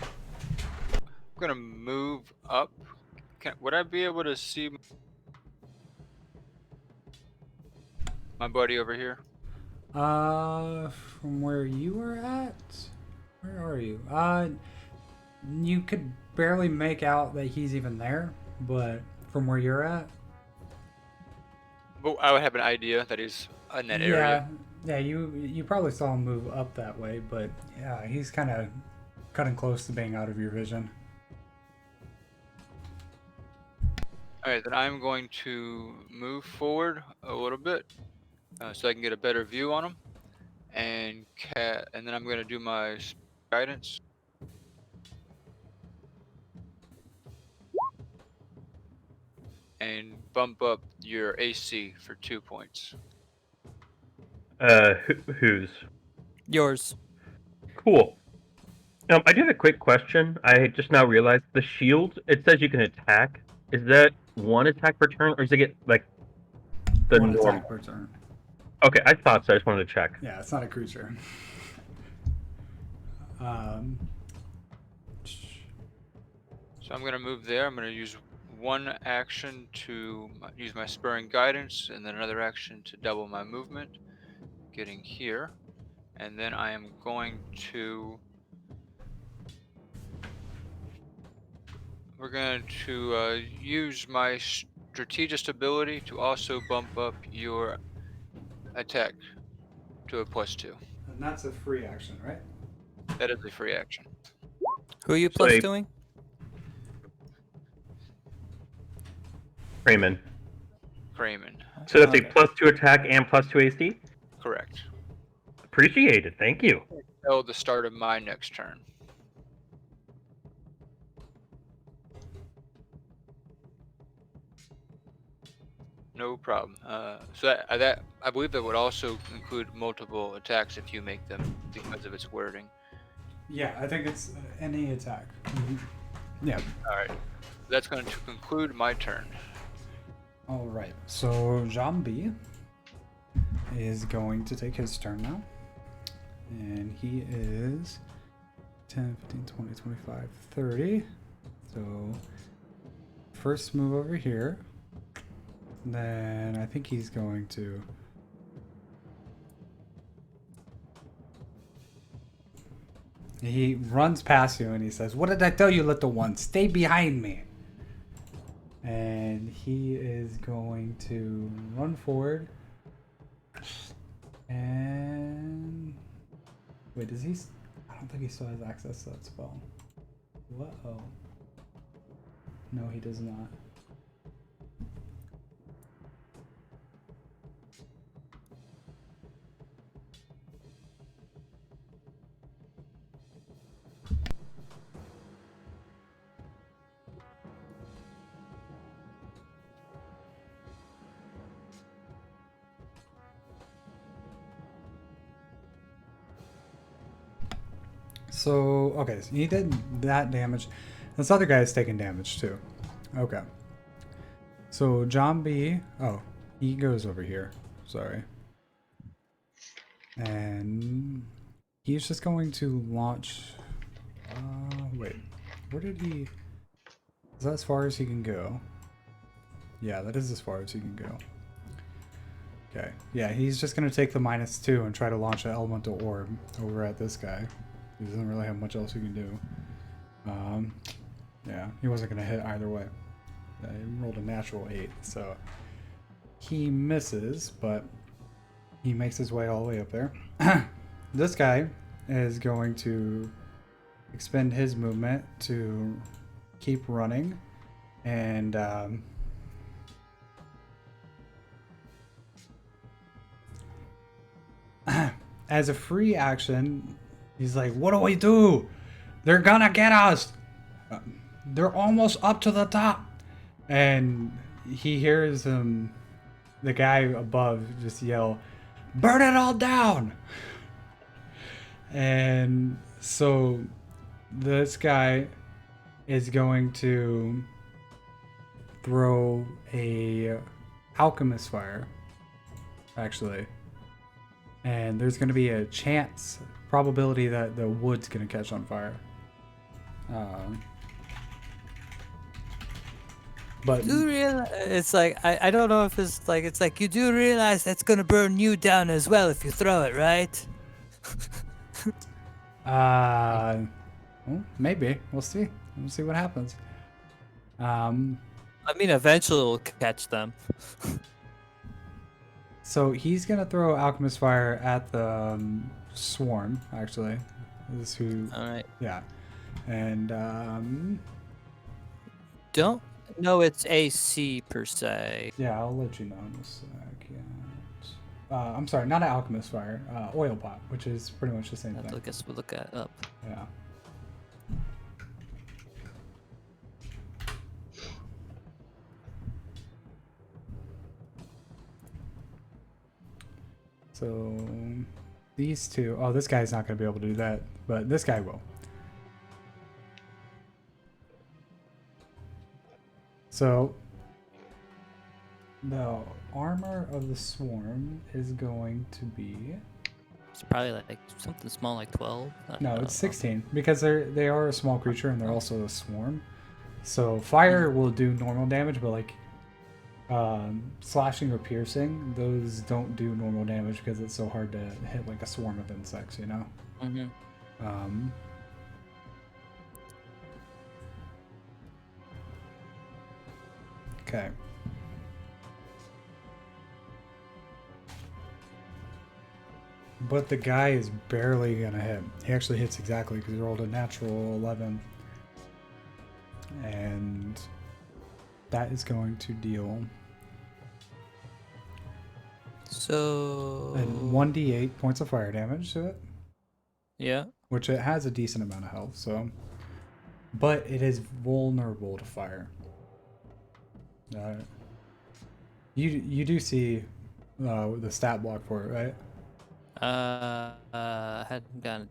I'm gonna move up. Would I be able to see my buddy over here? From where you were at? Where are you? You could barely make out that he's even there, but from where you're at? But I would have an idea that he's in that area. Yeah, you probably saw him move up that way, but yeah, he's kind of cutting close to being out of your vision. All right, then I'm going to move forward a little bit so I can get a better view on him, and then I'm going to do my guidance. And bump up your AC for 2 points. Whose? Yours. Cool. I do have a quick question. I just now realized the shield. It says you can attack. Is that one attack per turn, or does it get like the One normal? attack per turn. Okay, I thought so. I just wanted to check. Yeah, it's not a creature. So I'm going to move there. I'm going to use one action to use my spurring guidance, and then another action to double my movement, getting here. And then I am going to. We're going to use my strategist ability to also bump up your attack to a +2. And that's a free action, right? That is a free action. Who are you So plus a- doing? Crayman. Crayman. So that's Okay. a +2 attack and +2 AC? Correct. Appreciated. Thank you. Until the start of my next turn. No problem. So that I believe that would also include multiple attacks if you make them because of its wording. Yeah, I think it's any attack. Yeah. All right. That's going to conclude my turn. All right. So Jambi is going to take his turn now. And he is 10, 15, 20, 25, 30. So first move over here. Then I think he's going to... He runs past you and he says, "What did I tell you, little one? Stay behind me." And he is going to run forward. And wait, does he? I don't think he still has access to that spell. Whoa. No, he does not. So, okay, so he did that damage. This other guy is taking damage too. Okay. So, John B. Oh, he goes over here. Sorry. And he's just going to launch. Wait. Where did he. Is that as far as he can go? Yeah, that is as far as he can go. Okay. Yeah, he's just going to take the -2 and try to launch an elemental orb over at this guy. He doesn't really have much else he can do. Yeah, he wasn't going to hit either way. He rolled a natural 8, so he misses, but he makes his way all the way up there. This guy is going to expend his movement to keep running, and as a free action, he's like, "What do we do? They're gonna get us! They're almost up to the top!" And he hears the guy above just yell, "Burn it all down!" And so this guy is going to throw a alchemist fire, actually. And there's going to be a chance probability that the wood's going to catch on fire. But Do realize it's like I don't know if it's like you do realize that's gonna burn you down as well if you throw it, right? well, maybe we'll see. We'll see what happens. I mean, eventually it'll catch them. So he's gonna throw alchemist fire at the swarm. Actually, this is who. All right. Yeah, and Don't know its AC per se. yeah, I'll let you know in a second. I'm sorry, not an alchemist fire. Oil pot, which is pretty much the same thing. I guess we'll look at up. Yeah. So these two, oh, this guy's not going to be able to do that, but this guy will. So the armor of the swarm is going to be, It's probably like something small, like 12. I don't no, know. it's 16 because they are a small creature and they're also a swarm. So fire will do normal damage, but like slashing or piercing, those don't do normal damage because it's so hard to hit like a swarm of insects, you know? Mm-hmm. Okay. But the guy is barely gonna hit. He actually hits exactly because he rolled a natural 11. And that is going to deal So. and 1d8 points of fire damage to it, Yeah. which it has a decent amount of health, so. But it is vulnerable to fire. You do see the stat block for it, right? Hadn't gotten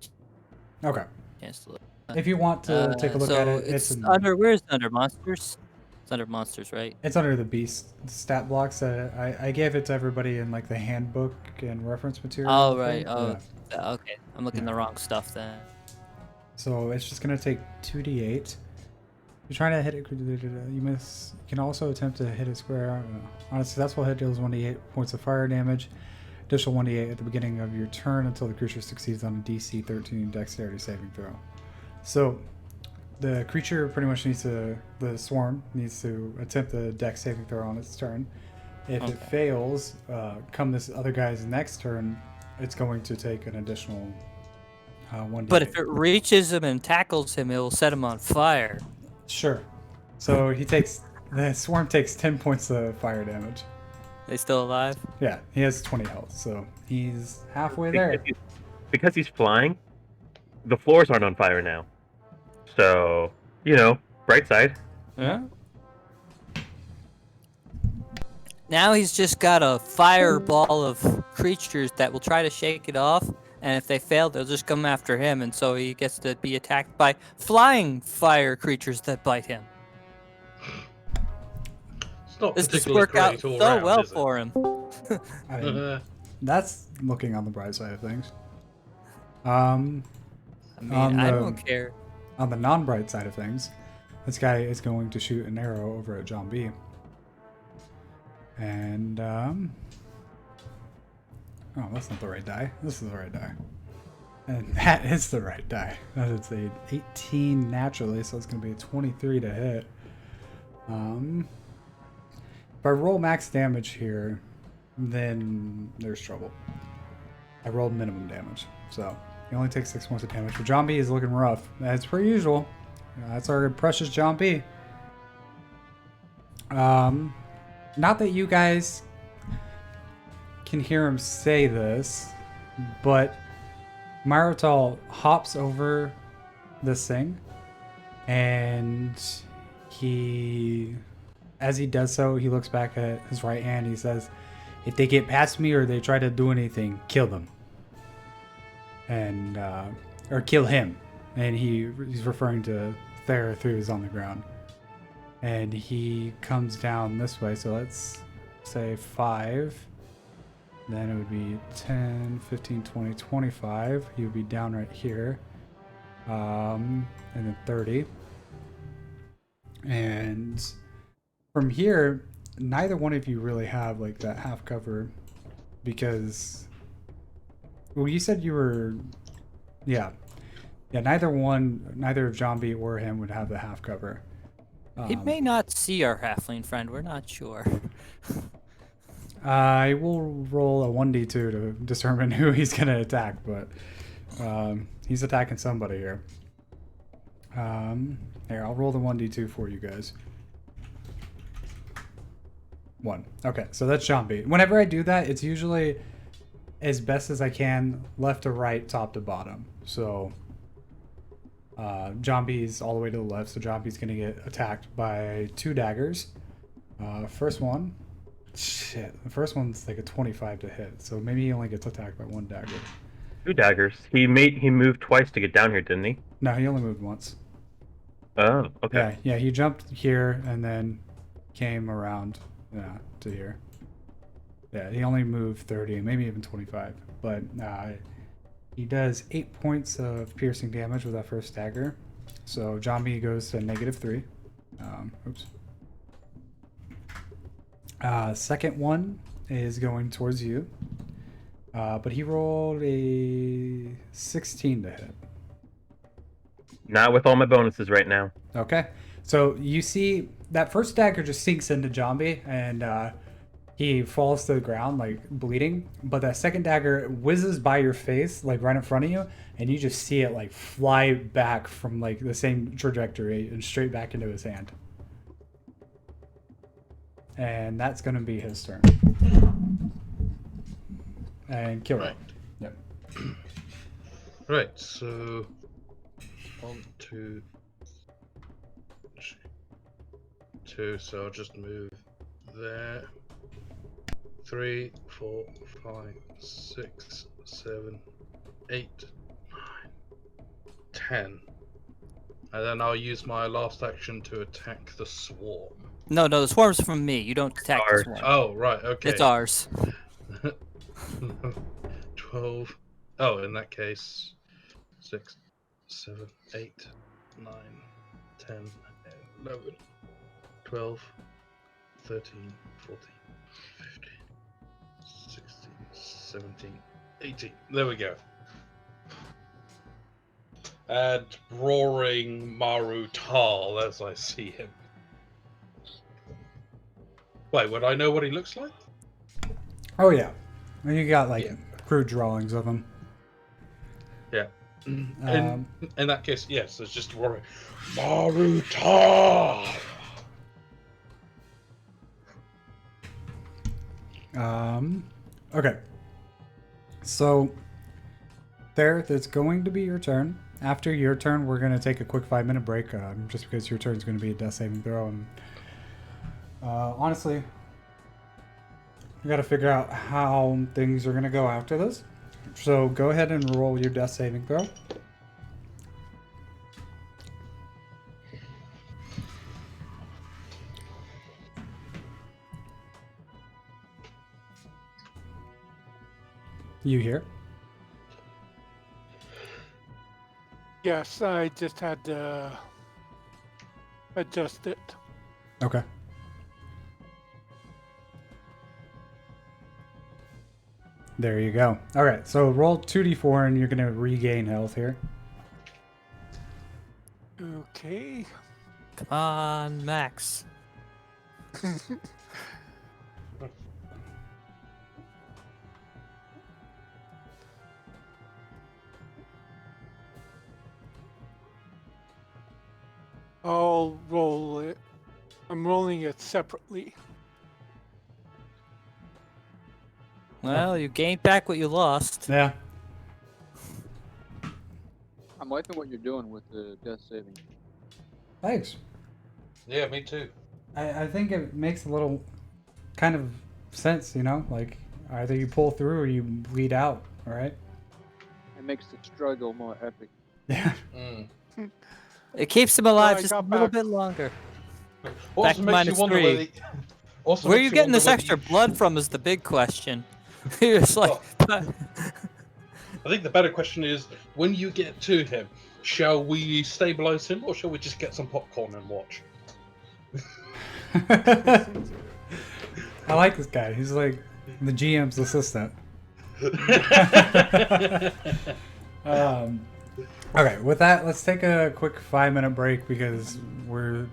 Okay. a chance to look. If you want to take a look at it, it's it's under. Where's it under monsters? It's under monsters, right? it's under the beast stat blocks that I gave it to everybody in like the handbook and reference material. Oh right. thing. Oh, Yeah. okay. I'm looking Yeah. the wrong stuff then. So it's just gonna take 2d8. You're trying to hit it. You miss. You can also attempt to hit a square. On a successful hit, deals 1d8 points of fire damage. Additional 1d8 at the beginning of your turn until the creature succeeds on a DC 13 Dexterity saving throw. So the creature pretty much the swarm needs to attempt the Dex saving throw on its turn. If it fails, come this other guy's next turn, it's going to take an additional 1d8. But if it reaches him and tackles him, it will set him on fire. Sure. So the swarm takes 10 points of fire damage. They still alive? Yeah, he has 20 health, so he's halfway there. Because he's flying, the floors aren't on fire now. So, bright side. Yeah. Now he's just got a fireball of creatures that will try to shake it off, and if they fail, they'll just come after him, and so he gets to be attacked by flying fire creatures that bite him. It's not This just particularly worked out great all so round, well is it? for him. I mean, that's looking on the bright side of things. I mean, I don't care. On the non-bright side of things, this guy is going to shoot an arrow over at John B. And, oh, that's not the right die. This is the right die. And that is the right die. That is a 18 naturally, so it's going to be a 23 to hit. If I roll max damage here, then there's trouble. I rolled minimum damage, so he only takes 6 points of damage. But John B is looking rough. As per usual. That's our precious John B. Not that you guys can hear him say this, but Marotal hops over this thing, and as he does so, he looks back at his right hand. He says, "If they get past me or they try to do anything, kill them." And, or kill him. And he's referring to Thera who's on the ground. And he comes down this way, so let's say 5. Then it would be 10, 15, 20, 25. He would be down right here. And then 30. And from here, neither one of you really have like that half cover because, well, you said you were, yeah, neither of John B or him would have the half cover. He may not see our halfling friend. We're not sure. I will roll a 1d2 to determine who he's going to attack, but he's attacking somebody here. Here, I'll roll the 1d2 for you guys. 1. Okay, so that's John B. Whenever I do that, it's usually as best as I can, left to right, top to bottom. So John B's all the way to the left, so John B's going to get attacked by 2 daggers. First one, the first one's like a 25 to hit, so maybe he only gets attacked by 1 dagger. 2 daggers. He moved twice to get down here, didn't he? No, he only moved once. Oh, okay. Yeah, he jumped here and then came around to here. Yeah, he only moved 30, maybe even 25, but he does 8 points of piercing damage with that first dagger. So John B goes to -3. Second one is going towards you, but he rolled a 16 to hit. Not with all my bonuses right now. Okay, so you see that first dagger just sinks into John B, and he falls to the ground like bleeding, but that second dagger whizzes by your face like right in front of you, and you just see it like fly back from like the same trajectory and straight back into his hand. And that's going to be his turn. And kill Right. Yep. Right, so 1, 2, 2, so I'll just move there. 3, 4, 5, 6, 7, 8, 9, 10. And then I'll use my last action to attack the swarm. No, the swarm's from me. You don't attack the Ours. swarm. Oh, right, okay. It's ours. 12. Oh, in that case, 6, 7, 8, 9, 10, 11, 12, 13, 14, 15, 16, 17, 18. There we go. And roaring Maru Tal as I see him. Wait, would I know what he looks like? Oh yeah, you got like crude drawings of him. Yeah. In that case, yes, it's just roaring Maruta. Okay. So there, that's going to be your turn. After your turn, we're going to take a quick 5-minute break, just because your turn is going to be a death saving throw. And honestly, we got to figure out how things are going to go after this. So go ahead and roll your death saving throw. You here? Yes, I just had to adjust it. Okay. There you go. All right, so roll 2d4 and you're going to regain health here. Okay. Come on, Max. I'll roll it. I'm rolling it separately. Well, you gained back what you lost. Yeah. I'm liking what you're doing with the death saving. Thanks. Yeah, me too. I think it makes a little kind of sense, you know? Like, either you pull through or you bleed out, all right? It makes the struggle more epic. Yeah. Mm. It keeps him alive I just a got little back. bit longer. Also Back to makes you -3. wonder whether. Also Where are makes you getting wonder this whether extra you blood should- from is the big question. You're just like, I think the better question is, when you get to him, shall we stabilize him or shall we just get some popcorn and watch? I like this guy. He's like the GM's assistant. Okay, with that, let's take a quick 5-minute break because we're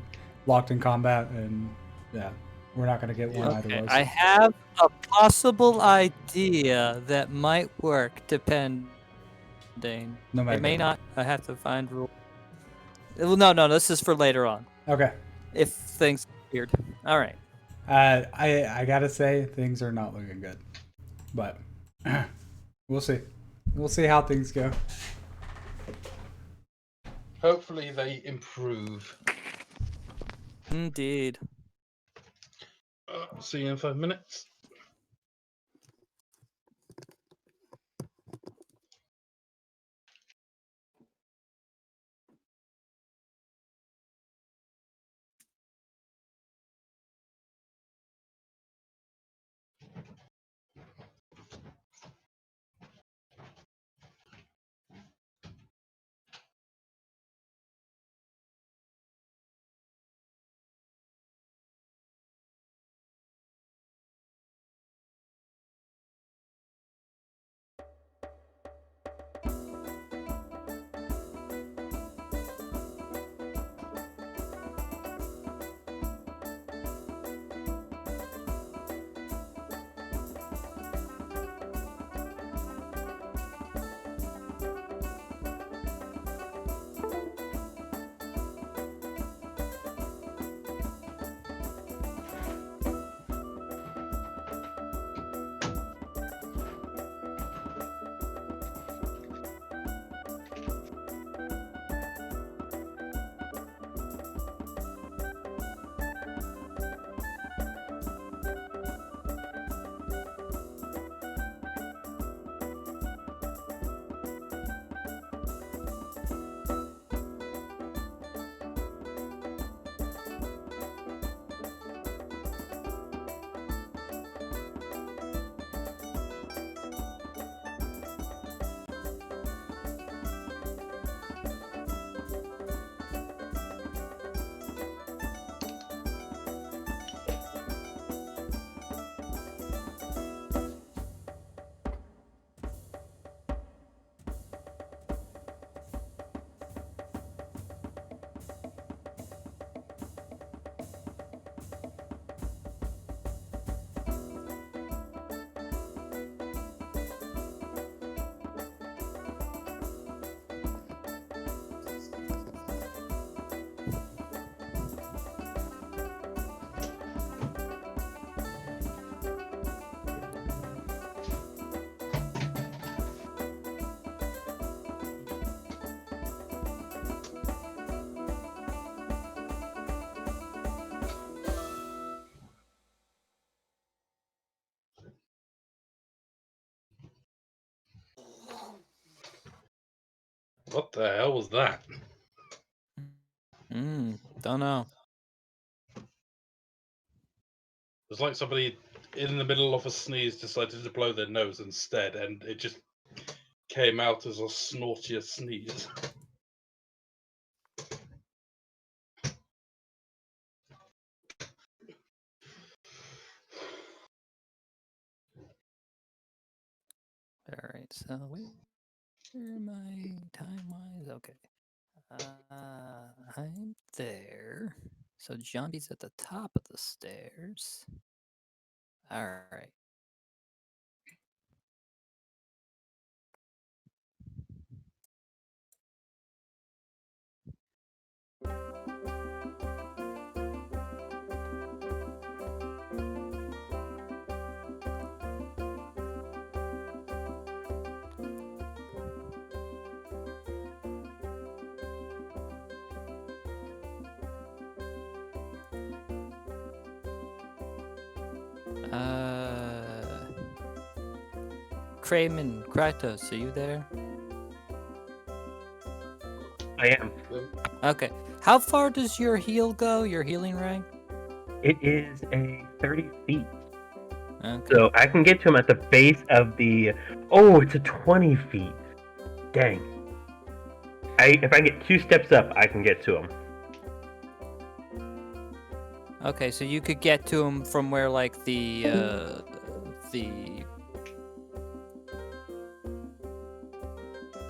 locked in combat and yeah, we're not going to get one either okay, way. I have a possible idea that might work, depending. No It may matter. not. I have to find rules. No, this is for later on. Okay. If things get weird. All right. I gotta say things are not looking good, but we'll see. We'll see how things go. Hopefully they improve. Indeed. See you in 5 minutes. What the hell was that? Don't know. It was like somebody in the middle of a sneeze decided to blow their nose instead, and it just came out as a snortier sneeze. So where are my time-wise? Okay. I'm there. So Jumpy's at the top of the stairs. All right. Kramen, Kratos, are you there? I am. Okay. How far does your heal go? Your healing ray? It is a 30 feet. Okay. So I can get to him at the base of the. Oh, it's a 20 feet. Dang. If I get 2 steps up, I can get to him. Okay, so you could get to him from where, like, the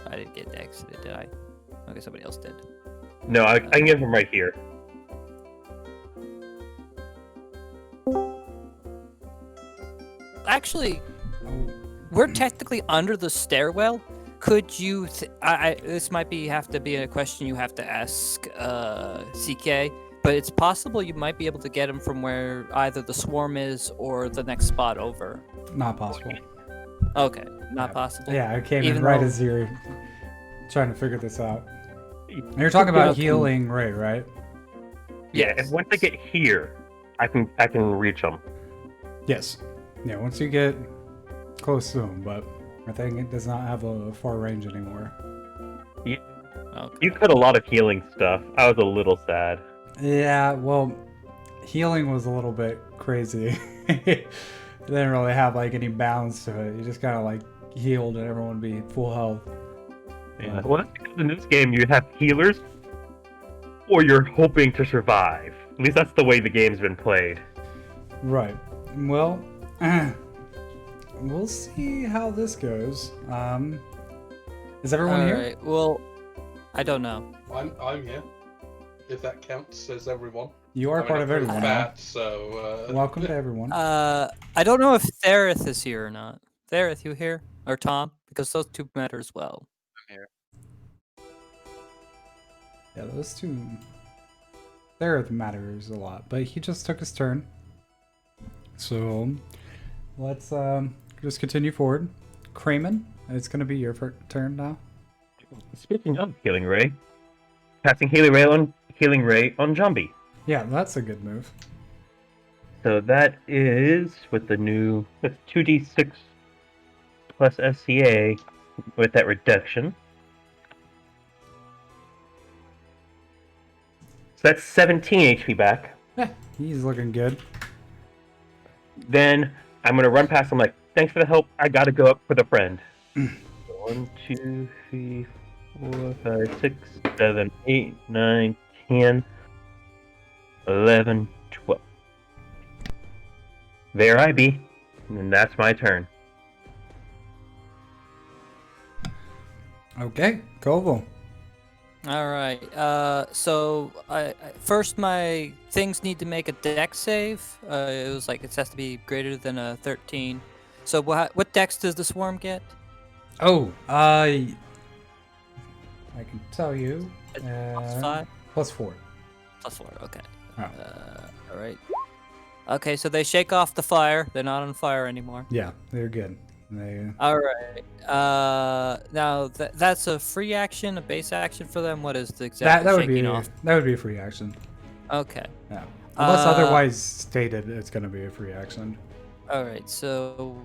I didn't get exited, did I? Okay, somebody else did. No, I can get him right here. Actually, we're technically under the stairwell. Could you? This might have to be a question you have to ask CK. But it's possible you might be able to get him from where either the swarm is or the next spot over. Not possible. Okay, not possible. Yeah, I came Even in right though- as you're trying to figure this out. You're talking about Okay. healing Ray, right? Yeah, Yes. and once I get here, I can reach him. Yes. Yeah, once you get close to him, but I think it does not have a far range anymore. You, Okay. you cut a lot of healing stuff. I was a little sad. Yeah, well, healing was a little bit crazy. It didn't really have like any bounds to it. You just kind of like healed and everyone would be full health. Yeah. Well, that's because in this game you have healers, or you're hoping to survive. At least that's the way the game's been played. Right. Well, we'll see how this goes. Is everyone All here? right. Well, I don't know. I'm here. If that counts as everyone. You are I mean, part I'm of pretty everyone. now. fat, so Welcome to everyone. I don't know if Thereth is here or not. Thereth, you here? Or Tom? Because those two matter as well. I'm here. Yeah, those two. There matters a lot, but he just took his turn. So let's just continue forward. Kramen, it's gonna be your turn now. Speaking of healing ray, casting healing ray on Jumpy. Yeah, that's a good move. So that is with the new 2d6 plus SCA with that reduction. So that's 17 HP back. Yeah, he's looking good. Then I'm gonna run past him like, thanks for the help. I gotta go up for the friend. 1, 2, 3, 4, 5, 6, 7, 8, 9, 10, 11, 12. There I be. And that's my turn. Okay, Koval. All right. So first my things need to make a dex save. It was like it has to be greater than a 13. So what dex does the swarm get? Oh, I can tell you. +5. +4. +4. Okay. Oh. All right. Okay, so they shake off the fire. They're not on fire anymore. Yeah, they're good. All right. Now that's a free action, a base action for them. What is the exact that would be shaking off? that would be a free action. Okay. Yeah. Unless otherwise stated, it's gonna be a free action. All right. So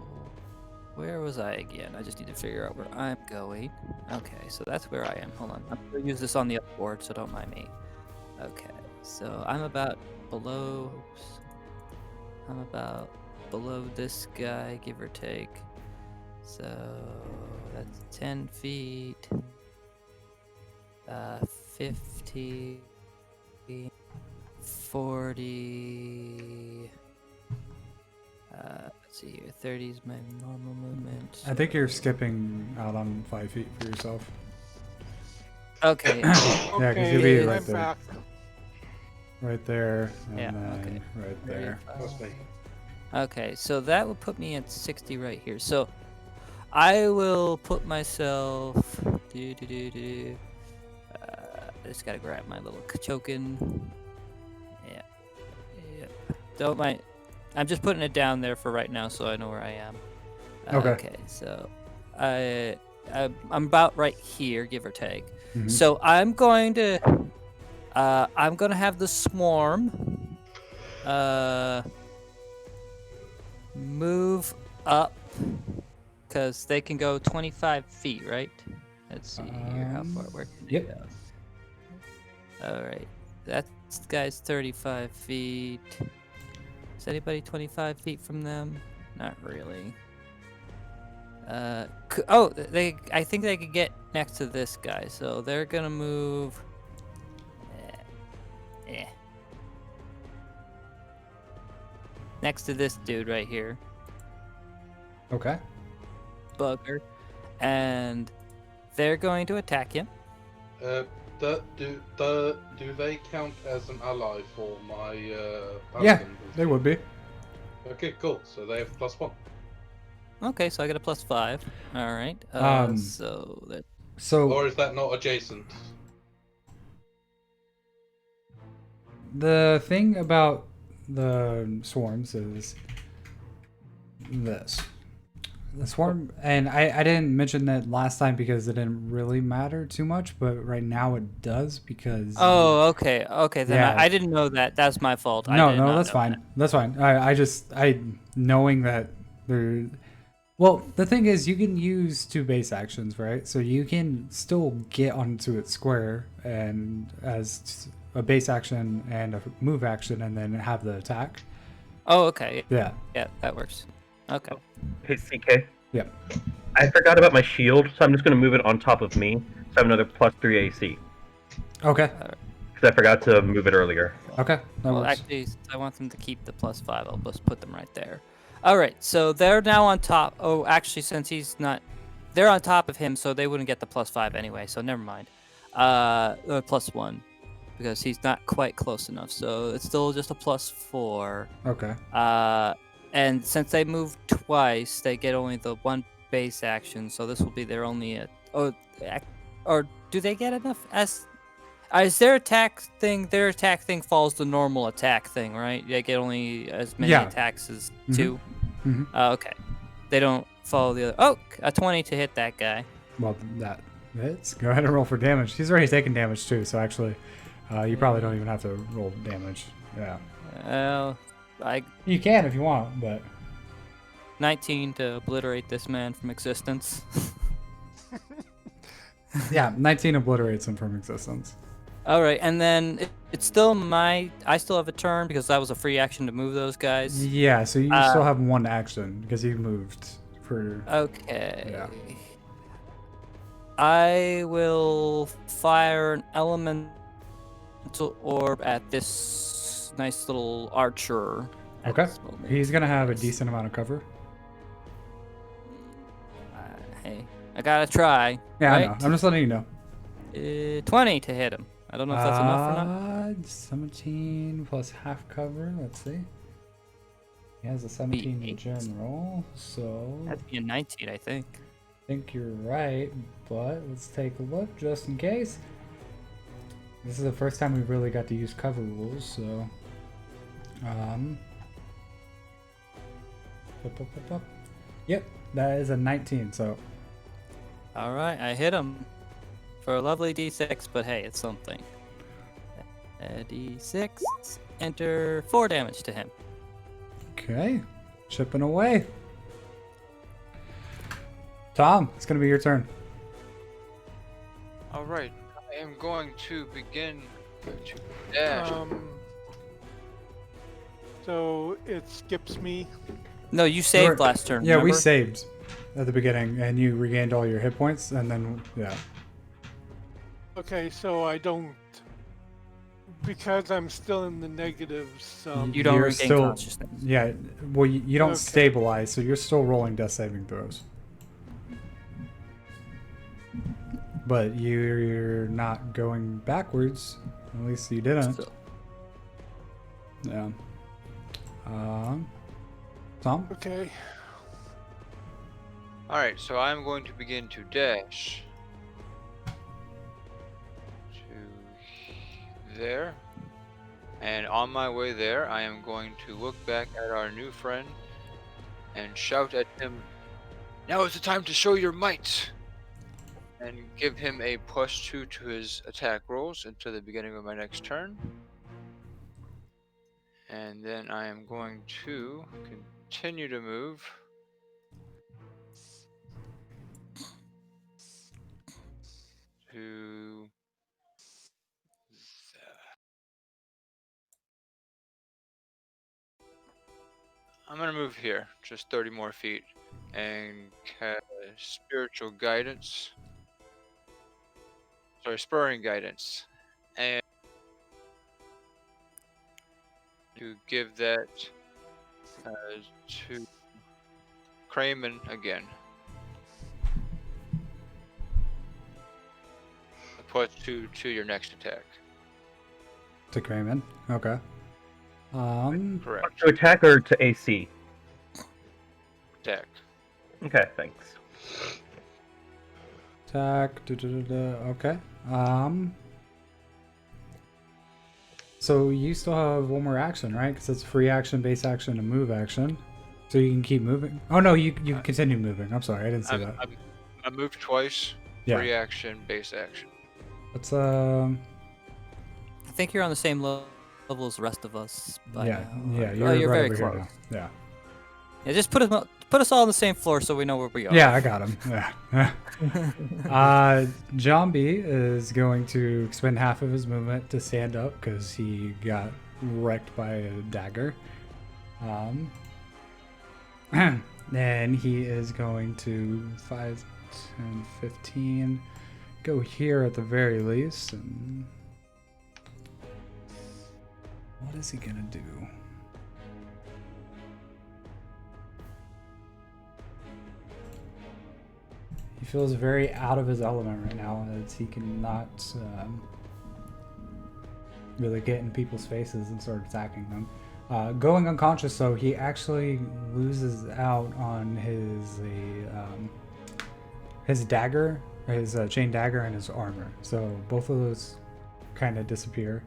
where was I again? I just need to figure out where I'm going. Okay, so that's where I am. Hold on. I'm gonna use this on the other board, so don't mind me. Okay. So I'm about below this guy, give or take. So that's 10 feet. 50, 40, Let's see here. 30 is my normal movement. I think you're skipping out on 5 feet for yourself. Okay. Yeah, 'cause Okay, you'll be I'm right there. back. Right there, and Yeah, then okay. right there. That's me. Okay, so that will put me at 60 right here. So I will put myself. I just gotta grab my little chokin. Yeah. Yeah. Don't mind. I'm just putting it down there for right now, so I know where I am. Okay. Okay. So I'm about right here, give or take. Mhm. So I'm going to have the swarm move up because they can go 25 feet, right? Let's see here how far. Where can they Yep. go? All right, that guy's 35 feet. Is anybody 25 feet from them? Not really. I think they could get next to this guy, so they're gonna move. Next to this dude right here, Okay. bugger, and they're going to attack him. Do they count as an ally for my Yeah, paladin? they would be. Okay, cool. So they have +1. Okay, so I get a +5. All right. So that. So Or is that not adjacent? the thing about the swarms is this. The swarm, and I didn't mention that last time because it didn't really matter too much, but right now it does because. Oh, okay, okay. Then Yeah. I didn't know that. That's my fault. I No, did no, not that's know fine. that. That's fine. I knowing that there. Well, the thing is, you can use 2 base actions, right? So you can still get onto its square and as a base action and a move action, and then have the attack. Oh, okay. Yeah. Yeah, that works. Okay. Hey, CK. Yeah. I forgot about my shield, so I'm just going to move it on top of me. So I have another +3 AC. Okay. Because I forgot to move it earlier. Okay. That Well, works. actually, I want them to keep the +5. I'll just put them right there. All right, so they're now on top. Oh, actually, since he's not, they're on top of him, so they wouldn't get the +5 anyway. So never mind. +1, because he's not quite close enough. So it's still just a +4. Okay. And since they move twice, they get only the 1 base action. So this will be their only. Or do they get enough as? Is their attack thing? Their attack thing follows the normal attack thing, right? They get only as many Yeah. attacks as Mhm. 2. Mhm. Okay. They don't follow the other. Oh, a 20 to hit that guy. Well, that hits. Go ahead and roll for damage. He's already taken damage too, so actually, you probably don't even have to roll damage. Yeah. Well, You can if you want, but 19 to obliterate this man from existence. yeah, 19 obliterates him from existence. All right, and then it's still I still have a turn because that was a free action to move those guys. Yeah, so you still have 1 action because you moved for. Okay. Yeah. I will fire an elemental orb at this nice little archer. at Okay. this moment. He's gonna have a Yes. decent amount of cover. Hey, I gotta try. Yeah, I know. right? I'm just letting you know. 20 to hit him. I don't know if that's enough or not. 17 plus half cover. Let's see. He has a 17 in 8. general, so That'd be a 19, I think. I think you're right, but let's take a look just in case. This is the first time we've really got to use cover rules, so Yep, that is a 19, so All right, I hit him for a lovely d6, but hey, it's something. D6, enter 4 damage to him. okay. Chipping away. Tom, it's gonna be your turn. All right, I am going to begin to dash. So it skips me. No, you saved last turn. Yeah, we remember? saved at the beginning, and you regained all your hit points, and then yeah. Okay, so I don't because I'm still in the negatives. You don't You're regain still- consciousness. Yeah, well, you don't Okay. stabilize, so you're still rolling death saving throws. But you're not going backwards. At least you didn't. So, Yeah. Tom? Okay. Alright, so I'm going to begin to dash to there. And on my way there, I am going to look back at our new friend and shout at him, "Now is the time to show your might!" And give him a +2 to his attack rolls until the beginning of my next turn. And then I am going to continue to move. To I'm gonna move here, just 30 more feet, and cast spiritual guidance. Sorry, spurring guidance, and to give that to Kramen again. A +2 to your next attack. To Kramen. Okay. Correct. To attack or to AC? Attack. Okay, thanks. Attack. Okay. So you still have one more action, right? Because it's free action, base action, and move action. So you can keep moving. Oh no, you can continue moving. I'm sorry, I didn't see that. I moved twice. Yeah. Free action, base action. Let's I think you're on the same level as the rest of us. By yeah, now. yeah, Oh, you're right very over here close. now. Yeah. Yeah, just put us all on the same floor so we know where we are. Yeah, I got him. Yeah. John B is going to expend half of his movement to stand up because he got wrecked by a dagger. And he is going to 5, 10, 15 go here at the very least. And what is he gonna do? He feels very out of his element right now, as he cannot really get in people's faces and start attacking them. Going unconscious, though, he actually loses out on his dagger, his chain dagger, and his armor. So both of those kind of disappear.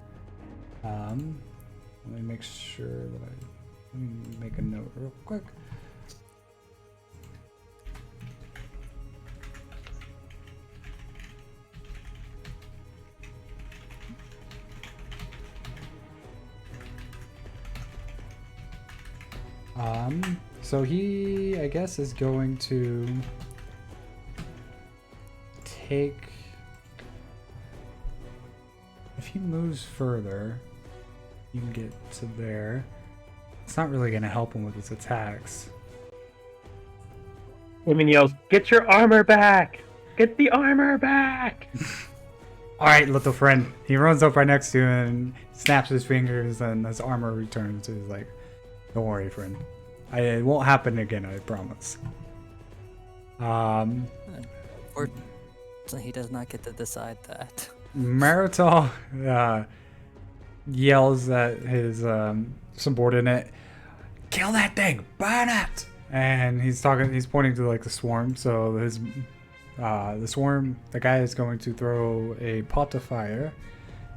Let me make sure that let me make a note real quick. So he, I guess, is going to take, if he moves further, you can get to there. It's not really going to help him with his attacks. Women yells, "Get your armor back! Get the armor back!" All right, little friend. He runs up right next to you and snaps his fingers, and his armor returns. He's like, "Don't worry, friend. It won't happen again, I promise." He does not get to decide that. Marital yells at his subordinate, "Kill that thing! Burn it!" And he's pointing to like the swarm. So the swarm, the guy is going to throw a pot of fire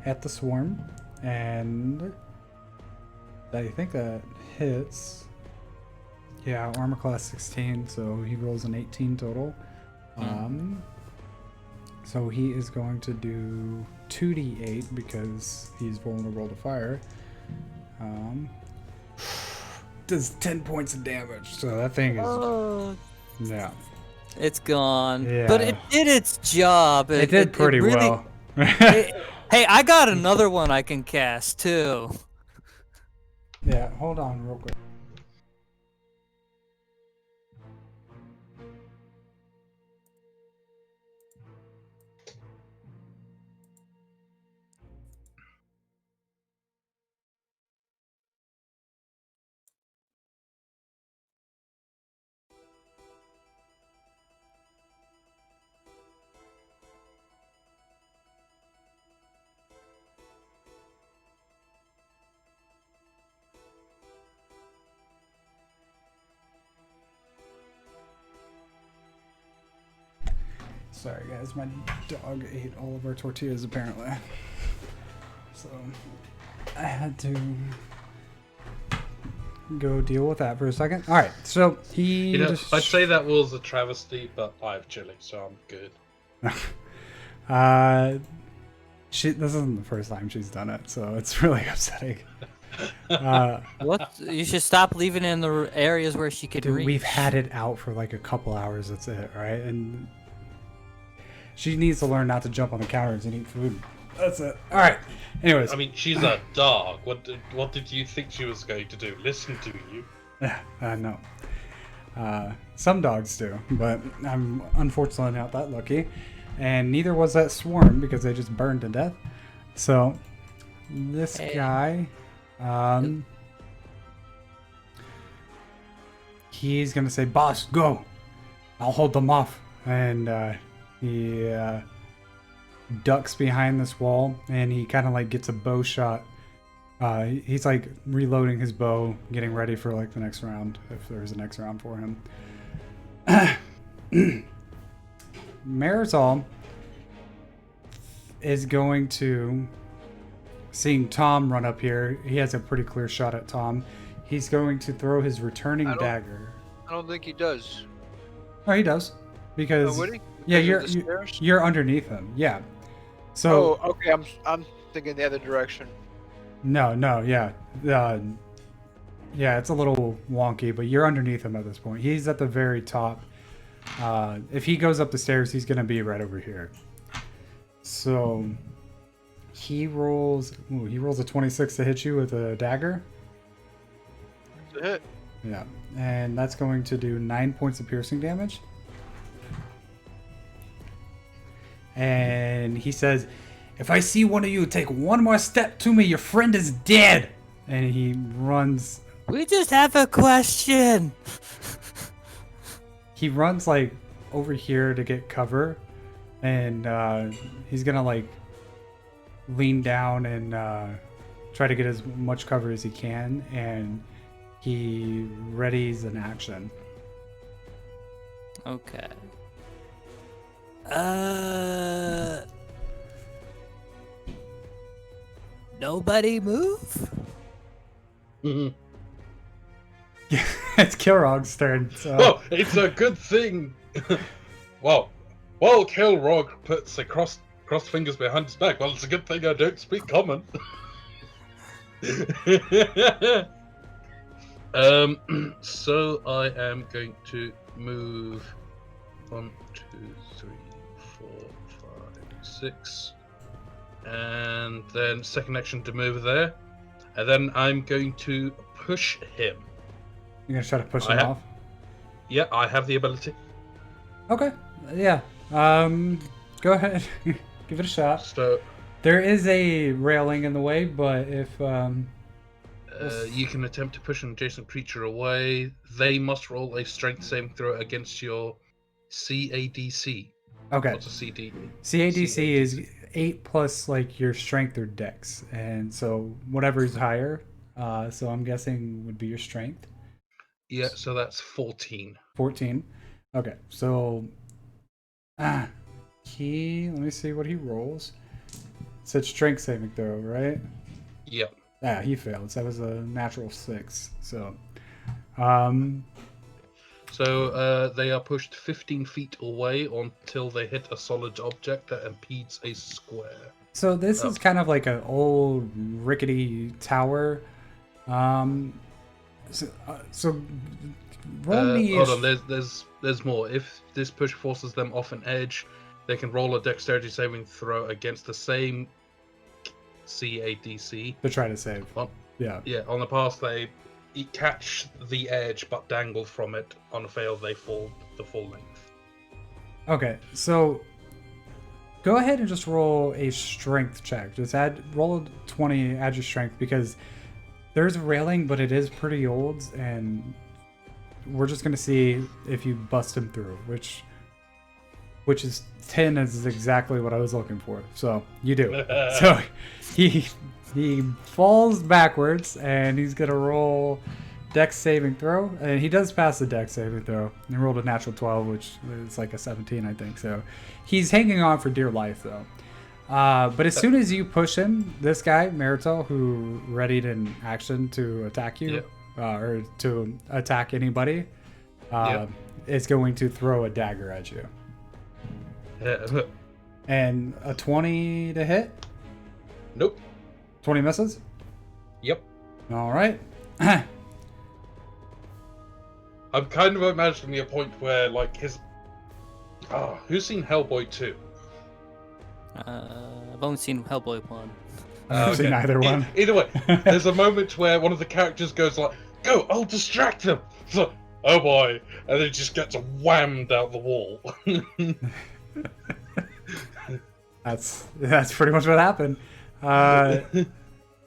at the swarm, and I think that hits. Yeah, armor class 16, so he rolls an 18 total. So he is going to do 2d8 because he's vulnerable to fire. Does 10 points of damage, so that thing is yeah. It's gone. Yeah. But it did its job. It did pretty really- well. Hey, I got another one I can cast too. Yeah, hold on real quick. Sorry, guys. My dog ate all of our tortillas, apparently. So I had to go deal with that for a second. All right. So he. You know, just... I'd say that was a travesty, but I have chili, so I'm good. This isn't the first time she's done it, so it's really upsetting. What? You should stop leaving it in the areas where she could Dude, reach. we've had it out for like a couple hours. That's it, right? And she needs to learn not to jump on the counters and eat food. That's it. All right. Anyways, I mean, she's a dog. What did you think she was going to do? Listen to you? no. Some dogs do, but I'm unfortunately not that lucky. And neither was that swarm because they just burned to death. So this guy, he's gonna say, "Boss, go! I'll hold them off." And he ducks behind this wall, and he kind of like gets a bow shot. He's like reloading his bow, getting ready for like the next round, if there's a next round for him. Marisol is going to, seeing Tom run up here, he has a pretty clear shot at Tom. He's going to throw his returning dagger. I don't think he does. Oh, he does. Because, Would he? yeah, Because of the stairs? you're underneath him. Yeah. So, Oh, okay. I'm thinking the other direction. no, yeah. Yeah, it's a little wonky, but you're underneath him at this point. He's at the very top. If he goes up the stairs, he's going to be right over here. So he rolls a 26 to hit you with a dagger. It's a hit. Yeah. And that's going to do 9 points of piercing damage. And he says, "If I see one of you take one more step to me, your friend is dead." And he runs. We just have a question. He runs like over here to get cover, and he's gonna like lean down and try to get as much cover as he can, and he readies an action. Okay. Nobody move? It's Kilrog's turn. So. Oh, it's a good thing. Well, Kilrog puts a crossed fingers behind his back. Well, it's a good thing I don't speak common. So I am going to move 1, 2, 3, 4, 5, 6, and then second action to move there, and then I'm going to push him. You're gonna try to push him off? Yeah, I have the ability. Okay. Yeah. Go ahead. Give it a shot. So there is a railing in the way, but if you can attempt to push an adjacent creature away. They must roll a strength saving throw against your CADC. okay. What's a CD? CADC is 8 plus like your strength or dex, and so whatever is higher. So I'm guessing would be your strength. Yeah, so that's 14. 14. Okay, so let me see what he rolls. It said strength saving throw, right? Yep. Yeah, he failed. So that was a natural 6. So, So they are pushed 15 feet away until they hit a solid object that impedes a square. So this is kind of like an old rickety tower. So roll me. Hold on, there's more. If this push forces them off an edge, they can roll a dexterity saving throw against the same CADC. To try to save. Yeah. Yeah, on the pass they catch the edge but dangle from it. On a fail, they fall the full length. Okay, so go ahead and just roll a strength check. Just roll a 20, add your strength, because there's a railing, but it is pretty old, and we're just gonna see if you bust him through, which is 10 is exactly what I was looking for. So you do. So he falls backwards, and he's gonna roll Dex saving throw, and he does pass the Dex saving throw. He rolled a natural 12, which is like a 17, I think. So he's hanging on for dear life, though. But as soon as you push him, this guy, Marital, who readied an action to attack you, or to attack anybody, is going to throw a dagger at you. And a 20 to hit? Nope. 20 misses? Yep. All right. I'm kind of imagining a point where, like, his... who's seen Hellboy 2? I've only seen Hellboy 1. I've seen either one. Either way, there's a moment where one of the characters goes like, "Go, I'll distract him." It's like, oh boy, and then just gets whammed out the wall. That's pretty much what happened.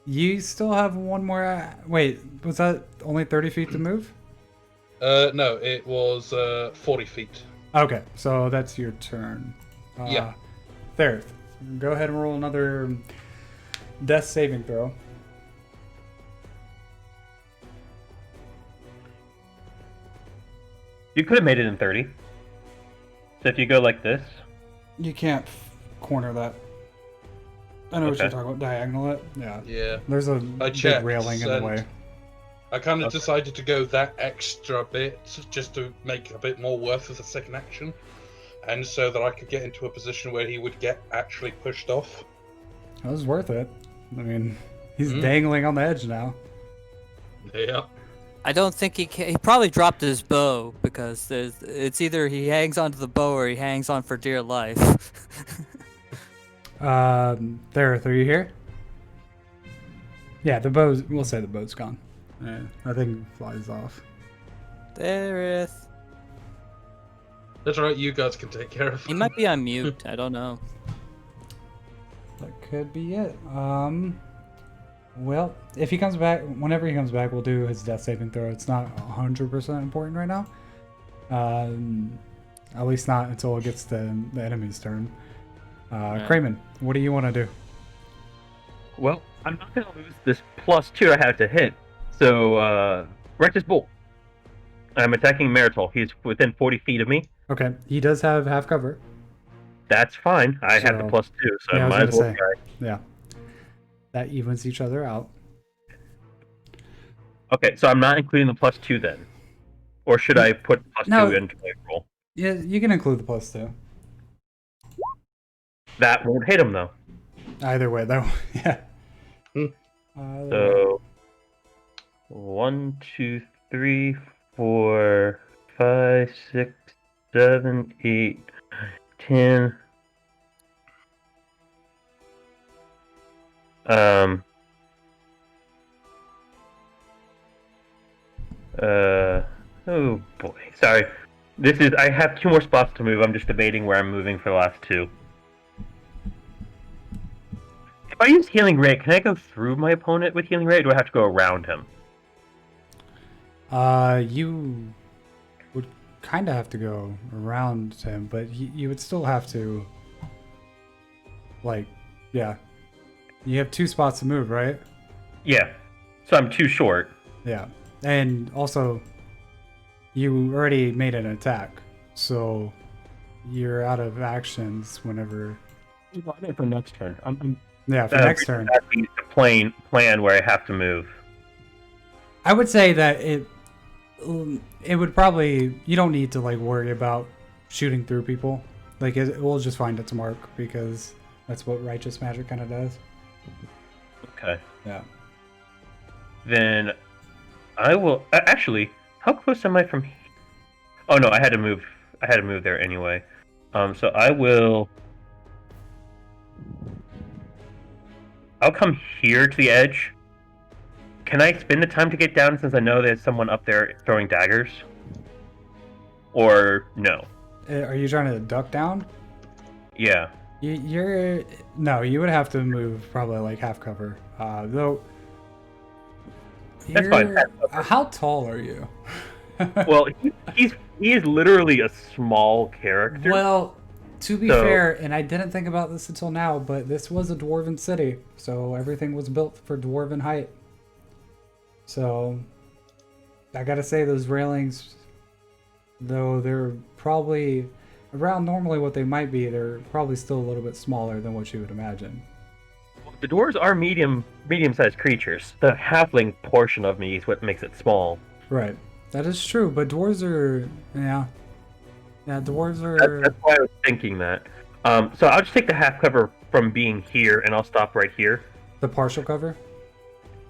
You still have one more. Wait, was that only 30 feet to move? No, it was 40 feet. Okay, so that's your turn. Yeah. There. Go ahead and roll another death saving throw. You could have made it in 30. So if you go like this. You can't corner that. I know what you're talking about. Diagonal it? Yeah. Yeah. There's a I big checked, railing in the way. I kind of decided to go that extra bit just to make a bit more worth of the second action. And so that I could get into a position where he would get actually pushed off. That was worth it. I mean, he's dangling on the edge now. Yeah. I don't think he probably dropped his bow because it's either he hangs onto the bow or he hangs on for dear life. There, are you here? Yeah, we'll say the boat's gone. Yeah, I think it flies off. There. That's right, you guys can take care of He him. might be on mute. I don't know. That could be it. Well, if he comes back, whenever he comes back, we'll do his death saving throw. It's not 100% important right now. At least not until it gets the enemy's turn. Kramen, what do you want to do? Well, I'm not going to lose this +2 I have to hit. So, Rectus Bolt. I'm attacking Marital. He's within 40 feet of me. Okay, he does have half cover. That's fine. I have the +2, so yeah, I might as well say, try. Yeah. That evens each other out. Okay, so I'm not including the +2 then? Or should I put +2 into my roll? Yeah, you can include the +2. That won't hit him, though. Either way, though. Yeah. So, 1, 2, 3, 4, 5, 6, 7, 8, 10. Oh boy. Sorry. I have 2 more spots to move. I'm just debating where I'm moving for the last 2. If I use Healing Ray, can I go through my opponent with Healing Ray, or do I have to go around him? You would kind of have to go around him, but you would still have to, yeah. You have 2 spots to move, right? Yeah. So I'm too short. Yeah. And also, you already made an attack, so you're out of actions whenever... For next turn. Yeah, for next turn. That means the plan where I have to move. I would say that it would probably... You don't need to, worry about shooting through people. It will just find its mark, because that's what righteous magic kind of does. Okay. Yeah. Then I will... actually, how close am I from here? Oh no, I had to move there anyway. So I'll come here to the edge. Can I spend the time to get down since I know there's someone up there throwing daggers? Or no? Are you trying to duck down? Yeah. No, you would have to move probably half cover. Though. That's fine. How tall are you? Well, he is literally a small character. Well, to be fair, and I didn't think about this until now, but this was a dwarven city, so everything was built for dwarven height. So, I gotta say, those railings, though they're probably around normally what they might be, they're probably still a little bit smaller than what you would imagine. The dwarves are medium-sized creatures. The halfling portion of me is what makes it small. Right. That is true, but dwarves are, yeah. Yeah, dwarves are... That's why I was thinking that. So I'll just take the half cover from being here, and I'll stop right here. The partial cover?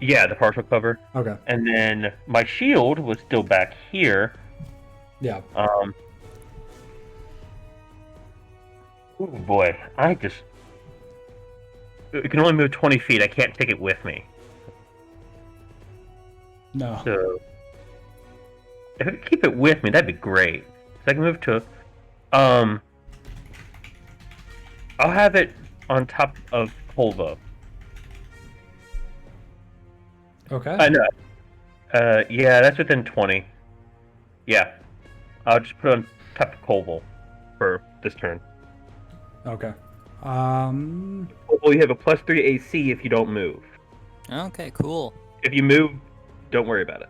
Yeah, the partial cover. Okay. And then my shield was still back here. Yeah. Oh boy, it can only move 20 feet. I can't take it with me. No. So if I could keep it with me, that'd be great. So I can move to I'll have it on top of Holvo. Okay. I know. Yeah, that's within 20. Yeah. I'll just put it on top of Colville for this turn. Okay. Well, you have a +3 AC if you don't move. Okay, cool. If you move, don't worry about it.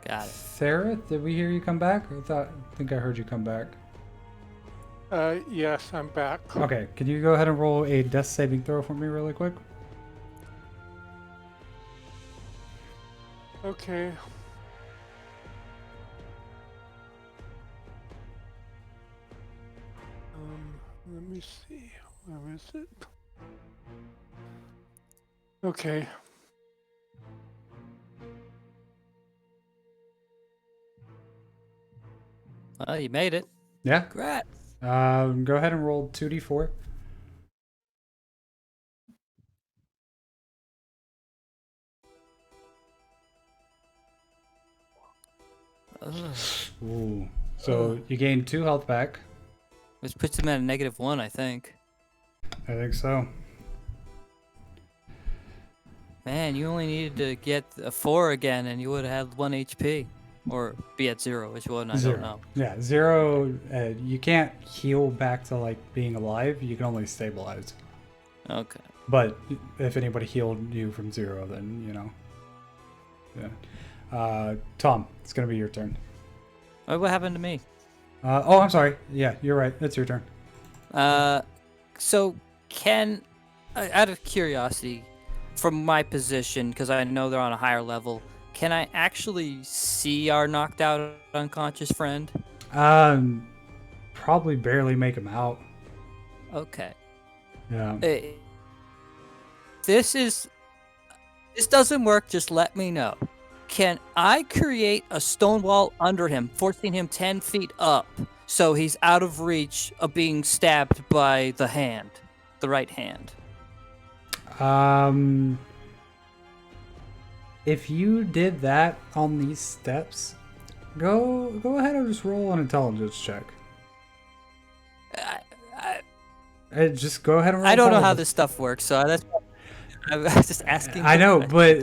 Got it. Sarah, did we hear you come back? I think I heard you come back. Yes, I'm back. Okay, can you go ahead and roll a death saving throw for me really quick? Okay. Let me see. Where is it? Okay. Well, you made it. Yeah. Congrats. Go ahead and roll 2d4. Ugh. Ooh. So you gain 2 health back. Which puts him at a -1, I think. I think so. Man, you only needed to get a 4 again, and you would have had 1 HP. Or be at 0, which one, I don't know. Yeah, 0. You can't heal back to like being alive. You can only stabilize. Okay. But if anybody healed you from 0, then you know. Yeah. Tom, it's gonna be your turn. What happened to me? Oh, I'm sorry. Yeah, you're right. It's your turn. So out of curiosity, from my position, because I know they're on a higher level, can I actually see our knocked out unconscious friend? Probably barely make him out. Okay. Yeah. This doesn't work, just let me know. Can I create a stone wall under him, forcing him 10 feet up, so he's out of reach of being stabbed by the right hand? If you did that on these steps, go ahead and just roll an intelligence check. Just go ahead and roll. I don't know how this stuff works, so that's I was just asking. I know, but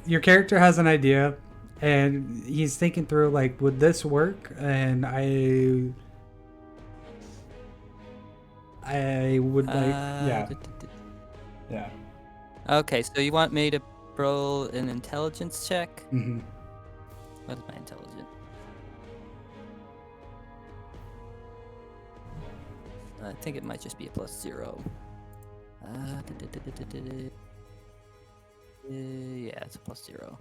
your character has an idea, and he's thinking through like, would this work? And I would like, yeah. Okay, so you want me to roll an intelligence check? Mm-hmm. What is my intelligence? I think it might just be a +0. Yeah, it's a +0.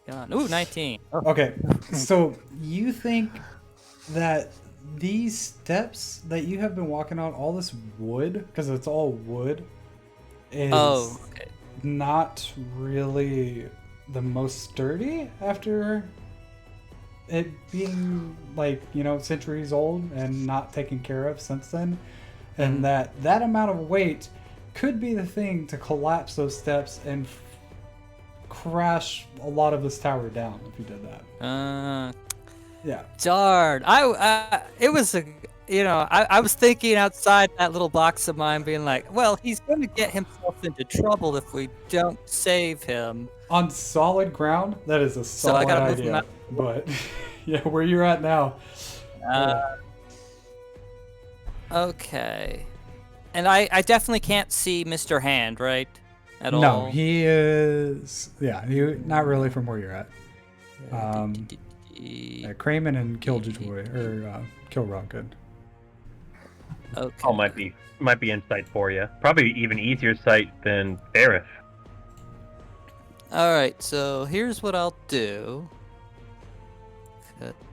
Come on. Ooh, 19. Oh. Okay, so you think that these steps that you have been walking on, all this wood, because it's all wood, is okay. not really the most sturdy after it being like, you know, centuries old and not taken care of since then, and that amount of weight could be the thing to collapse those steps and crash a lot of this tower down if you did that. Yeah. Darn. It was a, I was thinking outside that little box of mine, being like, well, he's going to get himself into trouble if we don't save him. On solid ground, that is a solid idea. But yeah, where you're at now. Okay. And I definitely can't see Mr. Hand, right? At all? No, he is. Yeah, not really from where you're at. Yeah, Kramen and Killjoy or Kilrog good. Okay. Oh, might be insight for you. Probably even easier sight than Bareth. All right. So here's what I'll do.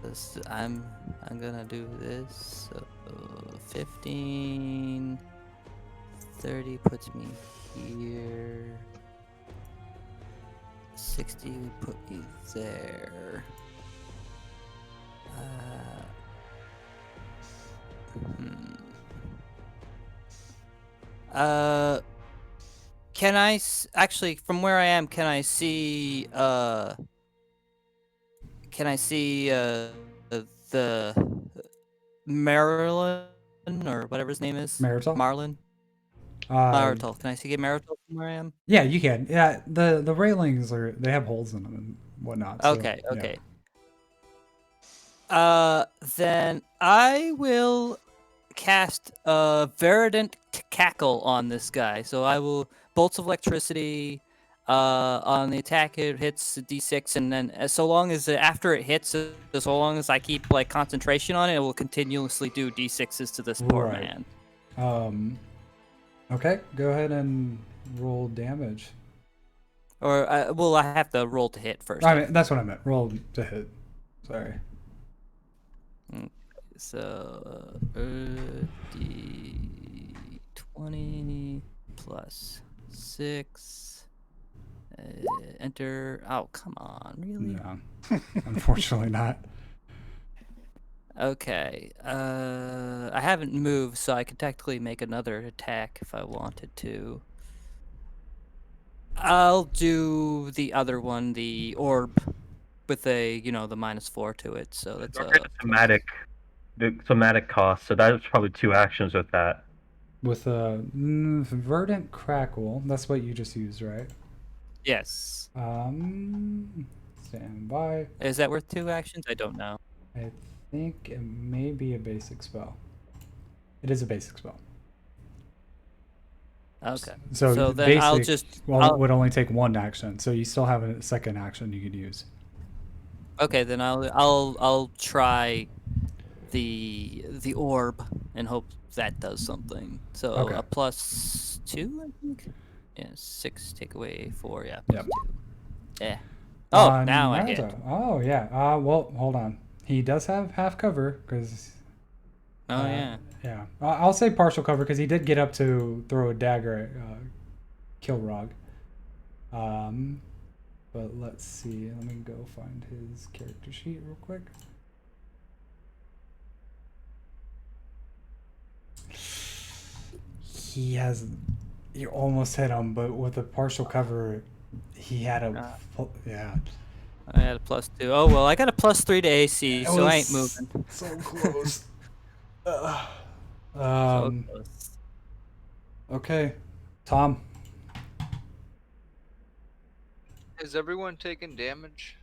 'Cause I'm gonna do this. So 15, 30 puts me here. 60 would put me there. Can I actually from where I am? Can I see? Can I see? The Marilyn or whatever his name is. Marital? Marlin. Uh, Marital. Can I see Marital from where I am? yeah, you can. Yeah, the railings they have holes in them and whatnot. So, Okay. yeah. Okay. Then I will cast Verdant Cackle on this guy. So I will bolts of electricity. On the attack, it hits a d6, and then so long as after it hits, so long as I keep like concentration on it, it will continuously do d6s to this poor Right. man. Okay, go ahead and roll damage. Or well, I have to roll to hit first. I mean, that's what I meant. Roll to hit. Sorry. So d20 plus 6. Enter. Oh, come on, really? No, unfortunately not. Okay. I haven't moved, so I could technically make another attack if I wanted to. I'll do the other one, the orb, with a the -4 to it. So that's Don't forget the somatic cost. So that's probably 2 actions with that. With a verdant crackle, that's what you just used, right? yes. Stand by. Is that worth 2 actions? I don't know. I think it may be a basic spell. It is a basic spell. Okay. So then basic I'll just would only take 1 action, so you still have a second action you could use. Okay, then I'll try the orb and hope that does something. So Okay. a +2, I think. Yeah, 6 take away 4. Yeah. Yep. +2. Yeah. Oh, now I Naruto. hit. Oh yeah. Well, hold on. He does have half cover because. Oh yeah. Yeah. I'll say partial cover because he did get up to throw a dagger at Kilrog. But let's see. Let me go find his character sheet real quick. He has. You almost hit him, but with a partial cover, he had a. Yeah. I had a +2. Oh well, I got a +3 to AC, so I ain't was moving. So close. So close. Okay, Tom. Has everyone taken damage?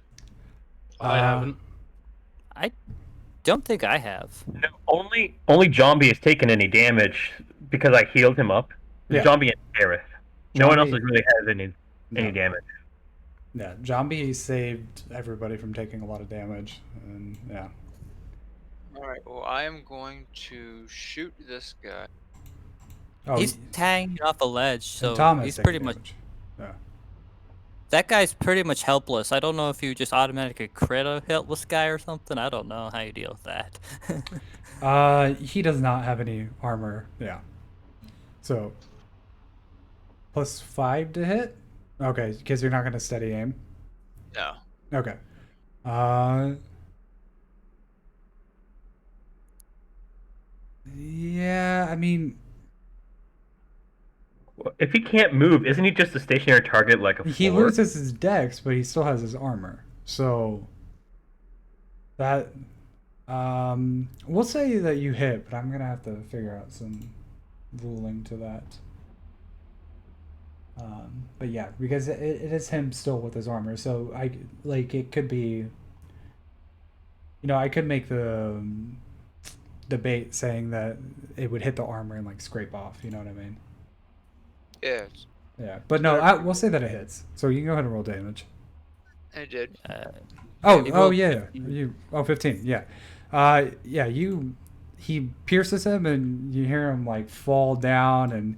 I haven't. I don't think I have. No, only Zombie has taken any damage because I healed him up. Yeah. Zombie and Gareth. No one else Zombie- really has any No. damage. Yeah, Zombie saved everybody from taking a lot of damage, and yeah. All right. Well, I am going to shoot this guy. Oh, He's hanging off a ledge, and so Tom has he's taken pretty much. damage. Yeah. That guy's pretty much helpless. I don't know if you just automatically crit a helpless guy or something. I don't know how you deal with that. He does not have any armor. Yeah. So +5 to hit. Okay, because you're not gonna steady aim. No. Okay. Yeah, I mean, If he can't move, isn't he just a stationary target like a he floor? loses his dex, but he still has his armor. So that we'll say that you hit, but I'm gonna have to figure out some ruling to that. But yeah, because it is him still with his armor, so it could be. I could make the debate saying that it would hit the armor and like scrape off. You know what I mean? Yeah. Yeah, but no, we'll say that it hits. So you can go ahead and roll damage. I did. Oh, He oh rolled yeah. 15. You 15. Yeah. Yeah, he pierces him and you hear him like fall down and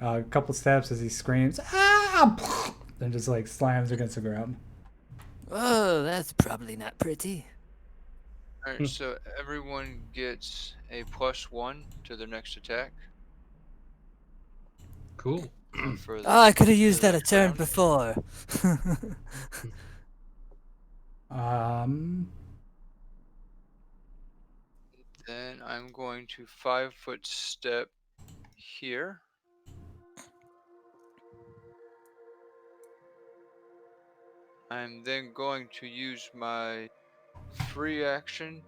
a couple steps as he screams, ah! And just like slams against the ground. Oh, that's probably not pretty. Alright, so everyone gets a +1 to their next attack Cool. for the Oh, I could have for used the that a next turn round. before. Um Then I'm going to 5-foot step here. I'm then going to use my free action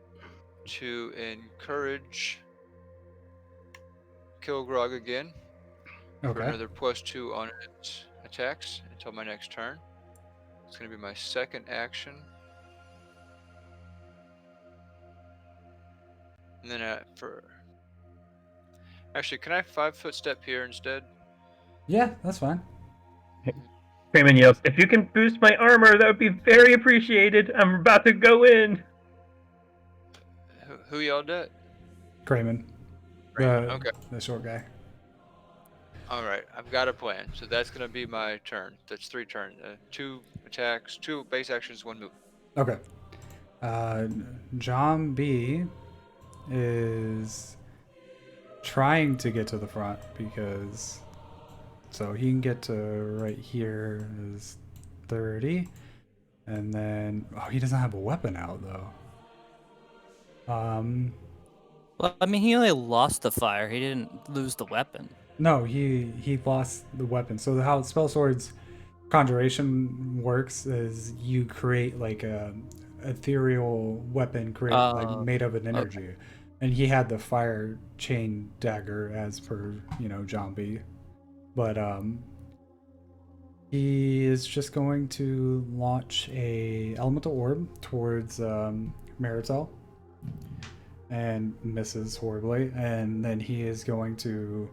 to encourage Kilgrog again for okay. another +2 on its attacks until my next turn. It's going to be my second action. And then actually, can I 5-foot step here instead? Yeah, that's fine. Kramen yells, "If you can boost my armor, that would be very appreciated. I'm about to go in." Who yelled at? Crayman. Okay. The short guy. All right, I've got a plan. So that's going to be my turn. That's 3 turns. 2 attacks, 2 base actions, 1 move. Okay. John B is trying to get to the front because so he can get to right here is 30, and then he doesn't have a weapon out though. Well, I mean, he only lost the fire. He didn't lose the weapon. No, he lost the weapon. So how spell swords conjuration works is you create like a ethereal weapon like made of an energy, and he had the fire chain dagger as per John B. But he is just going to launch a elemental orb towards Marital and misses horribly, and then he is going to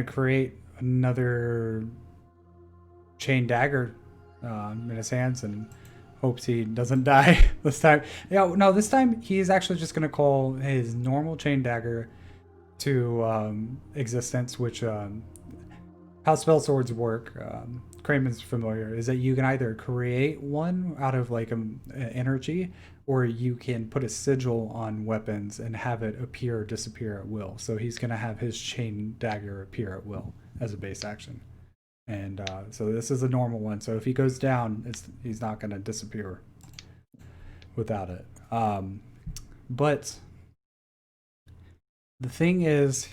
create another chain dagger in his hands and hopes he doesn't die this time. Yeah, no, this time he's actually just going to call his normal chain dagger to existence, which how spell swords work. Kramen's familiar is that you can either create one out of like an energy, or you can put a sigil on weapons and have it appear or disappear at will. So he's going to have his chain dagger appear at will as a base action. And so this is a normal one. So if he goes down, he's not going to disappear without it. But the thing is,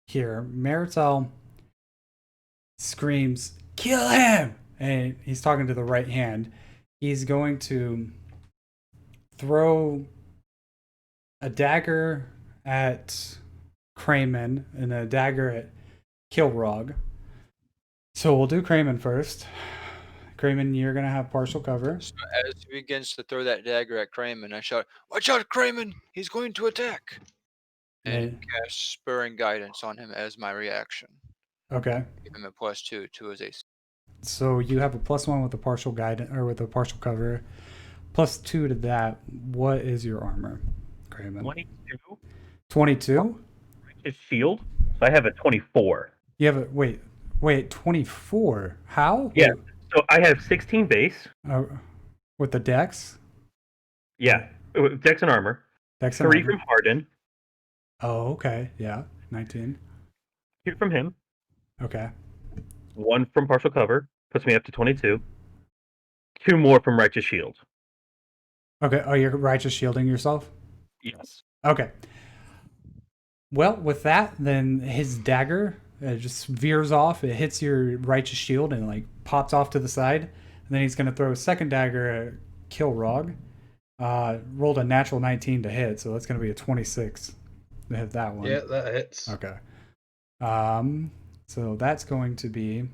here, Marital screams, "Kill him!" And he's talking to the right hand. He's going to throw a dagger at Kramen and a dagger at Kilrog. So we'll do Kramen first. Kramen, you're going to have partial cover. So as he begins to throw that dagger at Kramen, I shout, "Watch out, Kramen! He's going to attack!" And cast Spurring Guidance on him as my reaction. Okay. Give him a +2 to his AC. So you have a +1 with a partial guidance or with a partial cover. +2 to that. What is your armor, Kramen? 22. 22? His shield. So I have a 24. You have a wait, 24. How? Yeah. So I have 16 base. With the dex? Yeah. Dex and armor. Dex and 3 armor. from Harden. Oh, okay. Yeah. 19. 2 from him. Okay. 1 from partial cover. Puts me up to 22. 2 more from Righteous Shield. Okay. Oh, you're righteous shielding yourself? Yes. Okay. Well, with that, then his dagger just veers off. It hits your righteous shield and like pops off to the side. And then he's going to throw a second dagger at Kilrog. Rolled a natural 19 to hit, so that's going to be a 26 to hit that one. Yeah, that hits. Okay. So that's going to be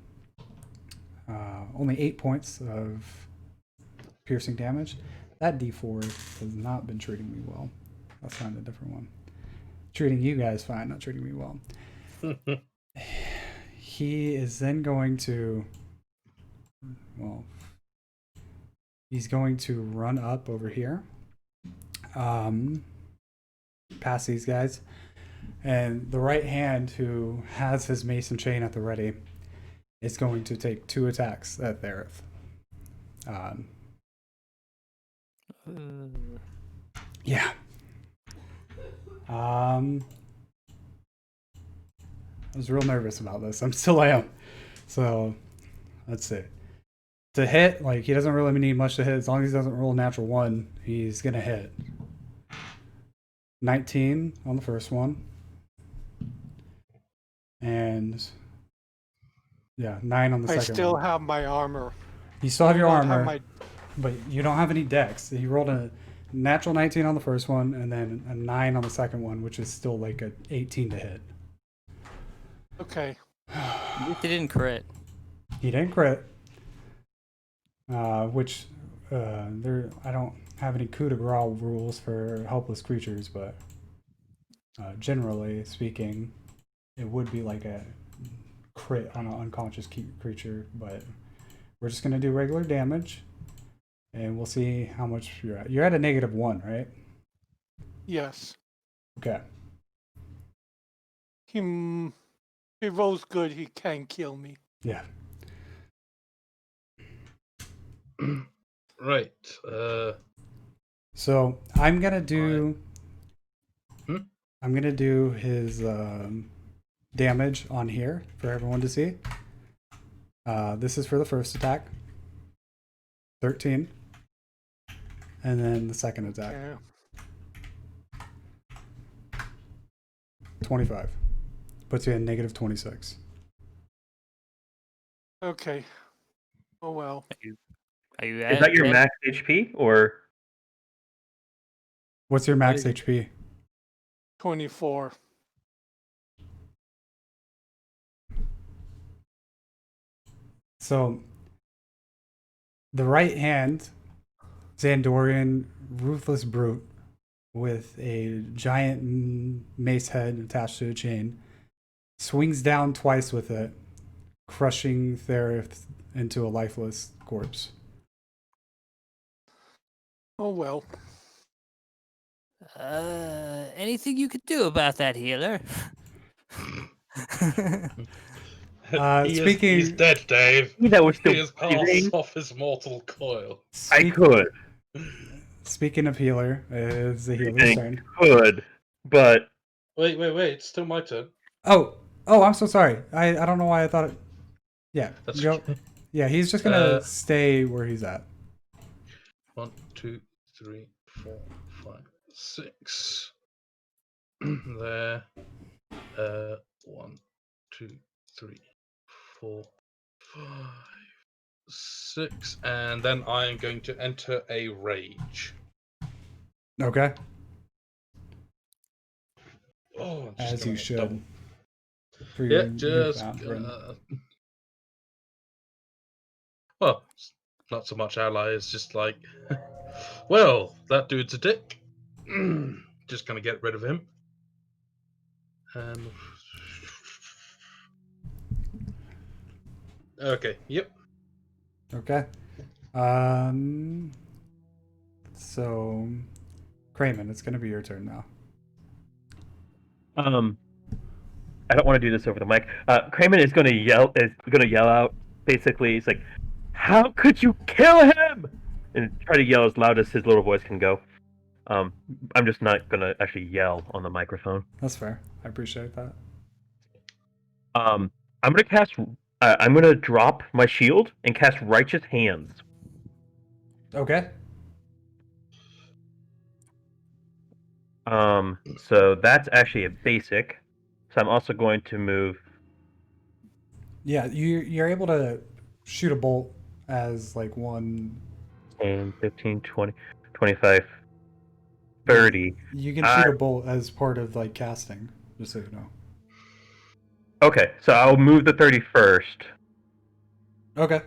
only 8 points of piercing damage. That D4 has not been treating me well. Let's find a different one. treating you guys fine, not treating me well. He is then going to, well, he's going to run up over here, past these guys, and the right hand, who has his mace and chain at the ready, is going to take 2 attacks at Thereth. Yeah. I was real nervous about this. I still am. So, let's see. To hit, like, he doesn't really need much to hit. As long as he doesn't roll a natural 1, he's going to hit. 19 on the first one. And, yeah, 9 on the I second still one. have my armor. You still have your I don't armor, have my- but you don't have any dex. He rolled a natural 19 on the first one, and then a 9 on the second one, which is still like a 18 to hit. Okay. At least he didn't crit. He didn't crit. Which there I don't have any coup de grace rules for helpless creatures, but generally speaking, it would be like a crit on an unconscious creature. But we're just gonna do regular damage, and we'll see how much you're at. You're at a -1, right? Yes. Okay. He rolls good. He can kill me. Yeah. Right. So I'm gonna do. Hmm? I'm gonna do his damage on here for everyone to see. This is for the first attack. 13. And then the second attack. Yeah. 25. Puts you at -26. Okay. Oh well. Are you Is that your max HP or? What's your max HP? 24. So the right hand, Xandorian, ruthless brute with a giant mace head attached to a chain, swings down twice with it, crushing Thereth into a lifeless corpse. Oh well. Anything you could do about that, healer? He's dead, Dave. That was He still has passed breathing. off his mortal coil. I could. Speaking of healer, is the healer's turn. Could, but Wait. It's still my turn. Oh, I'm so sorry. I don't know why I thought it. Yeah, That's go. okay. Yeah, he's just gonna stay where he's at. 1, 2, 3, 4, 5, 6. There. 1, 2, 3, 4, 5, 6, and then I am going to enter a rage. Okay. Oh, I'm just As gonna you should. double- For Yeah, your just newfound friend. well, it's not so much ally. It's just like, well, that dude's a dick. Just gonna get rid of him. Okay. Yep. Okay. So, Kramen, it's gonna be your turn now. I don't want to do this over the mic. Kramen is going to yell out. Basically, he's like, "How could you kill him?" And try to yell as loud as his little voice can go. I'm just not going to actually yell on the microphone. That's fair. I appreciate that. I'm going to cast. I'm going to drop my shield and cast Righteous Hands. Okay. So that's actually a basic. So I'm also going to move. Yeah, you're able to shoot a bolt as like one. 10, 15, 20, 25, 30. You can shoot a bolt as part of like casting, just so you know. Okay, so I'll move the 31st Okay.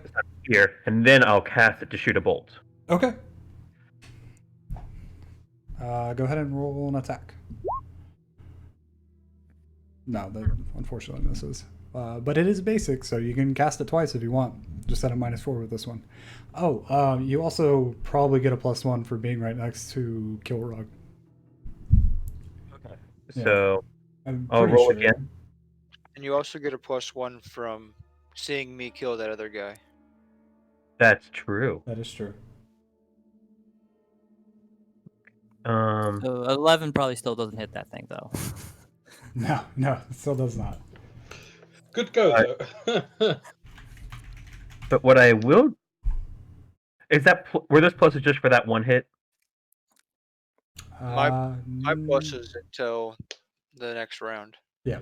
here, and then I'll cast it to shoot a bolt. Okay. Go ahead and roll an attack. No, that unfortunately misses. But it is basic, so you can cast it twice if you want. Just set a -4 with this one. Oh, you also probably get a +1 for being right next to Kilrog. Okay. Yeah. So I'm I'll pretty roll sure. again. And you also get a +1 from seeing me kill that other guy. That's true. That is true. So 11 probably still doesn't hit that thing though. No, it still does not. Good go, though. But what I will is that were those pluses just for that one hit? My Mm, pluses until the next round. Yeah.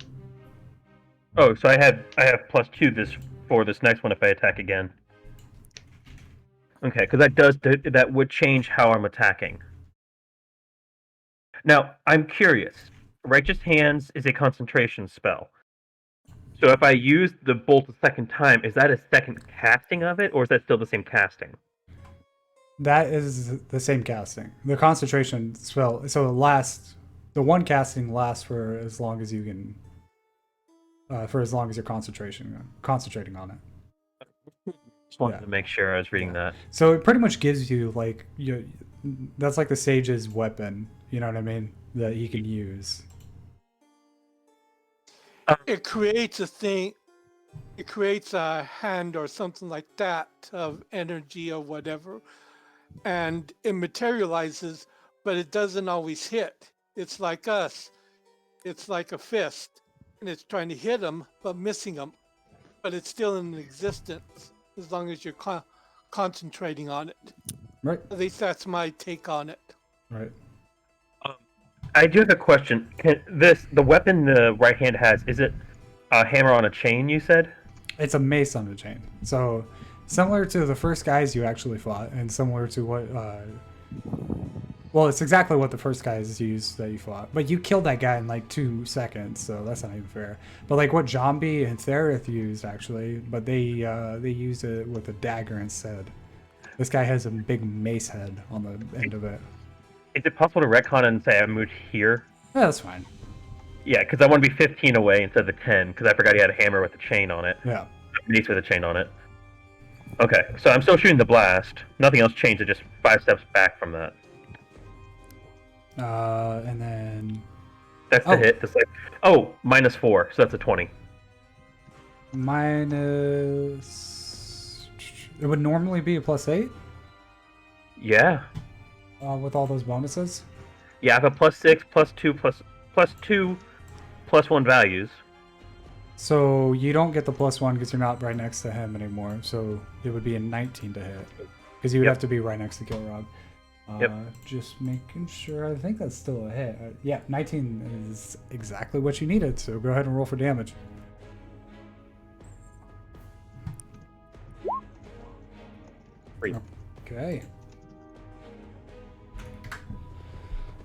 Oh, so I have +2 for this next one if I attack again. Okay, because that would change how I'm attacking. Now I'm curious. Righteous Hands is a concentration spell. So if I use the bolt a second time, is that a second casting of it, or is that still the same casting? That is the same casting. The concentration spell. So the one casting lasts for as long as you can. For as long as you're concentrating on it. Just wanted Yeah. to make sure I was reading that. So it pretty much gives you like that's like the sage's weapon. You know what I mean? That he can use. It creates a thing. It creates a hand or something like that of energy or whatever, and it materializes, but it doesn't always hit. It's like us. It's like a fist, and it's trying to hit them, but missing them. But it's still in existence as long as you're concentrating on it. Right. At least that's my take on it. Right. I do have a question. The weapon the right hand has, is it a hammer on a chain, you said? It's a mace on a chain. So similar to the first guys you actually fought, and similar to what well, it's exactly what the first guys used that you fought. But you killed that guy in like 2 seconds, so that's not even fair. But like what Jambi and Therith used actually, but they used it with a dagger instead. This guy has a big mace head on the end of it. Is it possible to retcon and say I moved here? Yeah, that's fine. Yeah, because I want to be 15 away instead of the 10, because I forgot he had a hammer with a chain on it. Yeah. A mace with a chain on it. Okay, so I'm still shooting the blast. Nothing else changed, it just 5 steps back from that. And then That's the hit. That's like, -4, so that's a 20. minus. It would normally be a +8 Yeah. with all those bonuses. Yeah, I have a +6, +2, +2, +1 values. So you don't get the +1 because you're not right next to him anymore. So it would be a 19 to hit because you would have to be right next to Kilrog. Just making sure. I think that's still a hit. Yeah, 19 is exactly what you needed. So go ahead and roll for damage. Okay.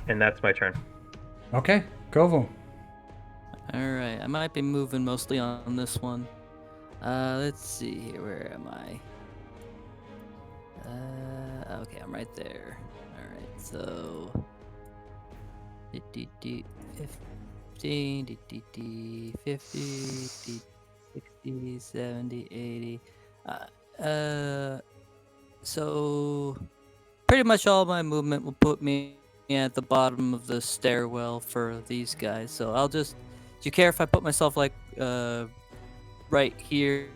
And that's my turn. Okay, Kovo. Alright, I might be moving mostly on this one. Let's see here, where am I? Okay, I'm right there. Alright, so 15, 50, 60, 70, 80. So pretty much all my movement will put me at the bottom of the stairwell for these guys. So I'll just. Do you care if I put myself like right here?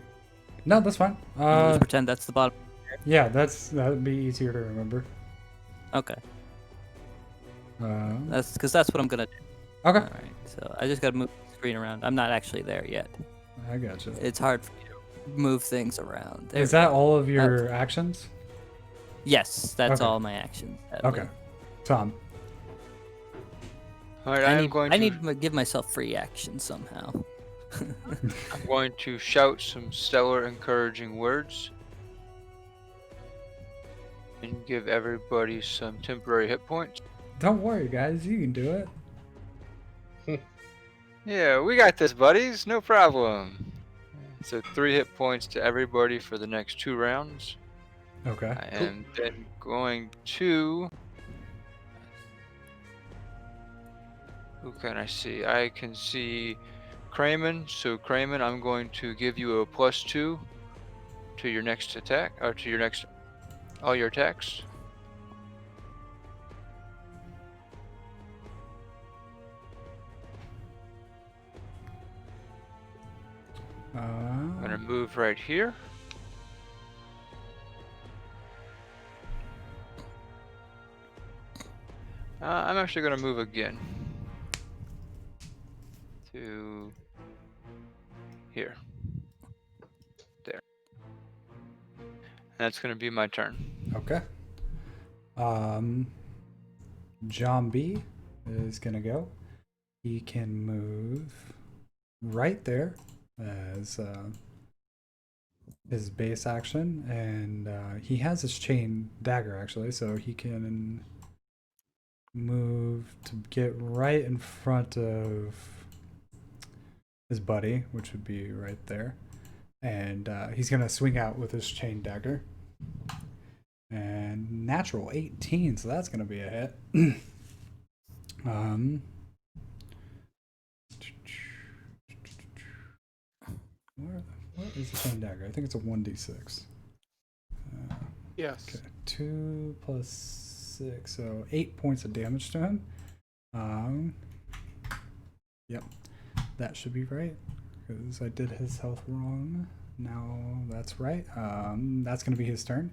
No, that's fine. And just pretend that's the bottom. Yeah, that would be easier to remember. Okay. Uh, That's because that's what I'm gonna do. Okay. All right. So I just gotta move the screen around. I'm not actually there yet. I gotcha. It's hard for me to move things around. There Is we that go. all of your actions? Yes, that's Okay. all my actions. Okay. Tom. All right, I I need to give myself free action somehow. I'm going to shout some stellar, encouraging words and give everybody some temporary hit points. Don't worry, guys. You can do it. Yeah, we got this, buddies. No problem. So 3 hit points to everybody for the next 2 rounds. Okay. I am then going to. Who can I see? I can see Kramen. So Kramen, I'm going to give you a +2 to your next attack, or to your next all your attacks. I'm gonna move right here. I'm actually gonna move again to here. There. That's gonna be my turn. Okay. John B is gonna go. He can move right there as his base action, and he has his chain dagger actually, so he can move to get right in front of his buddy, which would be right there, and he's gonna swing out with his chain dagger. And natural 18, so that's gonna be a hit. What is the chain dagger? I think it's a 1d6. Yes. Okay, 2 plus 6, so 8 points of damage to him. Yep, that should be right because I did his health wrong. Now that's right. That's gonna be his turn.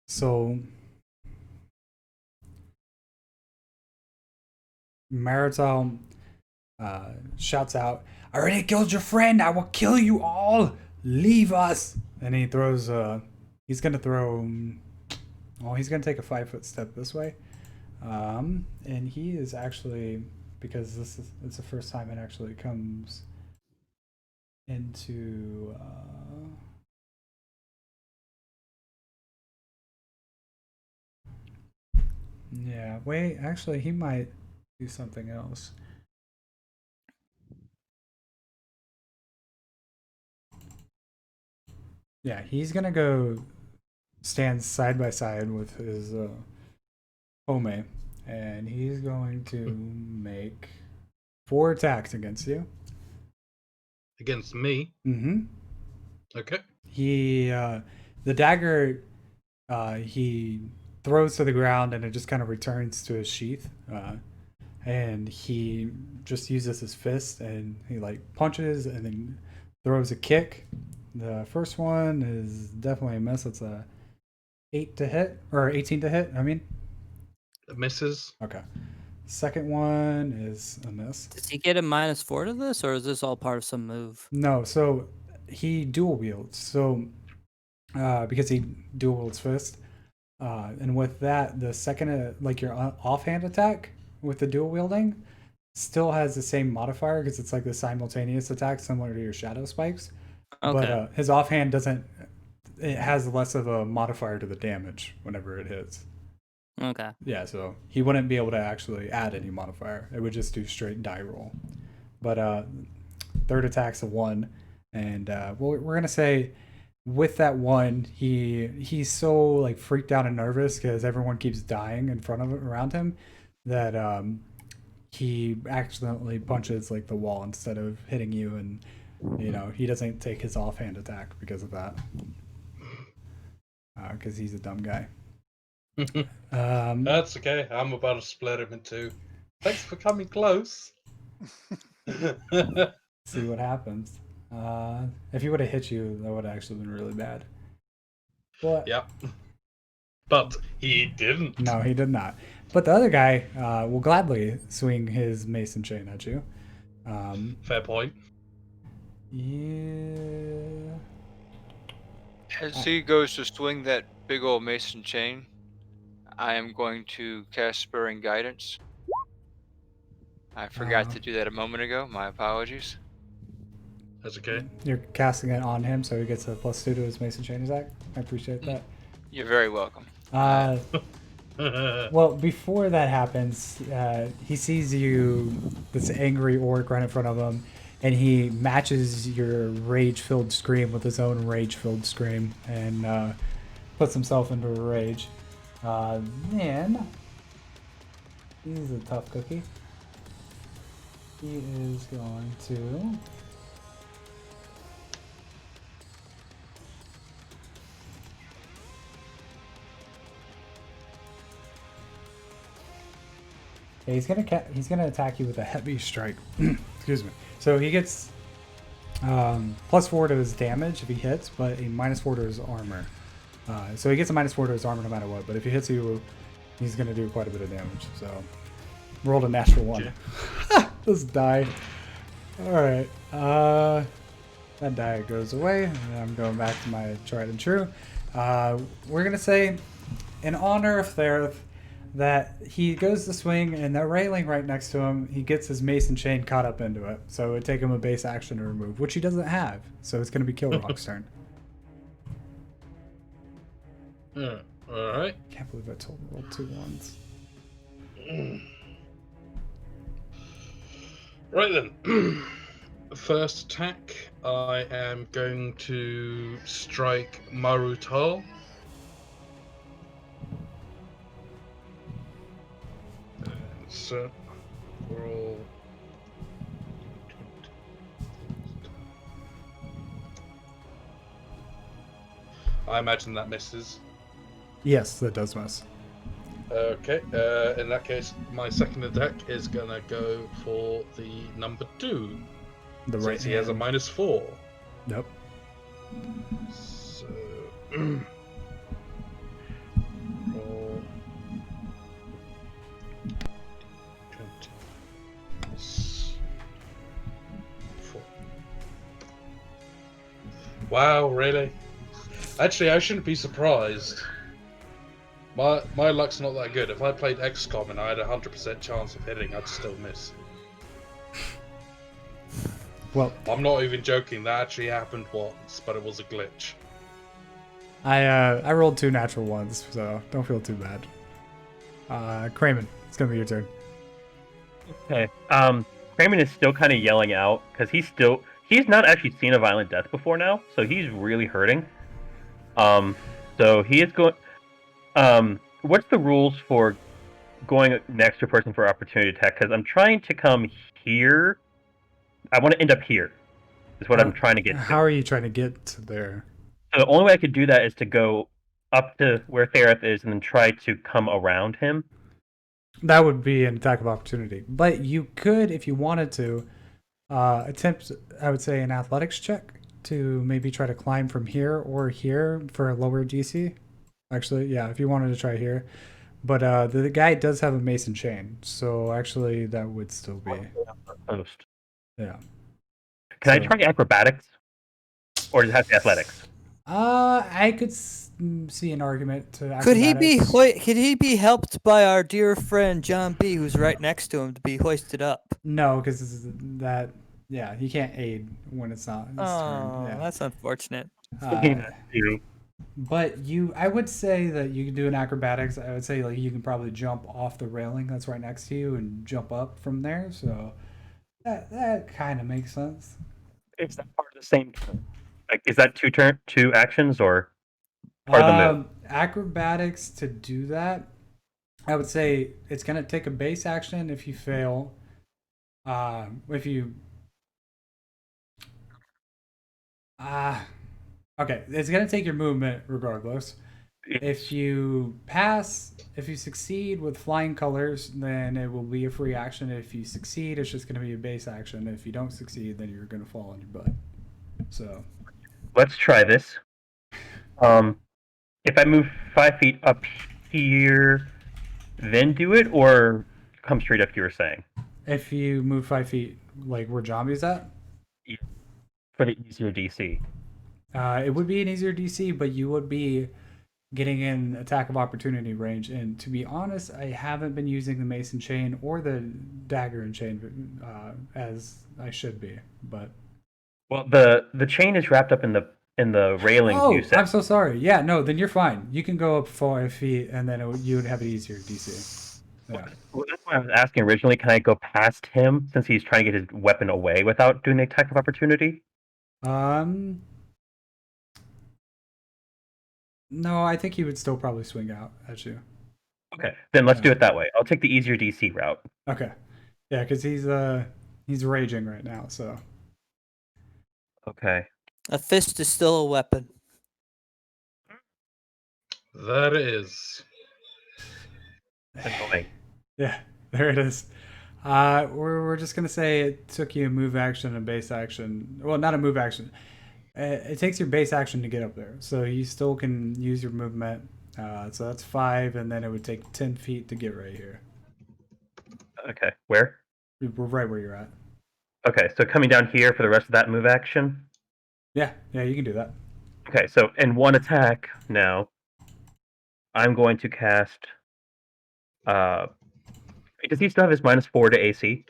So Marital shouts out, "I already killed your friend. I will kill you all. Leave us." And he throws he's gonna throw he's gonna take a 5-foot step this way. And he is actually, because it's the first time it actually comes into yeah, wait, actually he might do something else. Yeah, he's gonna go stand side by side with his Home, and he's going to make 4 attacks against you. Against me? Mm-hmm. Okay. He the dagger he throws to the ground and it just kind of returns to his sheath. And he just uses his fist and he like punches and then throws a kick. The first one is definitely a miss. It's a 8 to hit, or 18 to hit, I mean. It misses. Okay. Second one is a miss. Does he get a -4 to this, or is this all part of some move? No, so he dual wields. So because he dual wields fist, and with that, the second like your offhand attack with the dual wielding still has the same modifier because it's like the simultaneous attack, similar to your shadow spikes. Okay. But his offhand doesn't. It has less of a modifier to the damage whenever it hits. Okay. Yeah, so he wouldn't be able to actually add any modifier. It would just do straight die roll. But third attack's a 1, and we're gonna say with that 1, he's so like freaked out and nervous because everyone keeps dying in front of him, around him, that he accidentally punches like the wall instead of hitting you, and he doesn't take his offhand attack because of that. Because he's a dumb guy. That's okay. I'm about to split him in 2. Thanks for coming close. See what happens. If he would have hit you, that would have actually been really bad. But Yep. But he didn't. no, he did not. But the other guy will gladly swing his mason chain at you. Fair point. Yeah. As he goes to swing that big old mason chain, I am going to cast Spurring Guidance. I forgot to do that a moment ago. My apologies. That's okay. You're casting it on him, so he gets a +2 to his mason chain attack. I appreciate that. You're very welcome. Well, before that happens, he sees you, this angry orc, right in front of him, and he matches your rage-filled scream with his own rage-filled scream, and puts himself into a rage. Then he's a tough cookie. he is going to. Yeah, he's gonna attack you with a heavy strike. Excuse me. So he gets +4 to his damage if he hits, but a -4 to his armor. So he gets a -4 to his armor no matter what. But if he hits you, he's gonna do quite a bit of damage. So rolled a natural 1. This die. All right. That die goes away, and I'm going back to my tried and true. We're gonna say, in honor of Thereth, that he goes to swing, and that railing right next to him, he gets his mace and chain caught up into it. So it would take him a base action to remove, which he doesn't have. So it's going to be Kilrock's turn. Alright. Can't believe I told him to roll 2 ones. Right then. First attack, I am going to strike Marutal. So, roll. I imagine that misses. Yes, that does miss. Okay, in that case, my second attack is gonna go for the number 2. The right Since he has a hand. -4. Nope. So, roll 20 plus 4. Wow, really? Actually, I shouldn't be surprised. My luck's not that good. If I played XCOM and I had a 100% chance of hitting, I'd still miss. Well, I'm not even joking. That actually happened once, but it was a glitch. I rolled 2 natural ones, so don't feel too bad. Kramen, it's gonna be your turn. Okay. Kramen is still kind of yelling out because he's not actually seen a violent death before now, so he's really hurting. So he is going. What's the rules for going next to a person for opportunity attack? Because I'm trying to come here. I want to end up here. Is what I'm trying to get to. How are you trying to get to there? So the only way I could do that is to go up to where Thereth is and then try to come around him. That would be an attack of opportunity. But you could, if you wanted to, attempt, I would say, an athletics check to maybe try to climb from here or here for a lower DC. Actually, yeah, if you wanted to try here. But the guy does have a mace and chain, so actually that would still be. Post. Yeah. Can I try acrobatics? Or does it have to be athletics? I could see an argument to Could he be acrobatics. could he be helped by our dear friend John B, who's right next to him, to be hoisted up? No, because that. Yeah, he can't aid when it's not his turn. Yeah. That's unfortunate. But I would say that you can do an acrobatics. I would say like you can probably jump off the railing that's right next to you and jump up from there. So that kind of makes sense. Is that part of the same turn? Like, is that two actions or part of the move? Acrobatics to do that, I would say it's gonna take a base action if you fail. If you okay, it's gonna take your movement regardless. If you succeed with flying colors, then it will be a free action. If you succeed, it's just going to be a base action. If you don't succeed, then you're going to fall on your butt. So, let's try this. If I move 5 feet up here, then do it, or come straight up, you were saying? If you move 5 feet, like where Zombie's at? Yeah. For the easier DC. It would be an easier DC, but you would be getting in attack of opportunity range. And to be honest, I haven't been using the mason chain or the dagger and chain as I should be. But well, the chain is wrapped up in the railing. Oh, you said. I'm so sorry. Yeah, no, then you're fine. You can go up 5 feet, and then you would have an easier DC. Yeah. Well, that's why I was asking originally. Can I go past him since he's trying to get his weapon away without doing the attack of opportunity? No, I think he would still probably swing out at you. Okay, then let's do it that way. I'll take the easier DC route. Okay. Yeah, because he's He's raging right now, so. Okay. A fist is still a weapon. That is. Annoying. Yeah, there it is. We're just gonna say it took you a move action and base action. Well, not a move action. It takes your base action to get up there, so you still can use your movement. So that's 5, and then it would take 10 feet to get right here. Okay. Where? We're right where you're at. Okay, so coming down here for the rest of that move action. Yeah, you can do that. Okay, so in one attack now, I'm going to cast. Does he still have his -4 to AC?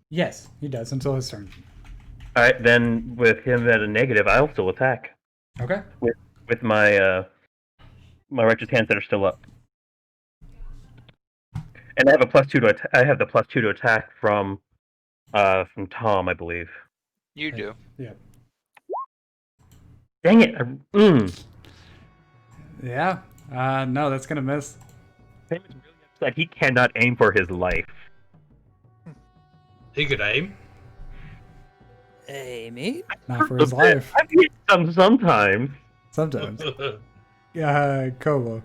Yes, he does until his turn. All right, then with him at a negative, I'll still attack Okay. with my my righteous hands that are still up, and I have a +2 to I have the +2 to attack from Tom, I believe. You do. Yeah. Dang it! Yeah. No, that's gonna miss. Sam is really upset. He cannot aim for his life. He could aim. Amy? Not for his life. I've hit sometimes. Sometimes. Kovo.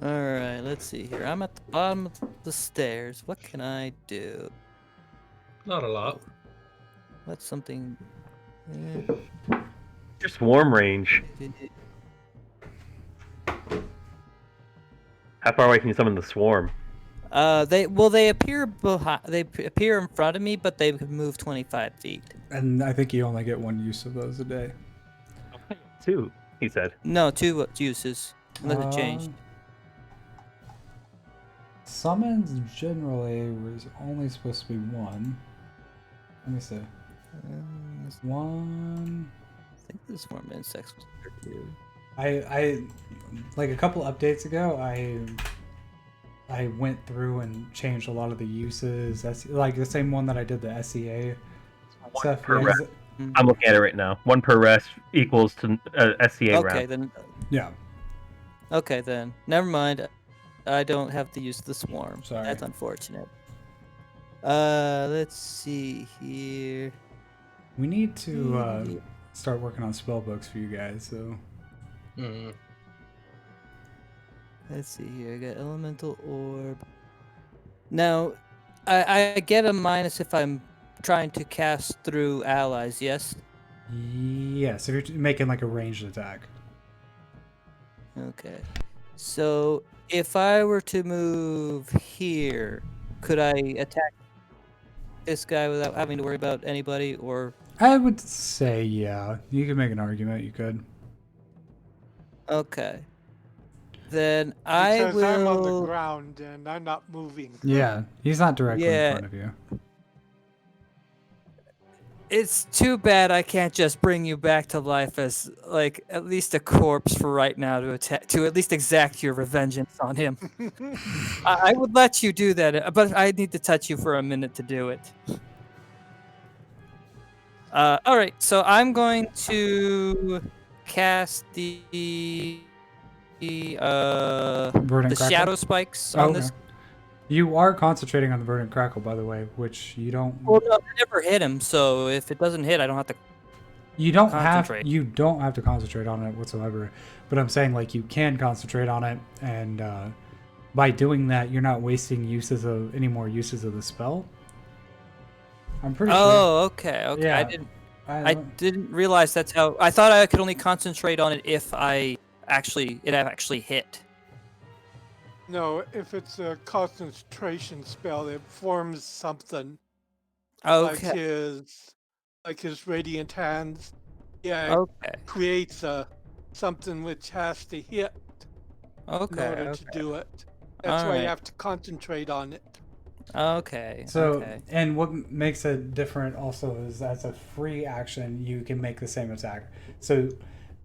Alright, let's see here. I'm at the bottom of the stairs. What can I do? Not a lot. What's something... Your swarm range. How far away can you summon the swarm? They appear behind. They appear in front of me, but they can move 25 feet. And I think you only get one use of those a day. 2, he said. No, 2 uses. Unless it changed. Summons generally was only supposed to be 1. Let me see. 1. I think the swarm insects was 2. I like a couple updates ago. I went through and changed a lot of the uses. That's like the same one that I did the SEA stuff. Per Yeah, rest. I'm looking at it right now. 1 per rest equals to SCA round. Okay, then. yeah. Okay, then. Never mind. I don't have to use the swarm. Sorry. That's unfortunate. Let's see here. We need to start working on spell books for you guys. So. Mm. Let's see here. I got elemental orb. Now, I get a minus if I'm trying to cast through allies. Yes. Yes, if you're making like a ranged attack. Okay. So if I were to move here, could I attack this guy without having to worry about anybody, or? I would say yeah. You could make an argument. You could. Okay. Then Because I'm on the will. ground and I'm not moving. Yeah, he's not directly in front of you. It's too bad I can't just bring you back to life as like at least a corpse for right now to at least exact your revengeance on him. I would let you do that, but I need to touch you for a minute to do it. All right, so I'm going to cast the Verdant Crackle? shadow spikes Oh, on okay. this. You are concentrating on the verdant crackle, by the way, which you don't. Well, no, I never hit him, so if it doesn't hit, I don't have to. You don't concentrate. have to concentrate on it whatsoever. But I'm saying like you can concentrate on it, and by doing that, you're not wasting any more uses of the spell. I'm pretty sure. Oh, okay, okay. Yeah. I didn't realize that's how. I thought I could only concentrate on it if it actually hit. No, if it's a concentration spell, it forms something Okay. like his radiant hands. Yeah, it Okay. creates something which has to hit in Okay. order to do it. That's why Alright. you have to concentrate on it. Okay. So, okay. and what makes it different also is that's a free action. You can make the same attack. So,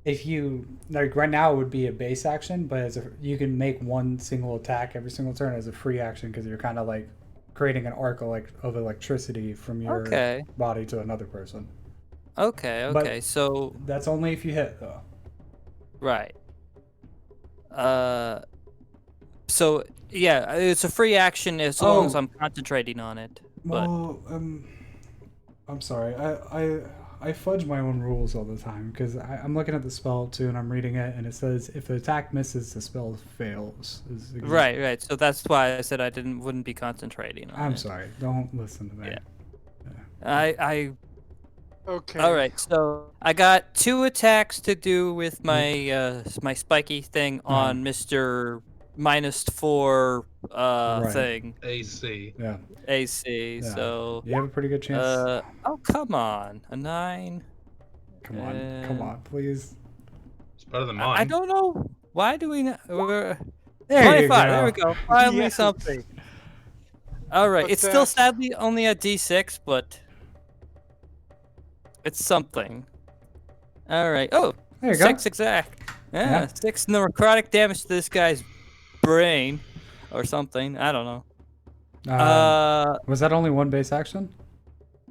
if you like right now, it would be a base action, but you can make one single attack every single turn as a free action because you're kind of like creating an arc of electricity from your Okay. body to another person. Okay. But- Okay. So That's only if you hit, though. right. So yeah, it's a free action as long as Oh. I'm concentrating on it. But Well, I'm sorry. I fudge my own rules all the time because I'm looking at the spell too, and I'm reading it, and it says if the attack misses, the spell fails. right. So that's why I said I wouldn't be concentrating on I'm it. sorry. Don't listen to me. Yeah. I Okay. All right. So I got 2 attacks to do with my my spiky thing on Mr. -4 Right. thing AC. Yeah. AC. Yeah. So You have a pretty good chance. oh come on, a 9. Come on, and please. It's better than I mine. don't know. Why do we not? There 25. you There we go. go. Finally Yes. something. All right. But It's still that's- sadly only a D6, but it's something. All right. Oh, There you 6 go. exact. Yeah, Yeah. 6 necrotic damage to this guy's brain or something. I don't know. Was that only one base action?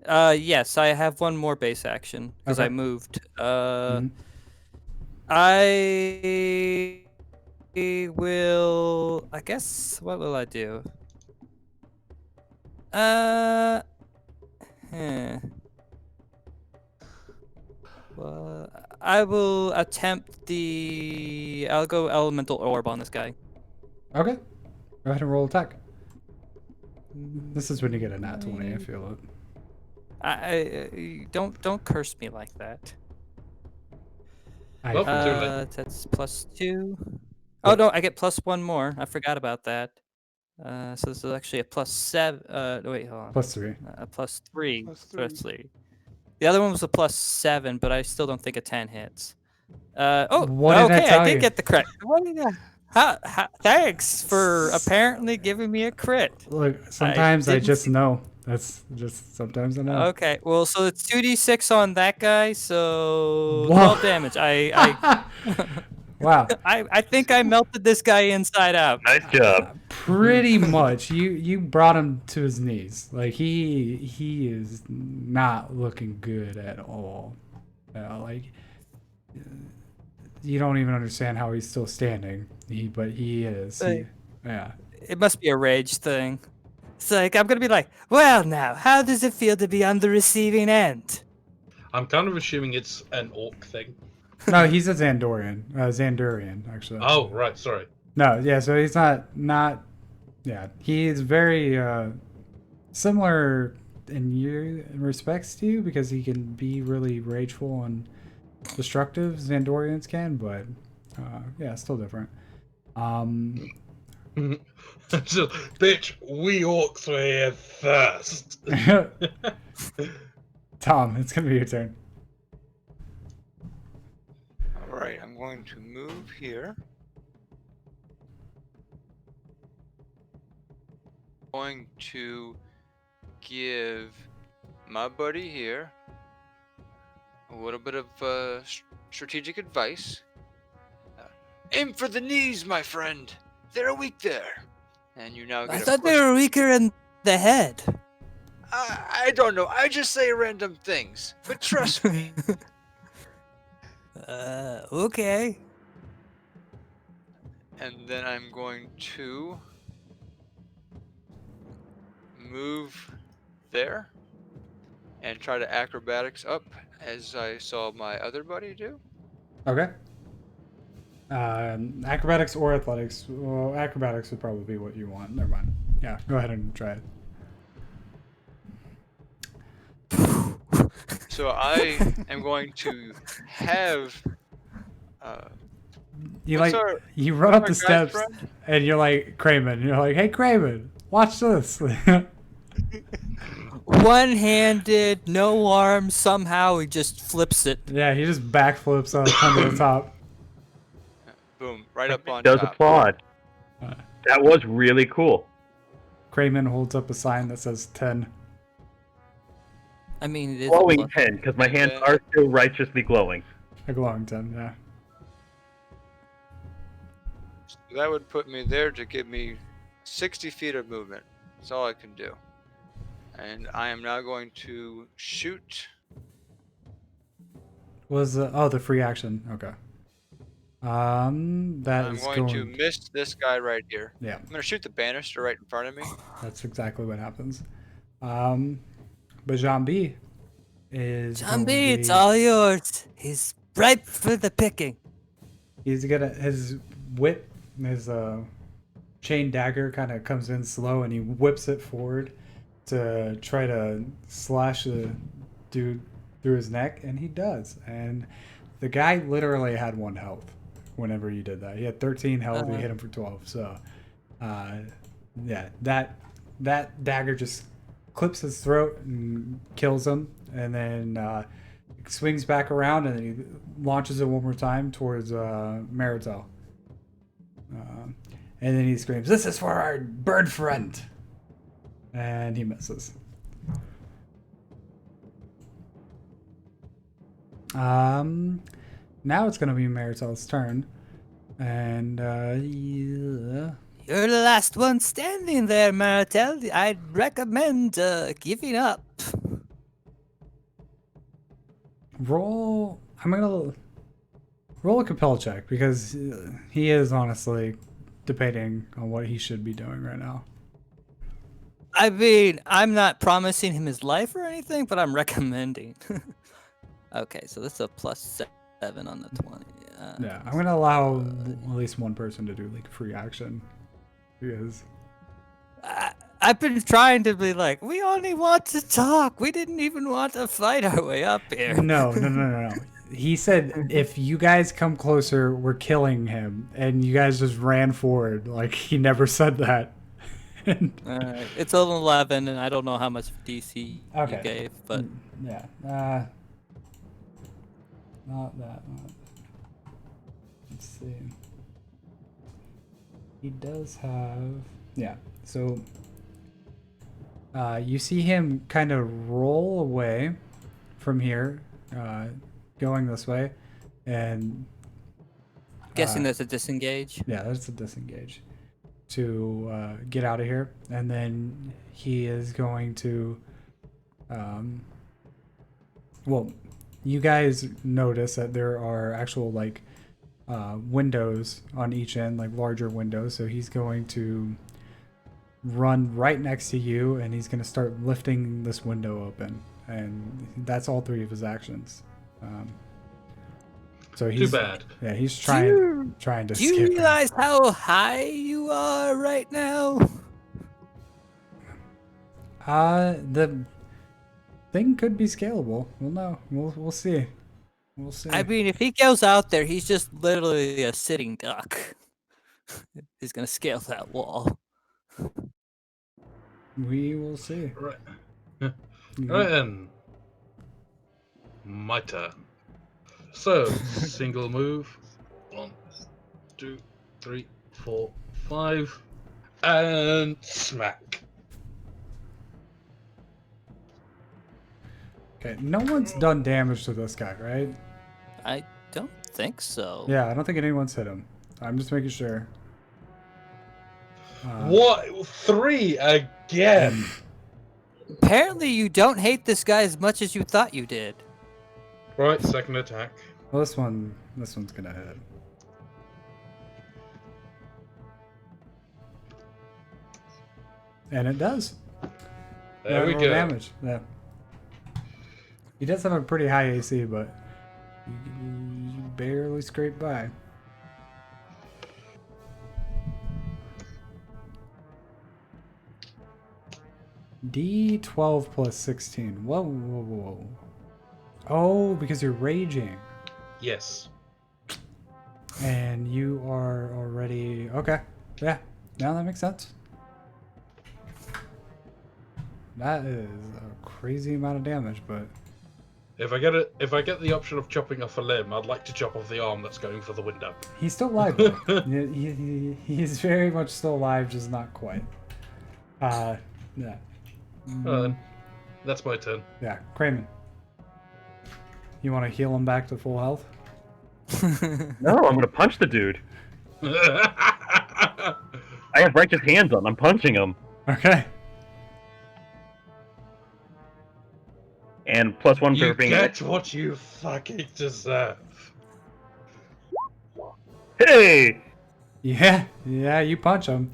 Yes, I have one more base action because I Okay. moved. Mhm. I will. I guess. What will I do? Eh. Well, I will attempt the. I'll go elemental orb on this guy. Okay. Go ahead and roll attack. This is when you get a nat 20. I feel it. I don't curse me like that. I Well, feel too it. late. That's +2. Oh no, I get +1 more. I forgot about that. So this is actually a +7. No, wait, hold on. +3. A +3. +3. +3. The other one was a +7, but I still don't think a 10 hits. Oh, What did I okay, tell I did you? get the crit. What did I? Thanks for apparently giving me a crit. Look, sometimes I didn't just see- know. That's just sometimes I know. Okay, well, so it's 2d6 on that guy, so Whoa. 12 damage. Wow. I think I melted this guy inside out. Nice job. Pretty much. You brought him to his knees. Like he is not looking good at all. Like you don't even understand how he's still standing. But he is. Yeah. It must be a rage thing. It's like, I'm gonna be like, well now, how does it feel to be on the receiving end? I'm kind of assuming it's an orc thing. No, he's a Xandurian, actually. Oh, right, sorry. No, yeah, so he's not yeah. He is very similar in respects to you because he can be really rageful and destructive. Xandorians can, but yeah, still different. So, bitch, we orcs were here first. Tom, it's gonna be your turn. All right, I'm going to move here. Going to give my buddy here a little bit of strategic advice. Aim for the knees, my friend. They're weak there. And you now get I a thought they plus- were weaker in the head. I don't know. I just say random things. But trust me. Okay. And then I'm going to move there and try to acrobatics up as I saw my other buddy do. Okay. Acrobatics or athletics? Well, acrobatics would probably be what you want. Never mind. Yeah, go ahead and try it. So I am going to have. You what's like our- you run up our the guide steps friend? and you're like Kramen. You're like, hey Kramen, watch this. One-handed, no arms. Somehow he just flips it. Yeah, he just backflips onto the top. Boom! Right up on Does top. applaud. That was really cool. Kramen holds up a sign that says 10. I mean, it is. Glowing 10, because my hands are still righteously glowing. A glowing 10, yeah. So that would put me there to give me 60 feet of movement. That's all I can do. And I am now going to shoot. Was the free action? Okay. That I'm is going to miss this guy right here. Yeah, I'm gonna shoot the banister right in front of me. that's exactly what happens. But Jean B is going to Jambi, it's be. all yours. He's ripe for the picking. He's gonna his whip, his chain dagger kind of comes in slow, and he whips it forward to try to slash the dude through his neck, and he does. And the guy literally had 1 health whenever you did that. He had 13 health. You hit him for 12. So, yeah, that dagger just clips his throat and kills him, and then swings back around, and then he launches it one more time towards Maritel. And then he screams, "This is for our bird friend!" And he misses. Now it's gonna be Maritel's turn, and yeah. You're the last one standing there, Maritel. I'd recommend giving up. Roll. I'm gonna roll a compel check because he is honestly debating on what he should be doing right now. I mean, I'm not promising him his life or anything, but I'm recommending. Okay, so this is a +7 on the 20. Yeah, I'm gonna allow at least one person to do like free action because I've been trying to be like, we only want to talk. We didn't even want to fight our way up here. no. He said if you guys come closer, we're killing him, and you guys just ran forward. Like he never said that. It's an 11, and I don't know how much DC Okay. you gave, but Yeah. Not that one. Let's see. He does have. Yeah. So. You see him kind of roll away from here, going this way, and. guessing there's a disengage. Yeah, that's a disengage. To get out of here, and then he is going to. Well, you guys notice that there are actual like windows on each end, like larger windows. So he's going to run right next to you, and he's going to start lifting this window open, and that's all 3 of his actions. So he's Too bad. Yeah, he's trying to. Do you skip realize how high you are right now? The thing could be scalable. We'll know. We'll see. We'll see. I mean, if he goes out there, he's just literally a sitting duck. He's gonna scale that wall. We will see. Right. Mhm. Right then. My turn. So, single move. 1, 2, 3, 4, 5. And smack. Okay, no one's done damage to this guy, right? I don't think so. Yeah, I don't think anyone's hit him. I'm just making sure. What? 3 again? Apparently, you don't hate this guy as much as you thought you did. Right, second attack. Well, this one's gonna hit. And it does. There we Roll go. Damage. Yeah. He does have a pretty high AC, but you barely scrape by. D12 plus 16. Whoa. Oh, because you're raging. Yes. And you are already... Okay. Yeah. Now that makes sense. That is a crazy amount of damage, but... If I get the option of chopping off a limb, I'd like to chop off the arm that's going for the window. He's still alive, though. He's very much still alive, just not quite. Yeah. That's my turn. Yeah, Kramen. You want to heal him back to full health? No, I'm gonna punch the dude. I have righteous hands on. I'm punching him. Okay. And +1 You for being. get what you fucking deserve. Hey! Yeah, you punch him.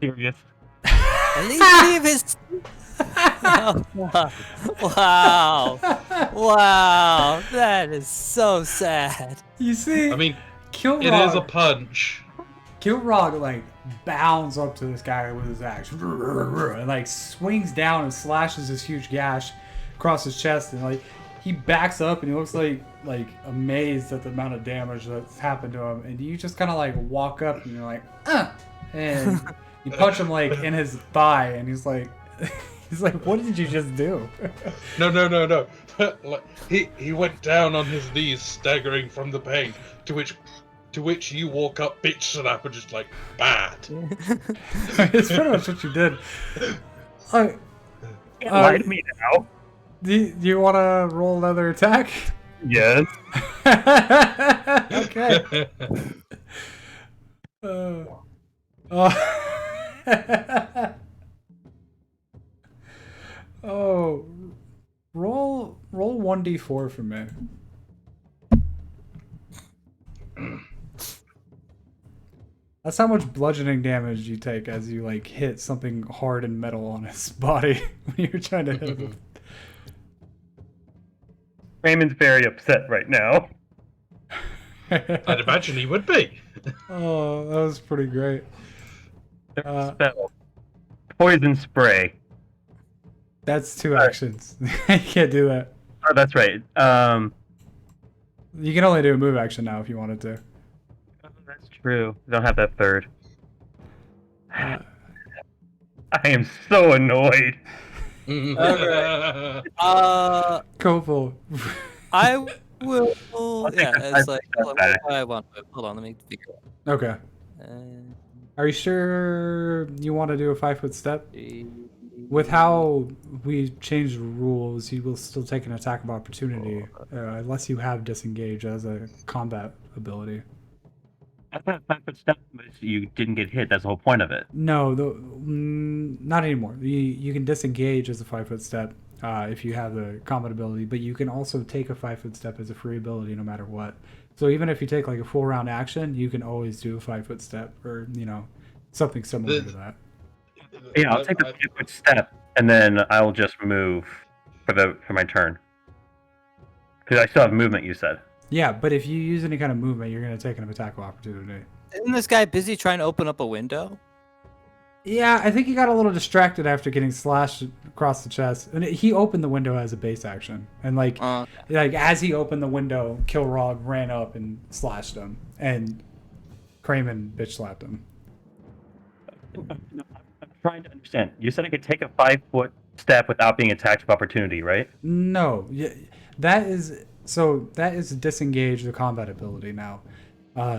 Serious. At least leave his. Wow. Wow. That is so sad. You see, I mean, Kilrog, it is a punch. Kilrog like bounds up to this guy with his axe and like swings down and slashes this huge gash across his chest, and like he backs up and he looks like amazed at the amount of damage that's happened to him, and you just kind of like walk up and you're like, and you punch him like in his thigh, and he's like what did you just do? No. Like, he went down on his knees, staggering from the pain. To which you walk up, bitch slap, and just like bad. It's pretty much what you did. Lie to me now. Do you want to roll another attack? Yes. Okay. Oh, roll 1d4 for me. That's how much bludgeoning damage you take as you like hit something hard and metal on his body when you're trying to hit him. Raymond's very upset right now. I'd imagine he would be. Oh, that was pretty great. Spell. Poison spray. That's 2 actions. You can't do that. Oh, that's right. You can only do a move action now if you wanted to. Oh, that's true. I don't have that third. I am so annoyed. Alright. Koful. I will. I'll take Yeah, the it's like. step Hold back. on. Let me figure it Okay. out. Are you sure you want to do a 5-foot step? With how we changed the rules, you will still take an attack of opportunity, unless you have disengage as a combat ability. I thought 5-foot step was you didn't get hit. That's the whole point of it. No, not anymore. You can disengage as a 5-foot step if you have the combat ability, but you can also take a 5-foot step as a free ability no matter what. So even if you take like a full round action, you can always do a 5-foot step or something similar to that. Yeah, I'll take the 5-foot step and then I'll just move for my turn. Because I still have movement, you said. Yeah, but if you use any kind of movement, you're going to take an attack of opportunity. Isn't this guy busy trying to open up a window? Yeah, I think he got a little distracted after getting slashed across the chest. And he opened the window as a base action. And like as he opened the window, Kilrog ran up and slashed him. And Kramen bitch slapped him. No, I'm trying to understand. You said I could take a 5-foot step without being attacked of opportunity, right? No, that is disengage the combat ability now.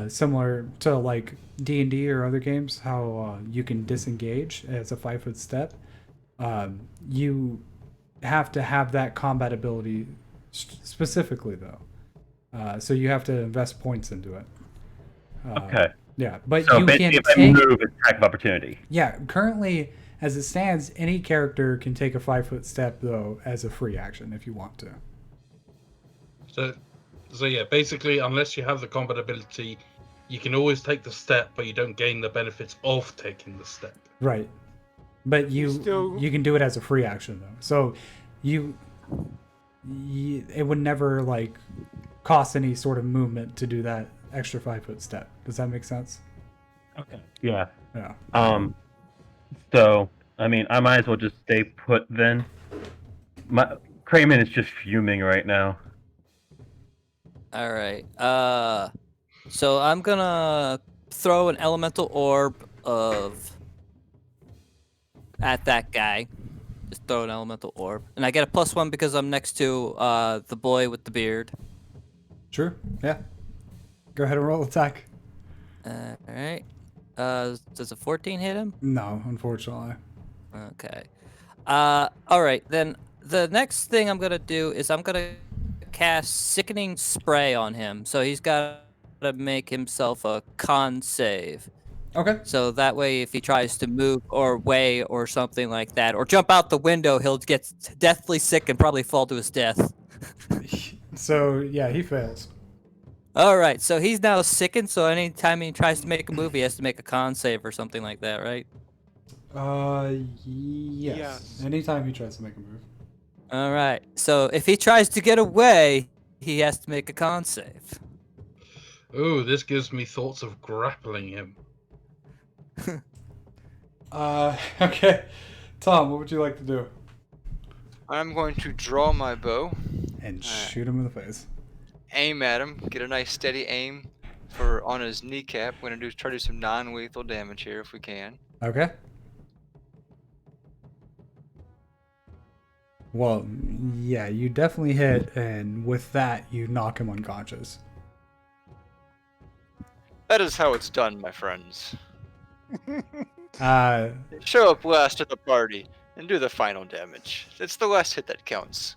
Similar to like D&D or other games, how you can disengage as a 5-foot step. You have to have that combat ability specifically though. So you have to invest points into it. Okay. Yeah, but So you basically, can if I take. move, it's attack of opportunity. Yeah, currently as it stands, any character can take a 5-foot step though as a free action if you want to. So yeah, basically, unless you have the combat ability, you can always take the step, but you don't gain the benefits of taking the step. Right, but you can do it as a free action though. So it would never like cost any sort of movement to do that extra 5-foot step. Does that make sense? Okay. Yeah. Yeah. So I mean, I might as well just stay put then. Kramen is just fuming right now. All right. So I'm gonna throw an elemental orb at that guy. Just throw an elemental orb, and I get a +1 because I'm next to the boy with the beard. Sure. Yeah. Go ahead and roll attack. All right. Does a 14 hit him? No, unfortunately. Okay. All right. Then the next thing I'm gonna do is I'm gonna cast Sickening Spray on him. So he's got to make himself a con save. Okay. So that way, if he tries to move or weigh or something like that, or jump out the window, he'll get deathly sick and probably fall to his death. So yeah, he fails. All right, so he's now sickened. So anytime he tries to make a move, he has to make a con save or something like that, right? Yes. Yes. Anytime he tries to make a move. All right. So if he tries to get away, he has to make a con save. Ooh, this gives me thoughts of grappling him. Okay. Tom, what would you like to do? I'm going to draw my bow, And shoot him in the face. aim at him, get a nice steady aim for on his kneecap. We're gonna try to do some non-lethal damage here if we can. Okay. Well, yeah, you definitely hit, and with that, you knock him unconscious. That is how it's done, my friends. Uh, Show up last at the party and do the final damage. It's the last hit that counts.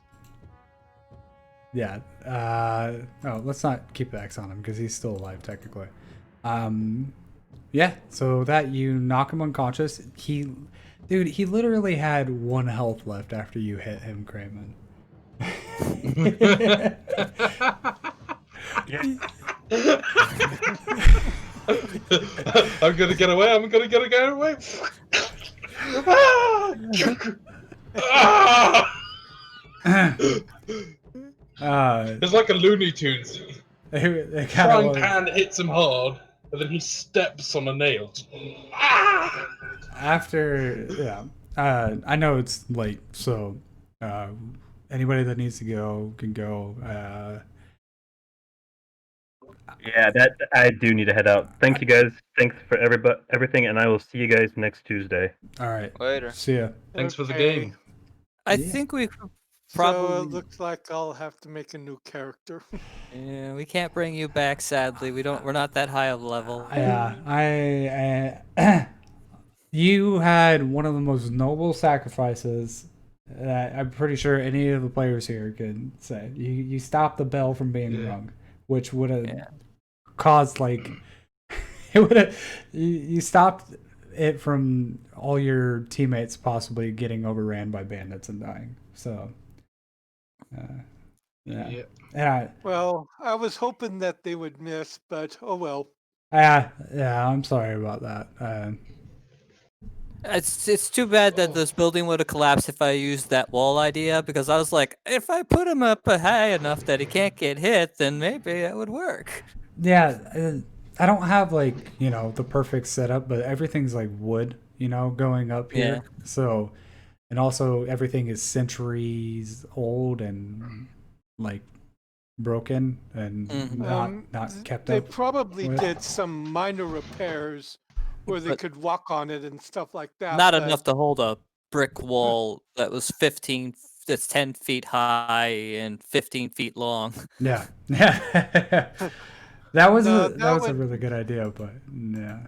yeah. Oh, let's not keep the X on him because he's still alive technically. Yeah. So that you knock him unconscious. Dude, he literally had 1 health left after you hit him, Kramen. I'm gonna get away. I'm gonna get away. It's like a Looney Tunes. It Frying kind of pan hits him hard, and then he steps on a nail. after, yeah. I know it's late, so anybody that needs to go can go. Yeah, that I do need to head out. Thank you guys. Thanks for everything, and I will see you guys next Tuesday. All right. Later. See ya. Thanks for the Okay. game. I Yeah. think we could So probably. it looks like I'll have to make a new character. Yeah, we can't bring you back. Sadly, we don't. We're not that high of level. Yeah, you had one of the most noble sacrifices that I'm pretty sure any of the players here could say. You stopped the bell from being rung, which would have caused like it would have you stopped it from all your teammates possibly getting overran by bandits and dying. So, yeah. Yep. And Well, I was hoping that they would miss, but oh well. yeah, I'm sorry about that. It's too bad that this building would have collapsed if I used that wall idea, because I was like, if I put him up high enough that he can't get hit, then maybe it would work. Yeah, I don't have like, the perfect setup, but everything's like wood, going up here. So, and also everything is centuries old and like broken and not kept They up. probably with. did some minor repairs where they But could walk on it and stuff like that. Not but enough to hold a brick wall that was 15, that's 10 feet high and 15 feet long. Yeah. Yeah. That was No, a that that was a would- really good idea, but yeah.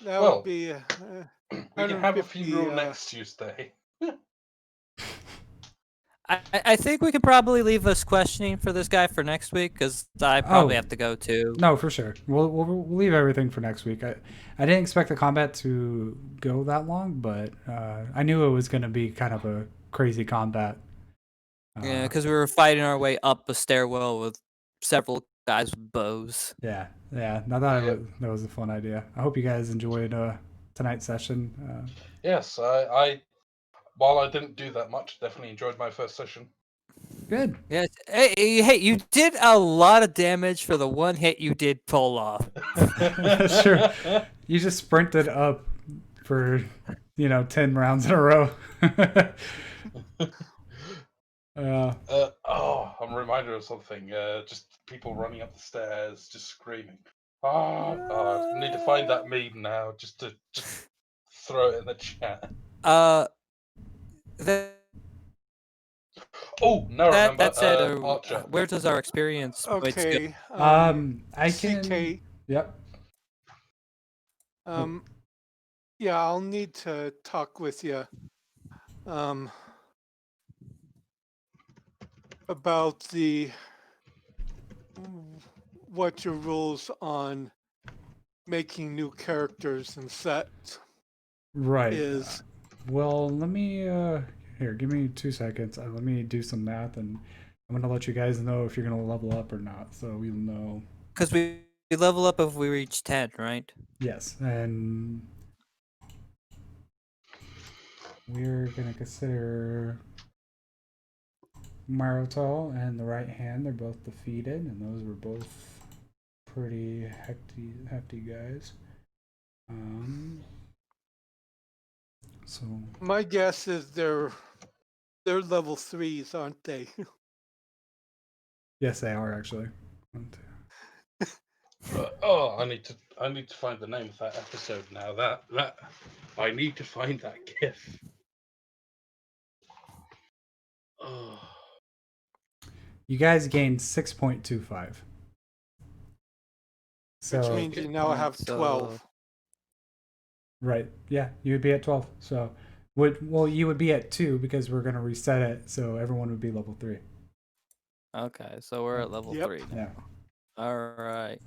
that Well, would be We can have a 150, funeral next Tuesday. I think we could probably leave us questioning for this guy for next week, because I probably have to go too. No, for sure. We'll leave everything for next week. I didn't expect the combat to go that long, but I knew it was going to be kind of a crazy combat. Yeah, because we were fighting our way up a stairwell with several guys with bows. Yeah. No, that was a fun idea. I hope you guys enjoyed tonight's session. Yes, I while I didn't do that much, definitely enjoyed my first session. Good. Yes. Hey, you did a lot of damage for the one hit you did pull off. Sure. You just sprinted up for 10 rounds in a row. I'm reminded of something. Just people running up the stairs, just screaming. I need to find that meme now, just to throw it in the chat. Oh, no, remember. That said, Archer. where does our experience points go? okay. I can. CK, Yep. yeah, I'll need to talk with you about what your rules on making new characters and sets Right. is. Well, let me here. Give me 2 seconds. Let me do some math, and I'm gonna let you guys know if you're gonna level up or not, so we'll know. Because we level up if we reach 10, right? Yes, and we're gonna consider Marotal and the right hand. They're both defeated, and those were both pretty hefty guys. So My guess is they're level 3s, aren't they? yes, they are actually. Oh, I need to find the name of that episode now. That I need to find that GIF. Oh, You guys gained 6.25. So Which means you now have So- 12. right, yeah, you would be at 12. So you would be at 2 because we're gonna reset it, so everyone would be level 3. Okay, so we're at level Yep. 3 now. Yeah. All right.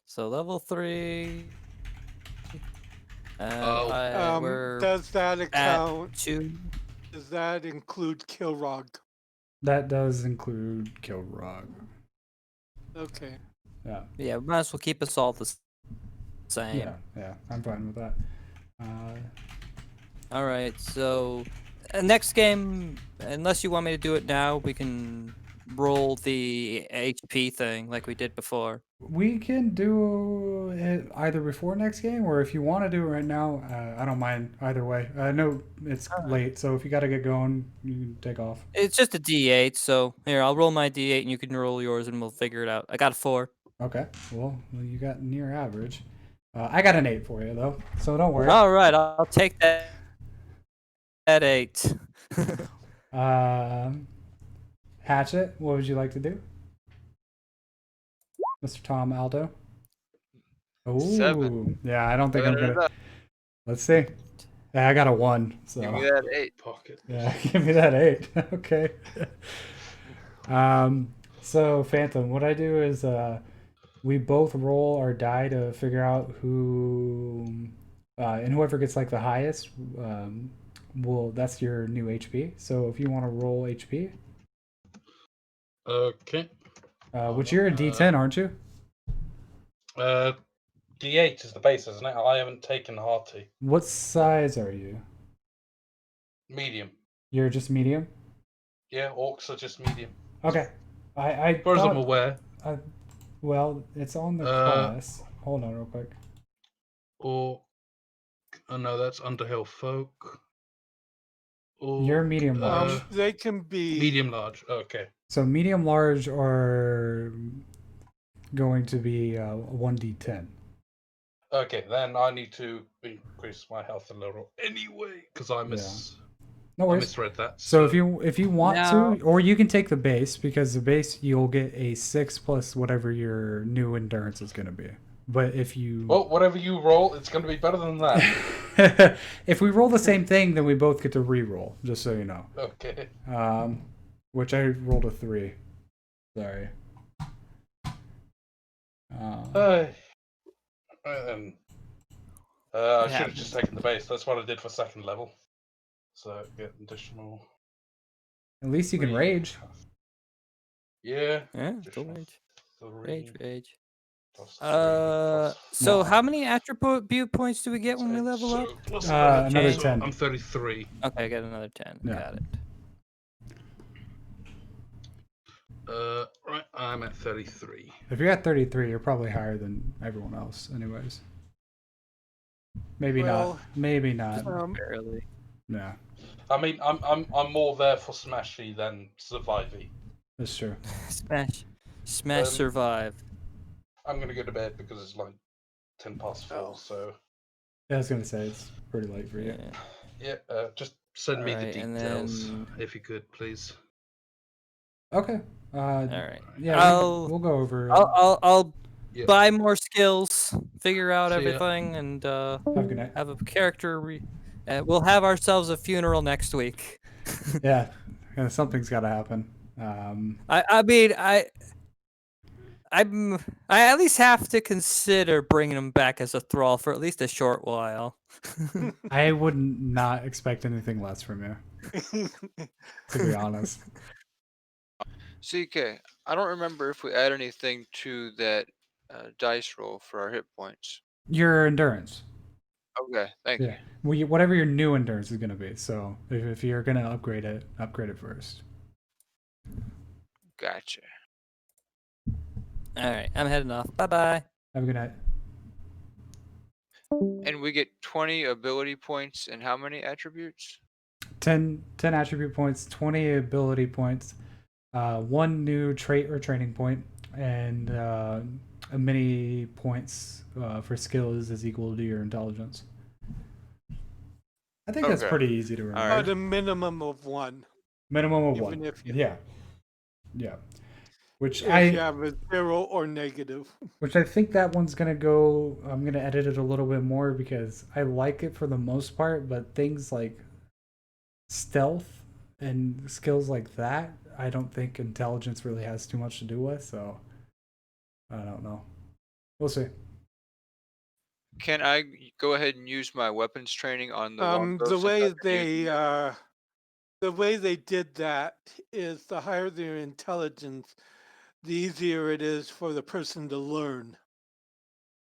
So level 3. We're Does that at account? 2. Does that include Kilrog? That does include Kilrog. Okay. Yeah. Yeah, we might as well keep us all the same. Yeah, I'm fine with that. All right, so next game, unless you want me to do it now, we can roll the HP thing like we did before. We can do it either before next game, or if you want to do it right now, I don't mind either way. I know it's late, so if you got to get going, you can take off. It's just a D8, so here, I'll roll my D8 and you can roll yours and we'll figure it out. I got a 4. Okay. Well, you got near average. I got an 8 for you though, so don't worry. All right, I'll take that. At 8. Hatchet, what would you like to do, Mr. Tom Aldo? Oh, 7. yeah. I don't think I'm Seven it gonna. up. Let's see. Yeah, I got a 1. So Give me that 8. pocket. yeah, give me that 8. Okay. So Phantom, what I do is we both roll our die to figure out who, and whoever gets like the highest, that's your new HP. So if you want to roll HP, Okay. which you're a D10, aren't you? D8 is the base, isn't it? I haven't taken Hearty. What size are you? Medium. You're just medium. Yeah, orcs are just medium. Okay. I As far as I'm thought, aware. well, it's on the class. Hold on, real quick. Or oh no, that's Underhill folk. Or You're medium large. They can be medium large. Okay. So medium large are going to be 1d10. Okay, then I need to increase my health a little anyway, because I No I worries. misread that. So if you want Now- to, or you can take the base, because the base you'll get a 6 plus whatever your new endurance is going to be. But if you well, whatever you roll, it's going to be better than that. if we roll the same thing, then we both get to re-roll. Just so you know. Okay. Which I rolled a 3. Sorry. I should have just taken the base. That's what I did for second level. So get additional. At least you can 3. rage. Yeah, Yeah. go additional rage. 3 Rage. plus 3 plus So No. how many attribute points do we get when we level up? plus Another so 10. I'm 33. Okay, I got another 10. Yeah. Got it. Right, I'm at 33. If you're at 33, you're probably higher than everyone else, anyways. Maybe Well, not. Maybe not. Barely. Yeah, I mean, I'm more there for Smashy than Survivey. that's true. Smash survive. I'm gonna go to bed because it's like 10 past 4. So Yeah, I was gonna say it's pretty late for you. Yeah. yeah, just send me the Alright, and details then- if you could, please. Okay. All right. Yeah, we'll go over. I'll Yeah. buy more skills, figure out See ya. everything, and Have a good night. have a character. We'll have ourselves a funeral next week. Yeah, something's got to happen. I mean, I at least have to consider bringing him back as a thrall for at least a short while. I would not expect anything less from you, to be honest. CK, I don't remember if we add anything to that dice roll for our hit points. Your endurance. Okay, thank Yeah. you. Well, whatever your new endurance is going to be. So if you're going to upgrade it first. Gotcha. All right, I'm heading off. Bye bye. Have a good night. And we get 20 ability points and how many attributes? 10 attribute points, 20 ability points, 1 new trait or training point, and a many points for skills is equal to your intelligence. I think that's Okay. pretty easy to remember. All At a minimum of 1. Minimum of Even 1. if you, Yeah. Which if I you have a 0 or negative. Which I think that one's gonna go. I'm gonna edit it a little bit more because I like it for the most part, but things like stealth and skills like that, I don't think intelligence really has too much to do with. So I don't know. We'll see. Can I go ahead and use my weapons training on the longbow? The since way I've been using it? the way they did that is the higher their intelligence, the easier it is for the person to learn.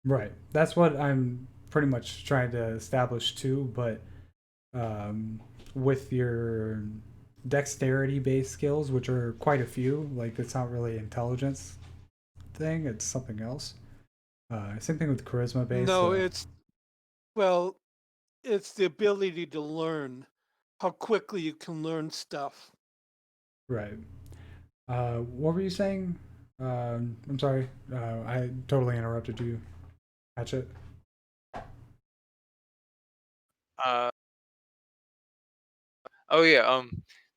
Right. That's what I'm pretty much trying to establish too. But with your dexterity based skills, which are quite a few, like it's not really intelligence thing; it's something else. Same thing with charisma based. No, it's the ability to learn, how quickly you can learn stuff. Right. What were you saying? I'm sorry. I totally interrupted you. Hatchet. Uh, oh yeah.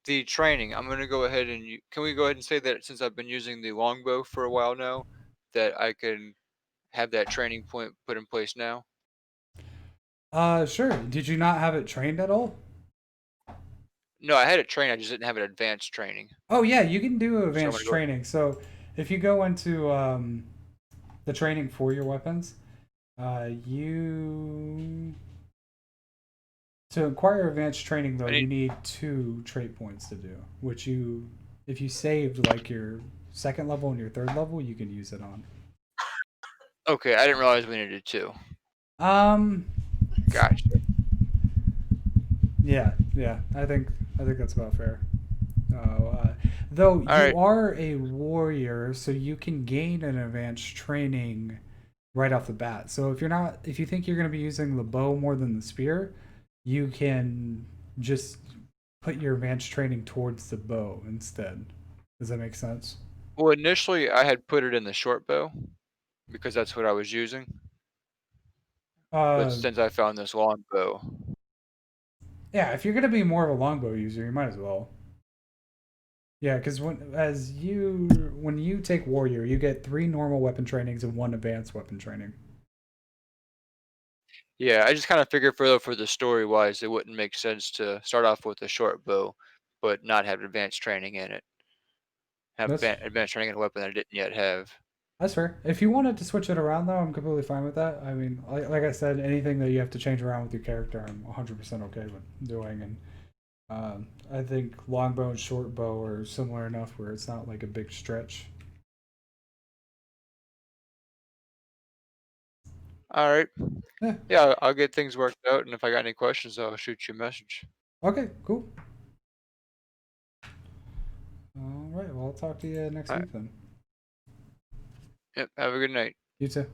The training. I'm gonna go ahead and can we go ahead and say that since I've been using the longbow for a while now, that I can have that training point put in place now? Sure. Did you not have it trained at all? No, I had it trained. I just didn't have it advanced training. Oh yeah, you can do So I'm advanced gonna go. training. So if you go into the training for your weapons, you to acquire advanced training though I you need. need 2 trait points to do, which you if you saved like your second level and your third level, you can use it on. Okay, I didn't realize we needed two. Um, Gotcha. yeah. I think that's about fair. Though All you right. are a warrior, so you can gain an advanced training right off the bat. So if you think you're going to be using the bow more than the spear, you can just put your advanced training towards the bow instead. Does that make sense? Well, initially I had put it in the short bow because that's what I was using. But Uh, since I found this long bow, yeah. If you're going to be more of a longbow user, you might as well. Yeah, because when you take warrior, you get 3 normal weapon trainings and 1 advanced weapon training. yeah, I just kind of figured for the story wise, it wouldn't make sense to start off with a short bow, but not have advanced training in it. Have That's advanced training in a weapon I didn't yet have. That's fair. If you wanted to switch it around, though, I'm completely fine with that. I mean, like I said, anything that you have to change around with your character, I'm 100% okay with doing. And I think longbow and short bow are similar enough where it's not like a big stretch. All right. Yeah. Yeah, I'll get things worked out, and if I got any questions, I'll shoot you a message. Okay, cool. All right. Well, I'll talk to you next All right. week then. Yep. Have a good night. You too.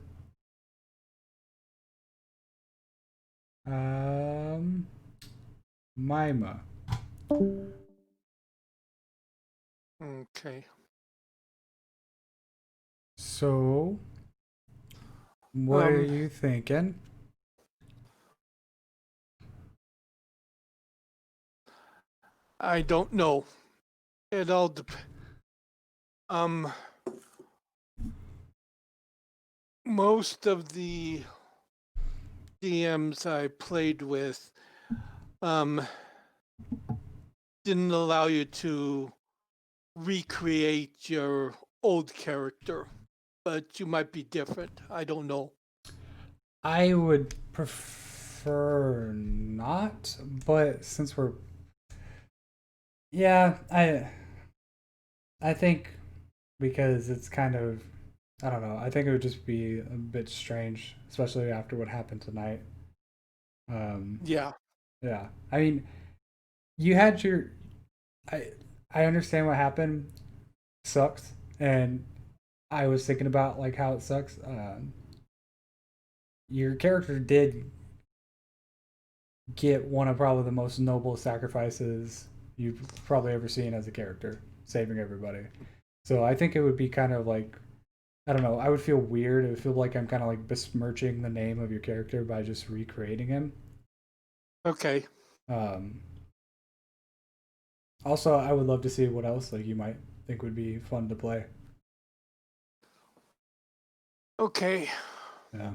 Mima. Okay. So, what are you thinking? I don't know. It all depends. Most of the DMs I played with didn't allow you to recreate your old character. but you might be different. I don't know. I would prefer not, but since we're yeah, I think because it's kind of I don't know. I think it would just be a bit strange, especially after what happened tonight. Yeah. Yeah. I mean, you had your I I understand what happened. Sucks, and I was thinking about like how it sucks. Your character did get one of probably the most noble sacrifices you've probably ever seen as a character, saving everybody. So I think it would be kind of like I don't know. I would feel weird. It would feel like I'm kind of like besmirching the name of your character by just recreating him. Okay. Um, Also, I would love to see what else like you might think would be fun to play. Okay. Yeah.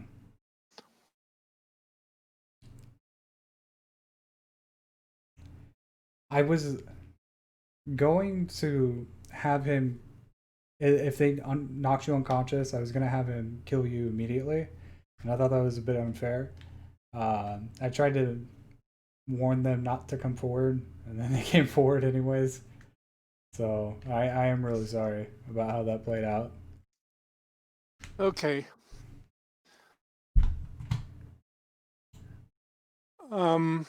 I was going to have him if they knocked you unconscious. I was gonna have him kill you immediately, and I thought that was a bit unfair. I tried to warn them not to come forward, and then they came forward anyways. So I am really sorry about how that played out. Okay. Um.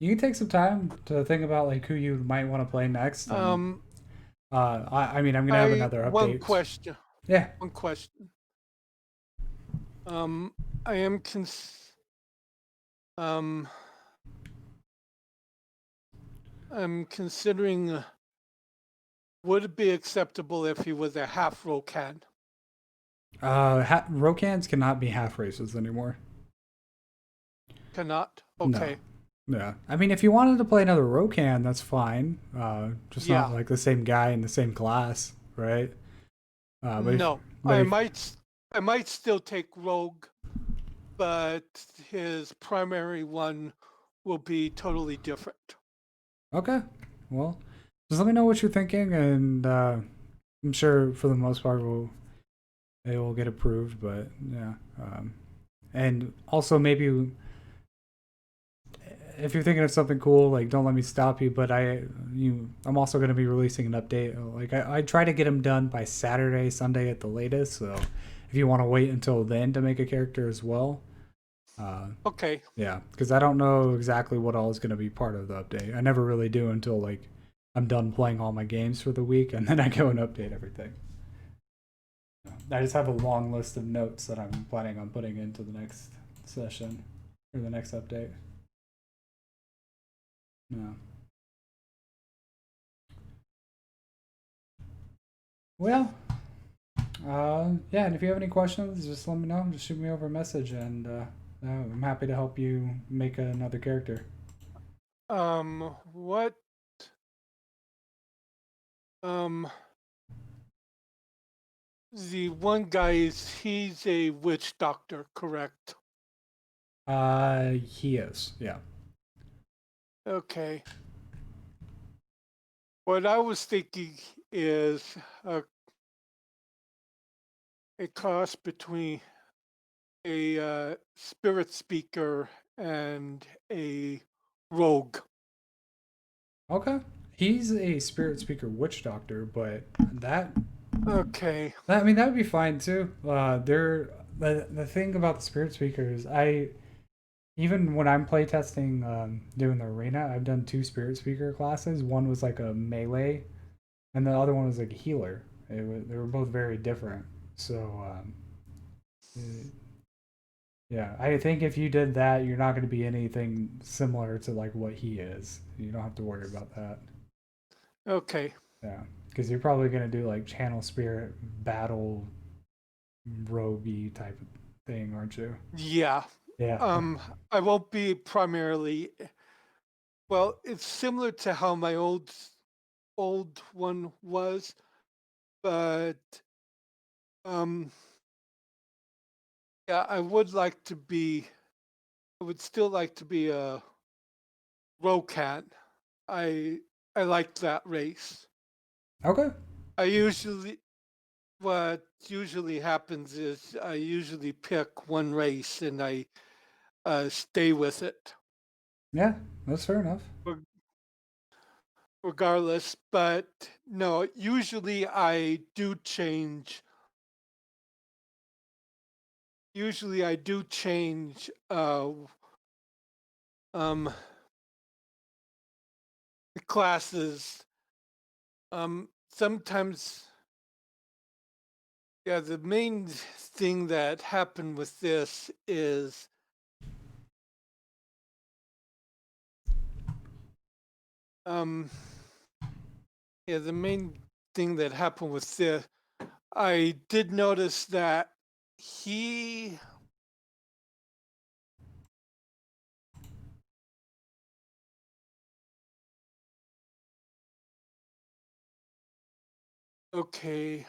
You can take some time to think about like who you might want to play next, and Um. I mean I'm gonna have another One update. question. Yeah. One question. Um. I am um. I'm considering. Would it be acceptable if he was a half Rokan? Rokans cannot be half races anymore. Cannot. No. Okay. Yeah. I mean, if you wanted to play another Rokan, that's fine. Just not Yeah. like the same guy in the same class, right? But if, No. but if I might still take Rogue, but his primary one will be totally different. okay, well, just let me know what you're thinking, and I'm sure for the most part they will get approved. But yeah, and also maybe if you're thinking of something cool, like don't let me stop you. But I'm also going to be releasing an update. Like I try to get them done by Saturday, Sunday at the latest. So if you want to wait until then to make a character as well, Okay. yeah, because I don't know exactly what all is going to be part of the update. I never really do until like I'm done playing all my games for the week, and then I go and update everything. I just have a long list of notes that I'm planning on putting into the next session or the next update. No. Well, yeah, and if you have any questions, just let me know. Just shoot me over a message, and I'm happy to help you make another character. What? Um, the one guy he's a witch doctor, correct? He is, yeah. Okay. What I was thinking is a cross between a spirit speaker and a rogue. Okay. He's a spirit speaker witch doctor, but that Okay. I mean that would be fine too. They're the thing about the spirit speakers, I even when I'm playtesting doing the arena, I've done two spirit speaker classes. One was like a melee and the other one was like a healer. They were both very different. So yeah, I think if you did that, you're not going to be anything similar to like what he is. You don't have to worry about that. Okay. Yeah, because you're probably going to do like channel spirit battle roguey type of thing, aren't you? Yeah. Yeah. I won't be primarily. Well, it's similar to how my old one was, but Um, yeah, I would still like to be a Rocat. I I like that race. Okay. I usually what usually happens is I usually pick one race and I stay with it Yeah, that's fair enough. reg- regardless. But no, usually I do change. Usually I do change um, the classes. Sometimes, yeah, the main thing that happened with this is um, yeah, the main thing that happened with this, I did notice that he okay.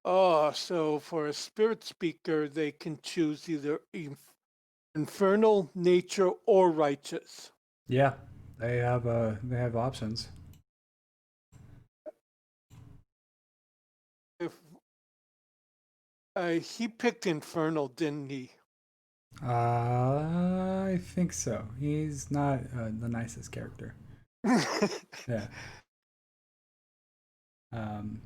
Oh, so for a spirit speaker, they can choose either infernal, nature, or righteous. Yeah, they have options. If he picked infernal, didn't he? I think so. He's not the nicest character. Yeah. Um,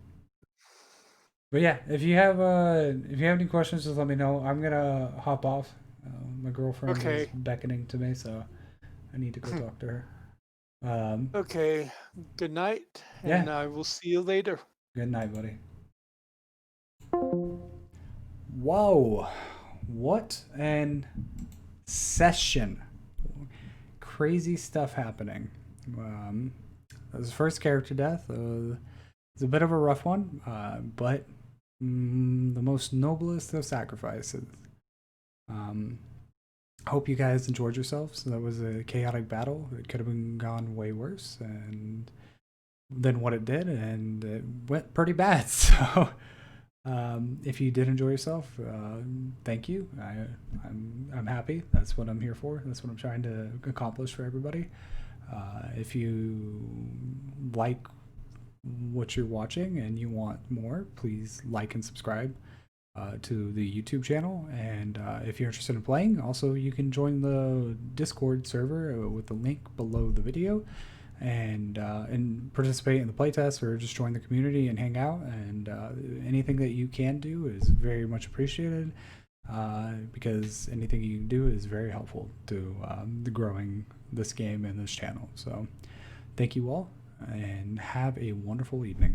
but yeah, if you have any questions, just let me know. I'm gonna hop off. My girlfriend is Okay. beckoning to me, so I need to go talk to her. Um, Okay. Good night, yeah. and I will see you later. Good night, buddy. Whoa, what an session! Crazy stuff happening. That was the first character death. It's a bit of a rough one, but the most noblest of sacrifices. Um, hope you guys enjoyed yourselves. That was a chaotic battle. It could have been gone way worse and than what it did, and it went pretty bad. So, if you did enjoy yourself, thank you. I'm happy. That's what I'm here for. That's what I'm trying to accomplish for everybody. If you like what you're watching and you want more, please like and subscribe to the YouTube channel. And if you're interested in playing, also you can join the Discord server with the link below the video, and participate in the playtest or just join the community and hang out. And anything that you can do is very much appreciated, because anything you can do is very helpful to the growing this game and this channel. So thank you all and have a wonderful evening.